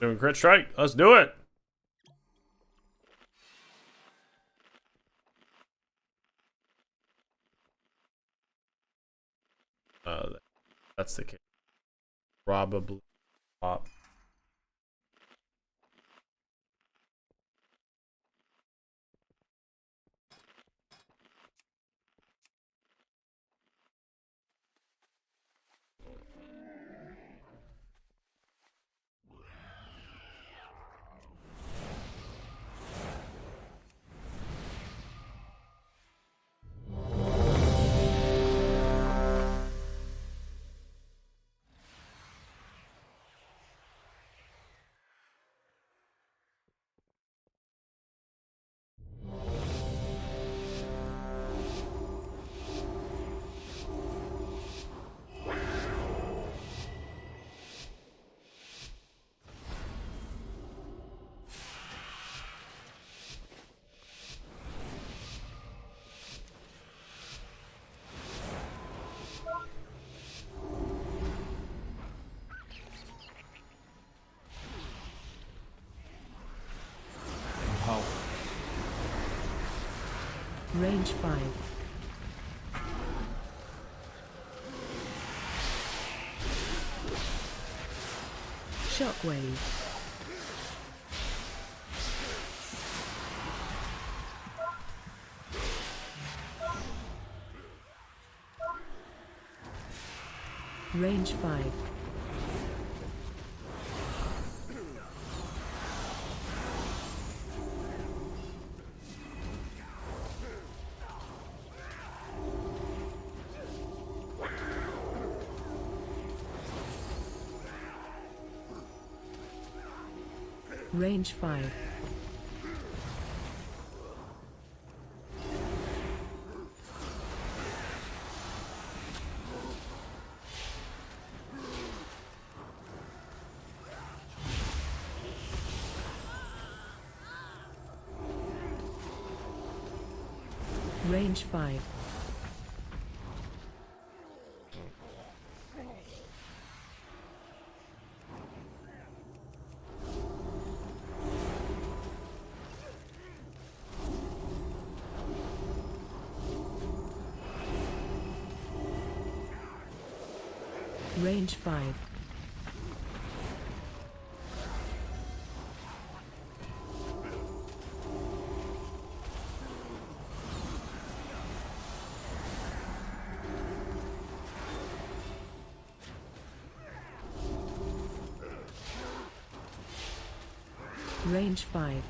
Doing crit strike. Let's do it. That's the case. Probably pop. Range 5. Shockwave. Range 5. Range 5. Range 5. Range 5. Range 5.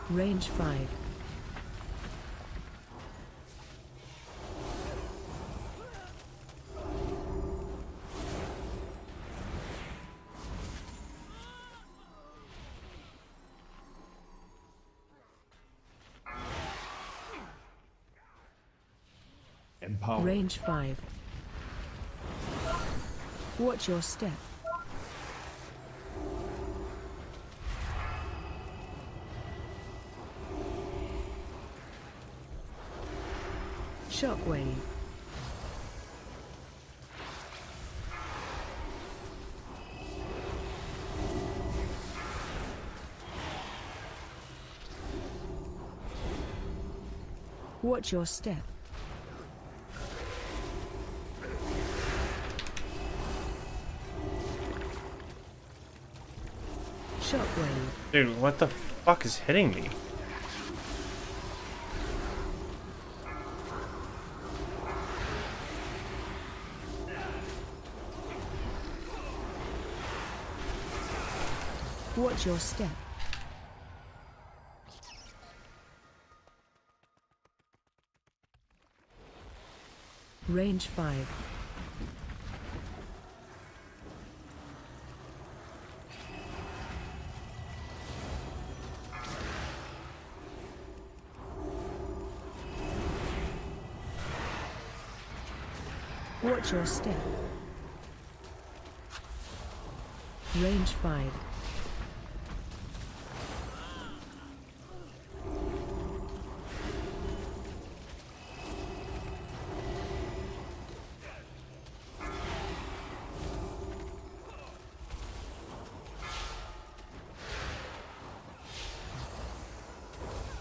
Range 5. Empower. Range 5. Watch your step. Shockwave. Watch your step. Shockwave. Dude, what the fuck is hitting me? Watch your step. Range 5. Watch your step. Range 5.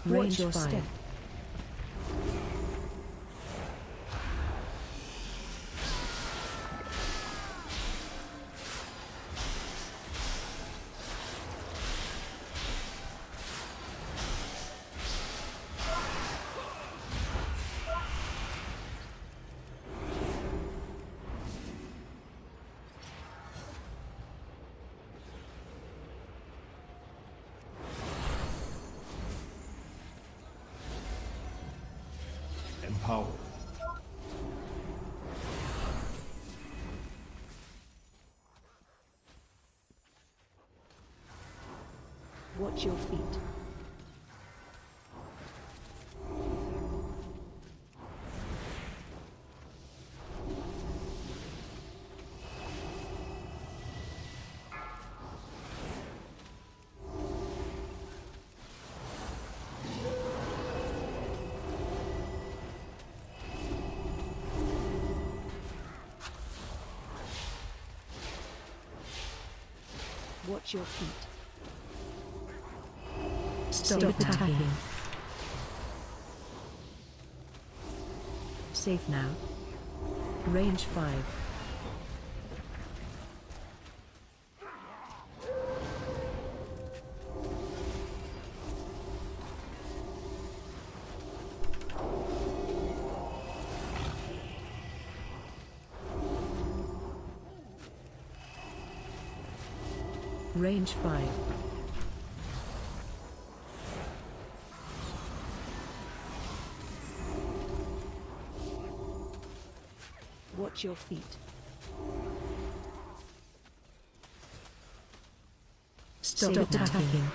Watch your step. Empower. Watch your feet. Watch your feet. Stop attacking. Safe now. Range 5. Range 5. Watch your feet. Stop attacking.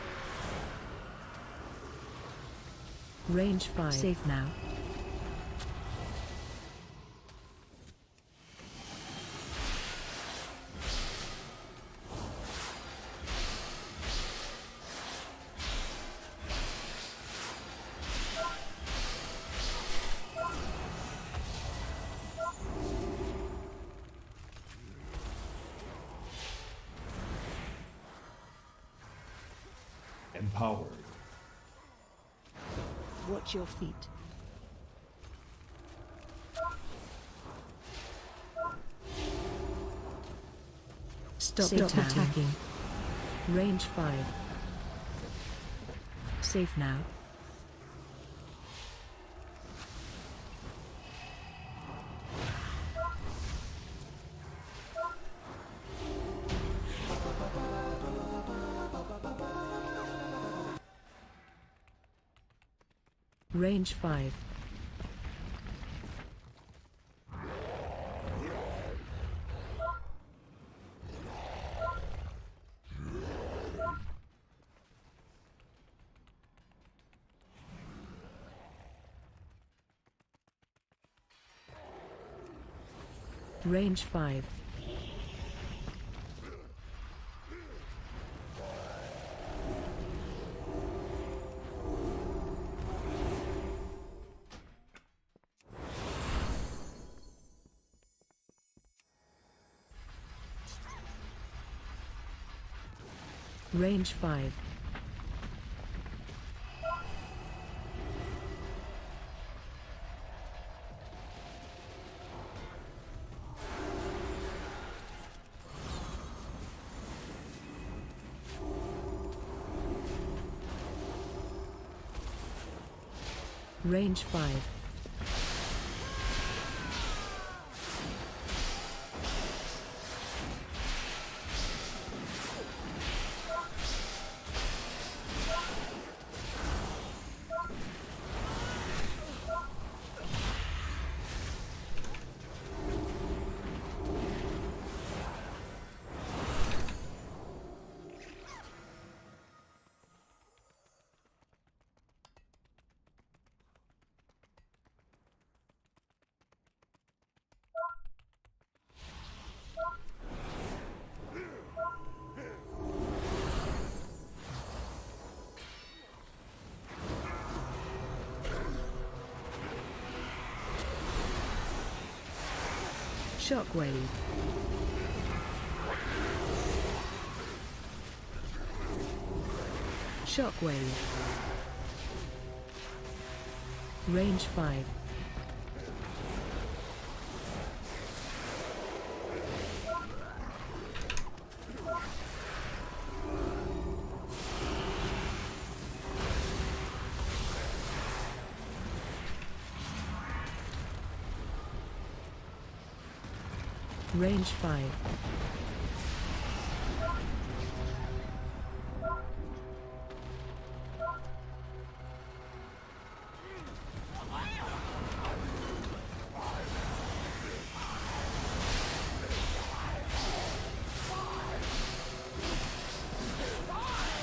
Range 5. Safe now. Empowered. Watch your feet. Stop attacking. Range 5. Safe now. Range 5. Range 5. Range 5. Range 5. Shockwave. Shockwave. Range 5. Range 5.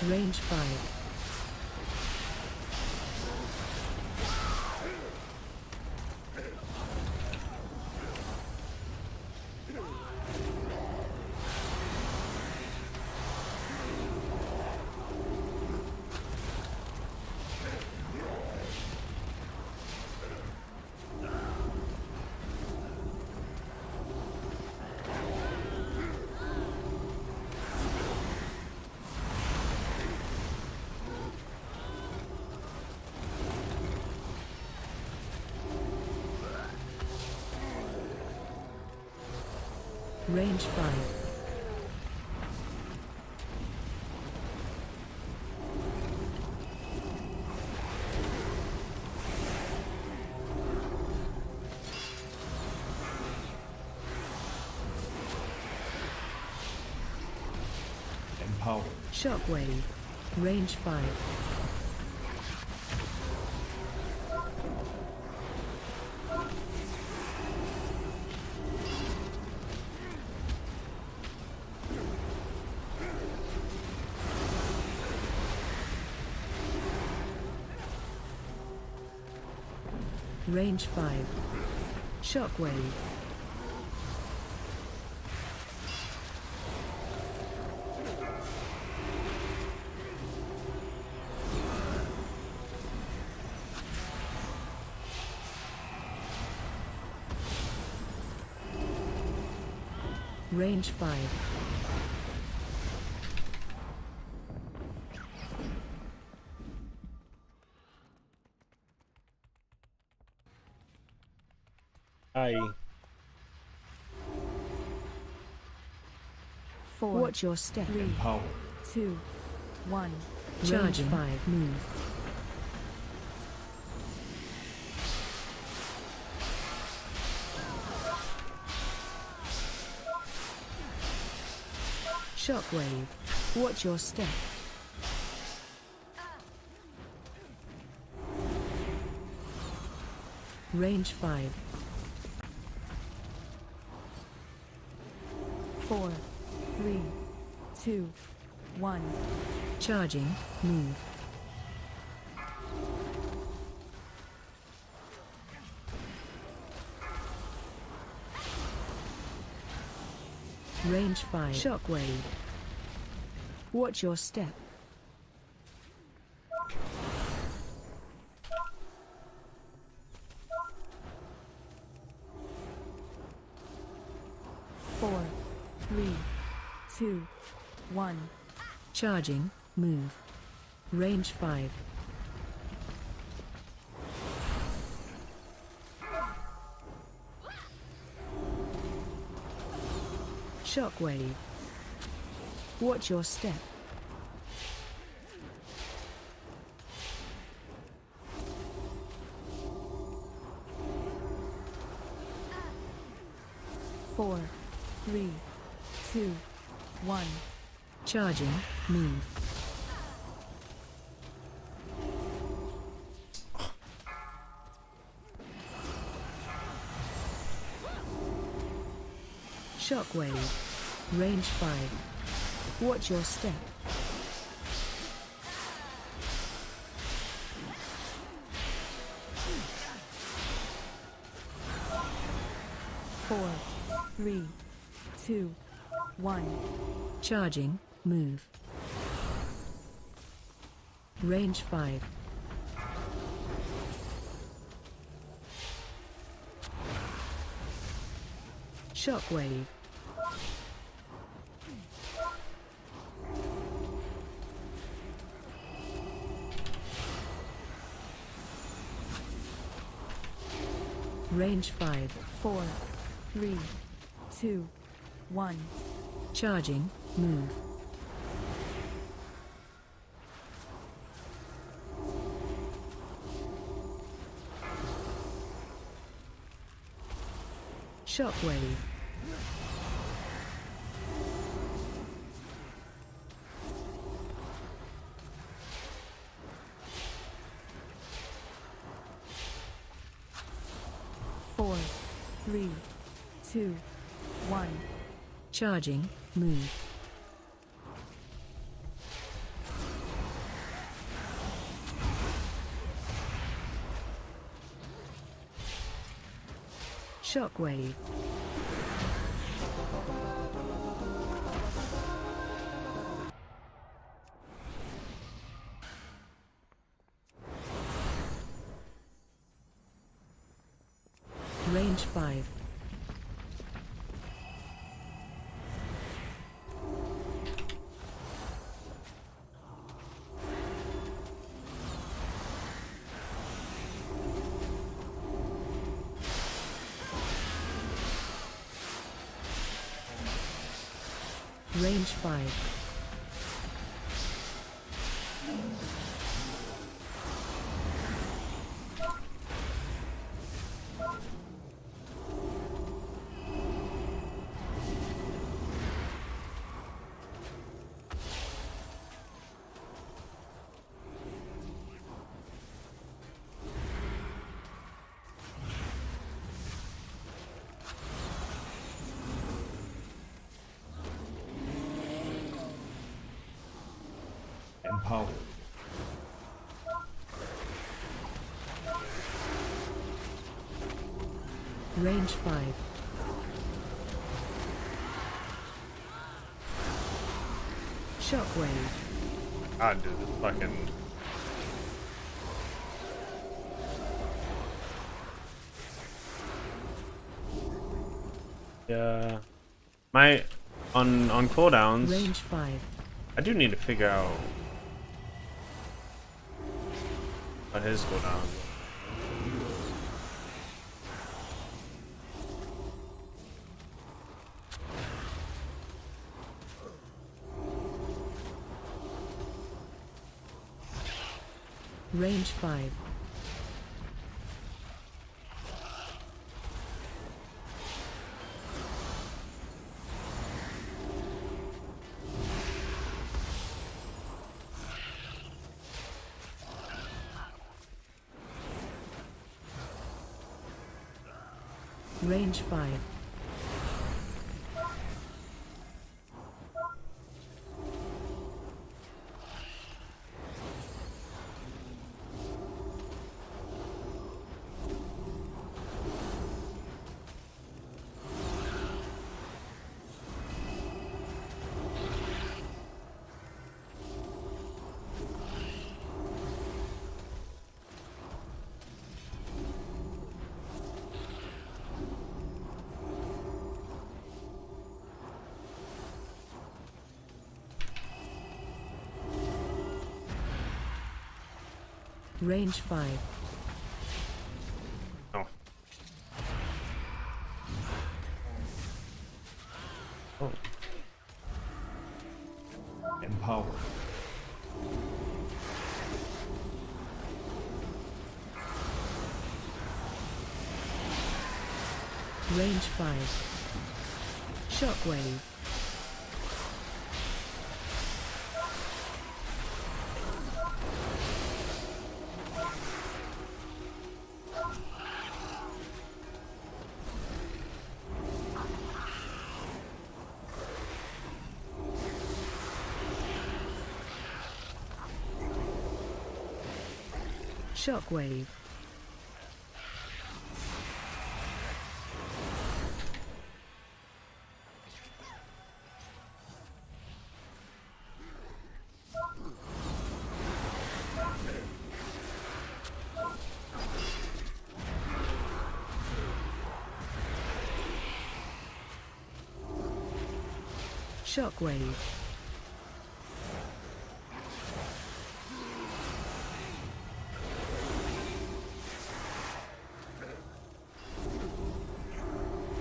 Range 5. Range 5. Empowered. Shockwave. Range 5. Range 5. Shockwave. Range 5. Watch your step. 3, Empower. 2, 1. Charge 5. Move. Shockwave. Watch your step. Range 5. 4, 3, 2, 1. Charging. Move. Range 5. Shockwave. Watch your step. Four, 3, 2, 1. Charging. Move. Range 5. Shockwave. Watch your step. Four, 3, 2, 1. Charging. Move. Shockwave. Range 5. Watch your step. Four, 3, 2, 1. Charging. Move. Range 5. Shockwave. Range 5. 4, 3, 2, 1. Charging. Move. Shockwave. Four, 3, 2, 1. Charging. Move. Shockwave. Range 5. Range 5. Empower. Range 5. Shockwave. God, dude, this fucking. Yeah. My on cooldowns. Range 5. I do need to figure out what his cooldown. Range 5. Range 5. Range 5. Oh. Oh. Empower. Range 5. Shockwave. Shockwave. Shockwave.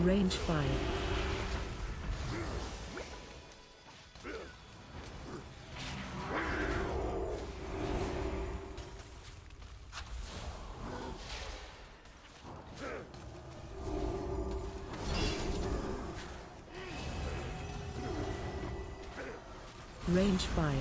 Range 5. Range 5.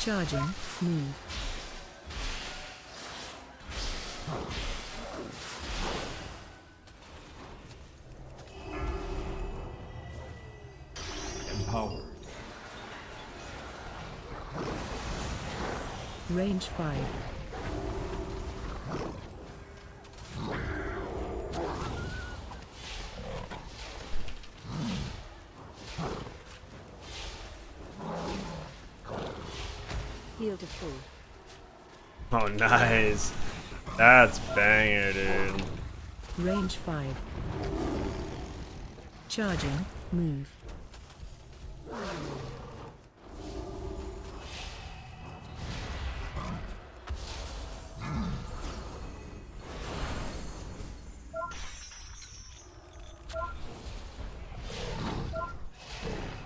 Charging, move. Empower. Range 5. Heal to full. Oh, nice. That's banger, dude. Range 5. Charging, move.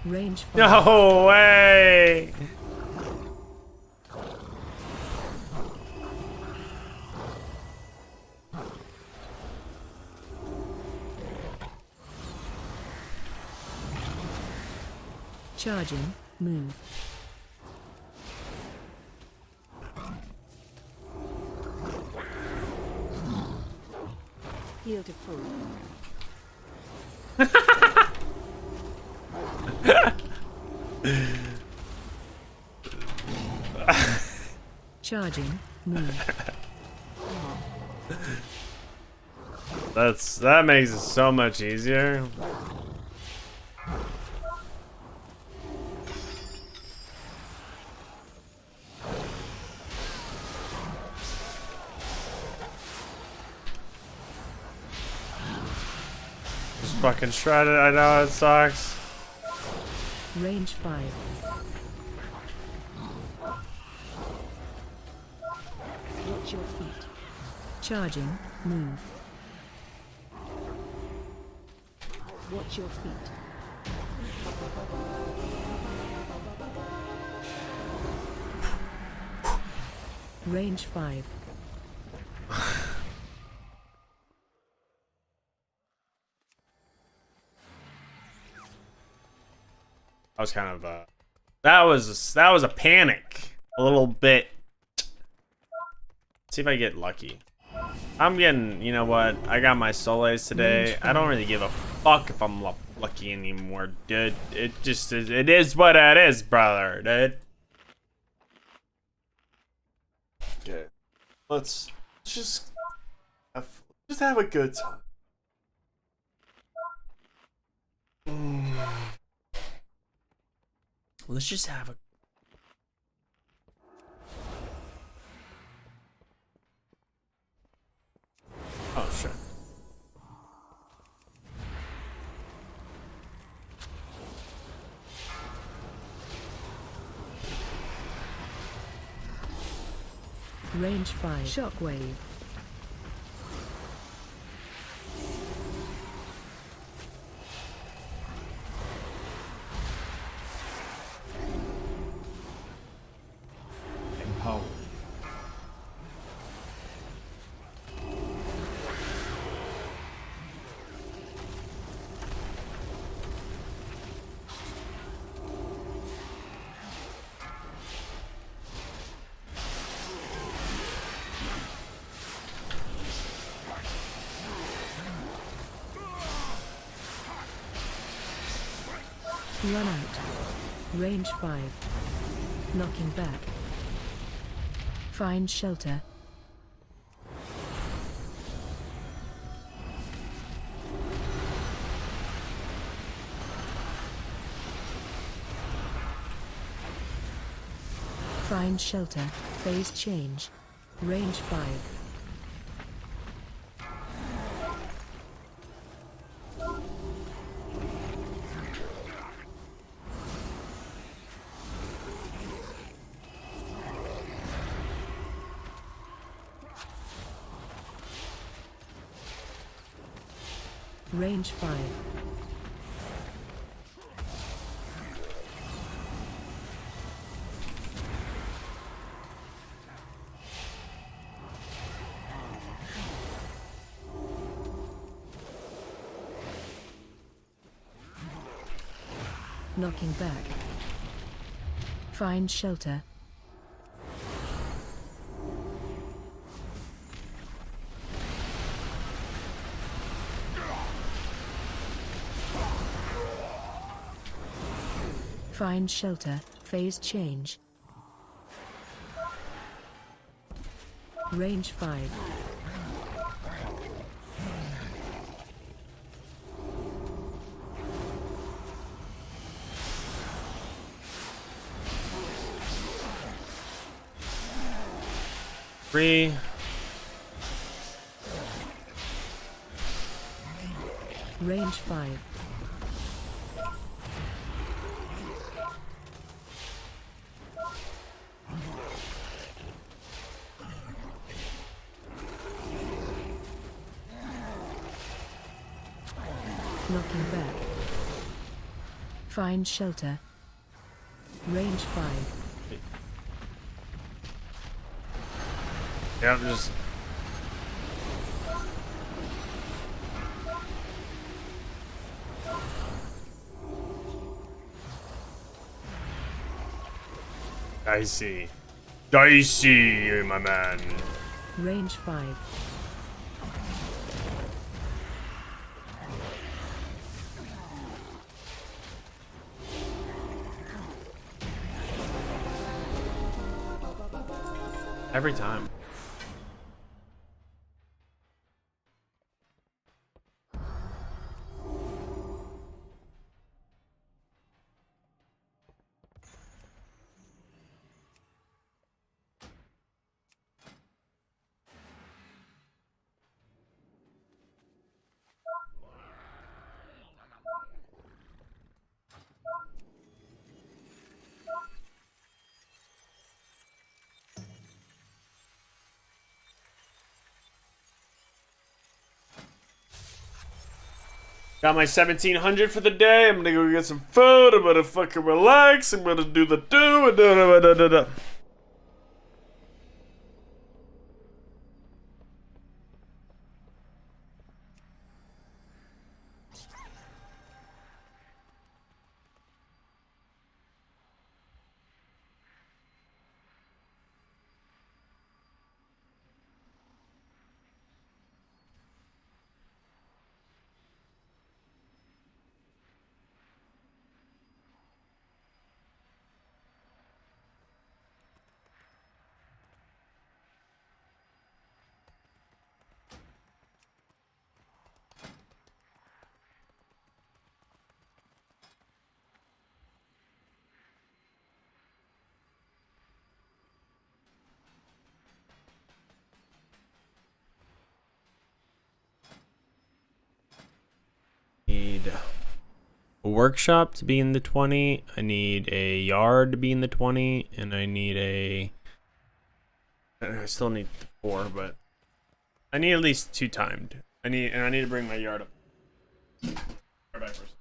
Range 5. No way! Charging, move. Heal to full. Charging. Move. That makes it so much easier. Just fucking shred it. I know it sucks. Range 5. Watch your feet. Charging. Move. Watch your feet. Range 5. I was kind of that was a panic a little bit. See if I get lucky. I'm getting, you know what? I got my soles today. I don't really give a fuck if I'm lucky anymore, dude. It just is. It is what it is, brother, dude. Okay, let's just have a good time. Let's just have a. Oh shit. Range 5. Shockwave. Empower. Run out. Range 5. Knocking back. Find shelter. Find shelter. Phase change. Range 5. Range 5. Knocking back. Find shelter. Find shelter. Phase change. Range 5. Free. Range 5. Knocking back. Find shelter. Range 5. Yeah, just. Dicey. Dicey, my man. Range 5. Every time. Got my 1700 for the day. I'm gonna go get some food. I'm gonna fucking relax. I'm gonna do the do and da. Need a workshop to be in the 20. I need a yard to be in the 20, and I need a. I still need 4, but I need at least 2 timed. I need to bring my yard up. Right back first.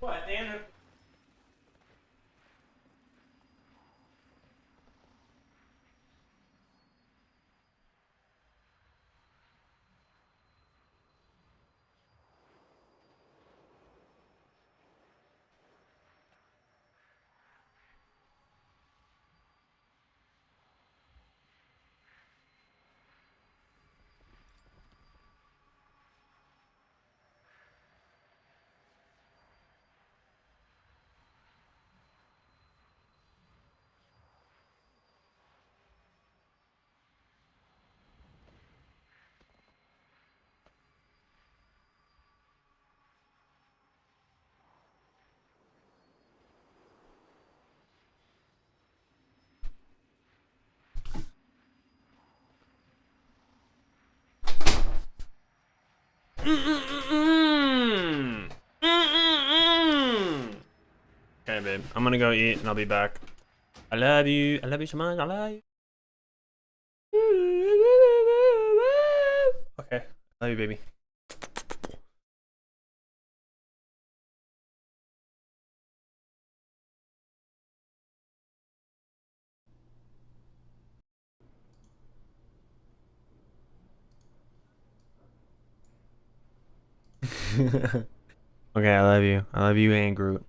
What, Dan? Okay, babe. I'm gonna go eat and I'll be back. I love you. I love you so much. I love you. Okay. I love you, baby. Okay, I love you. I love you and Groot.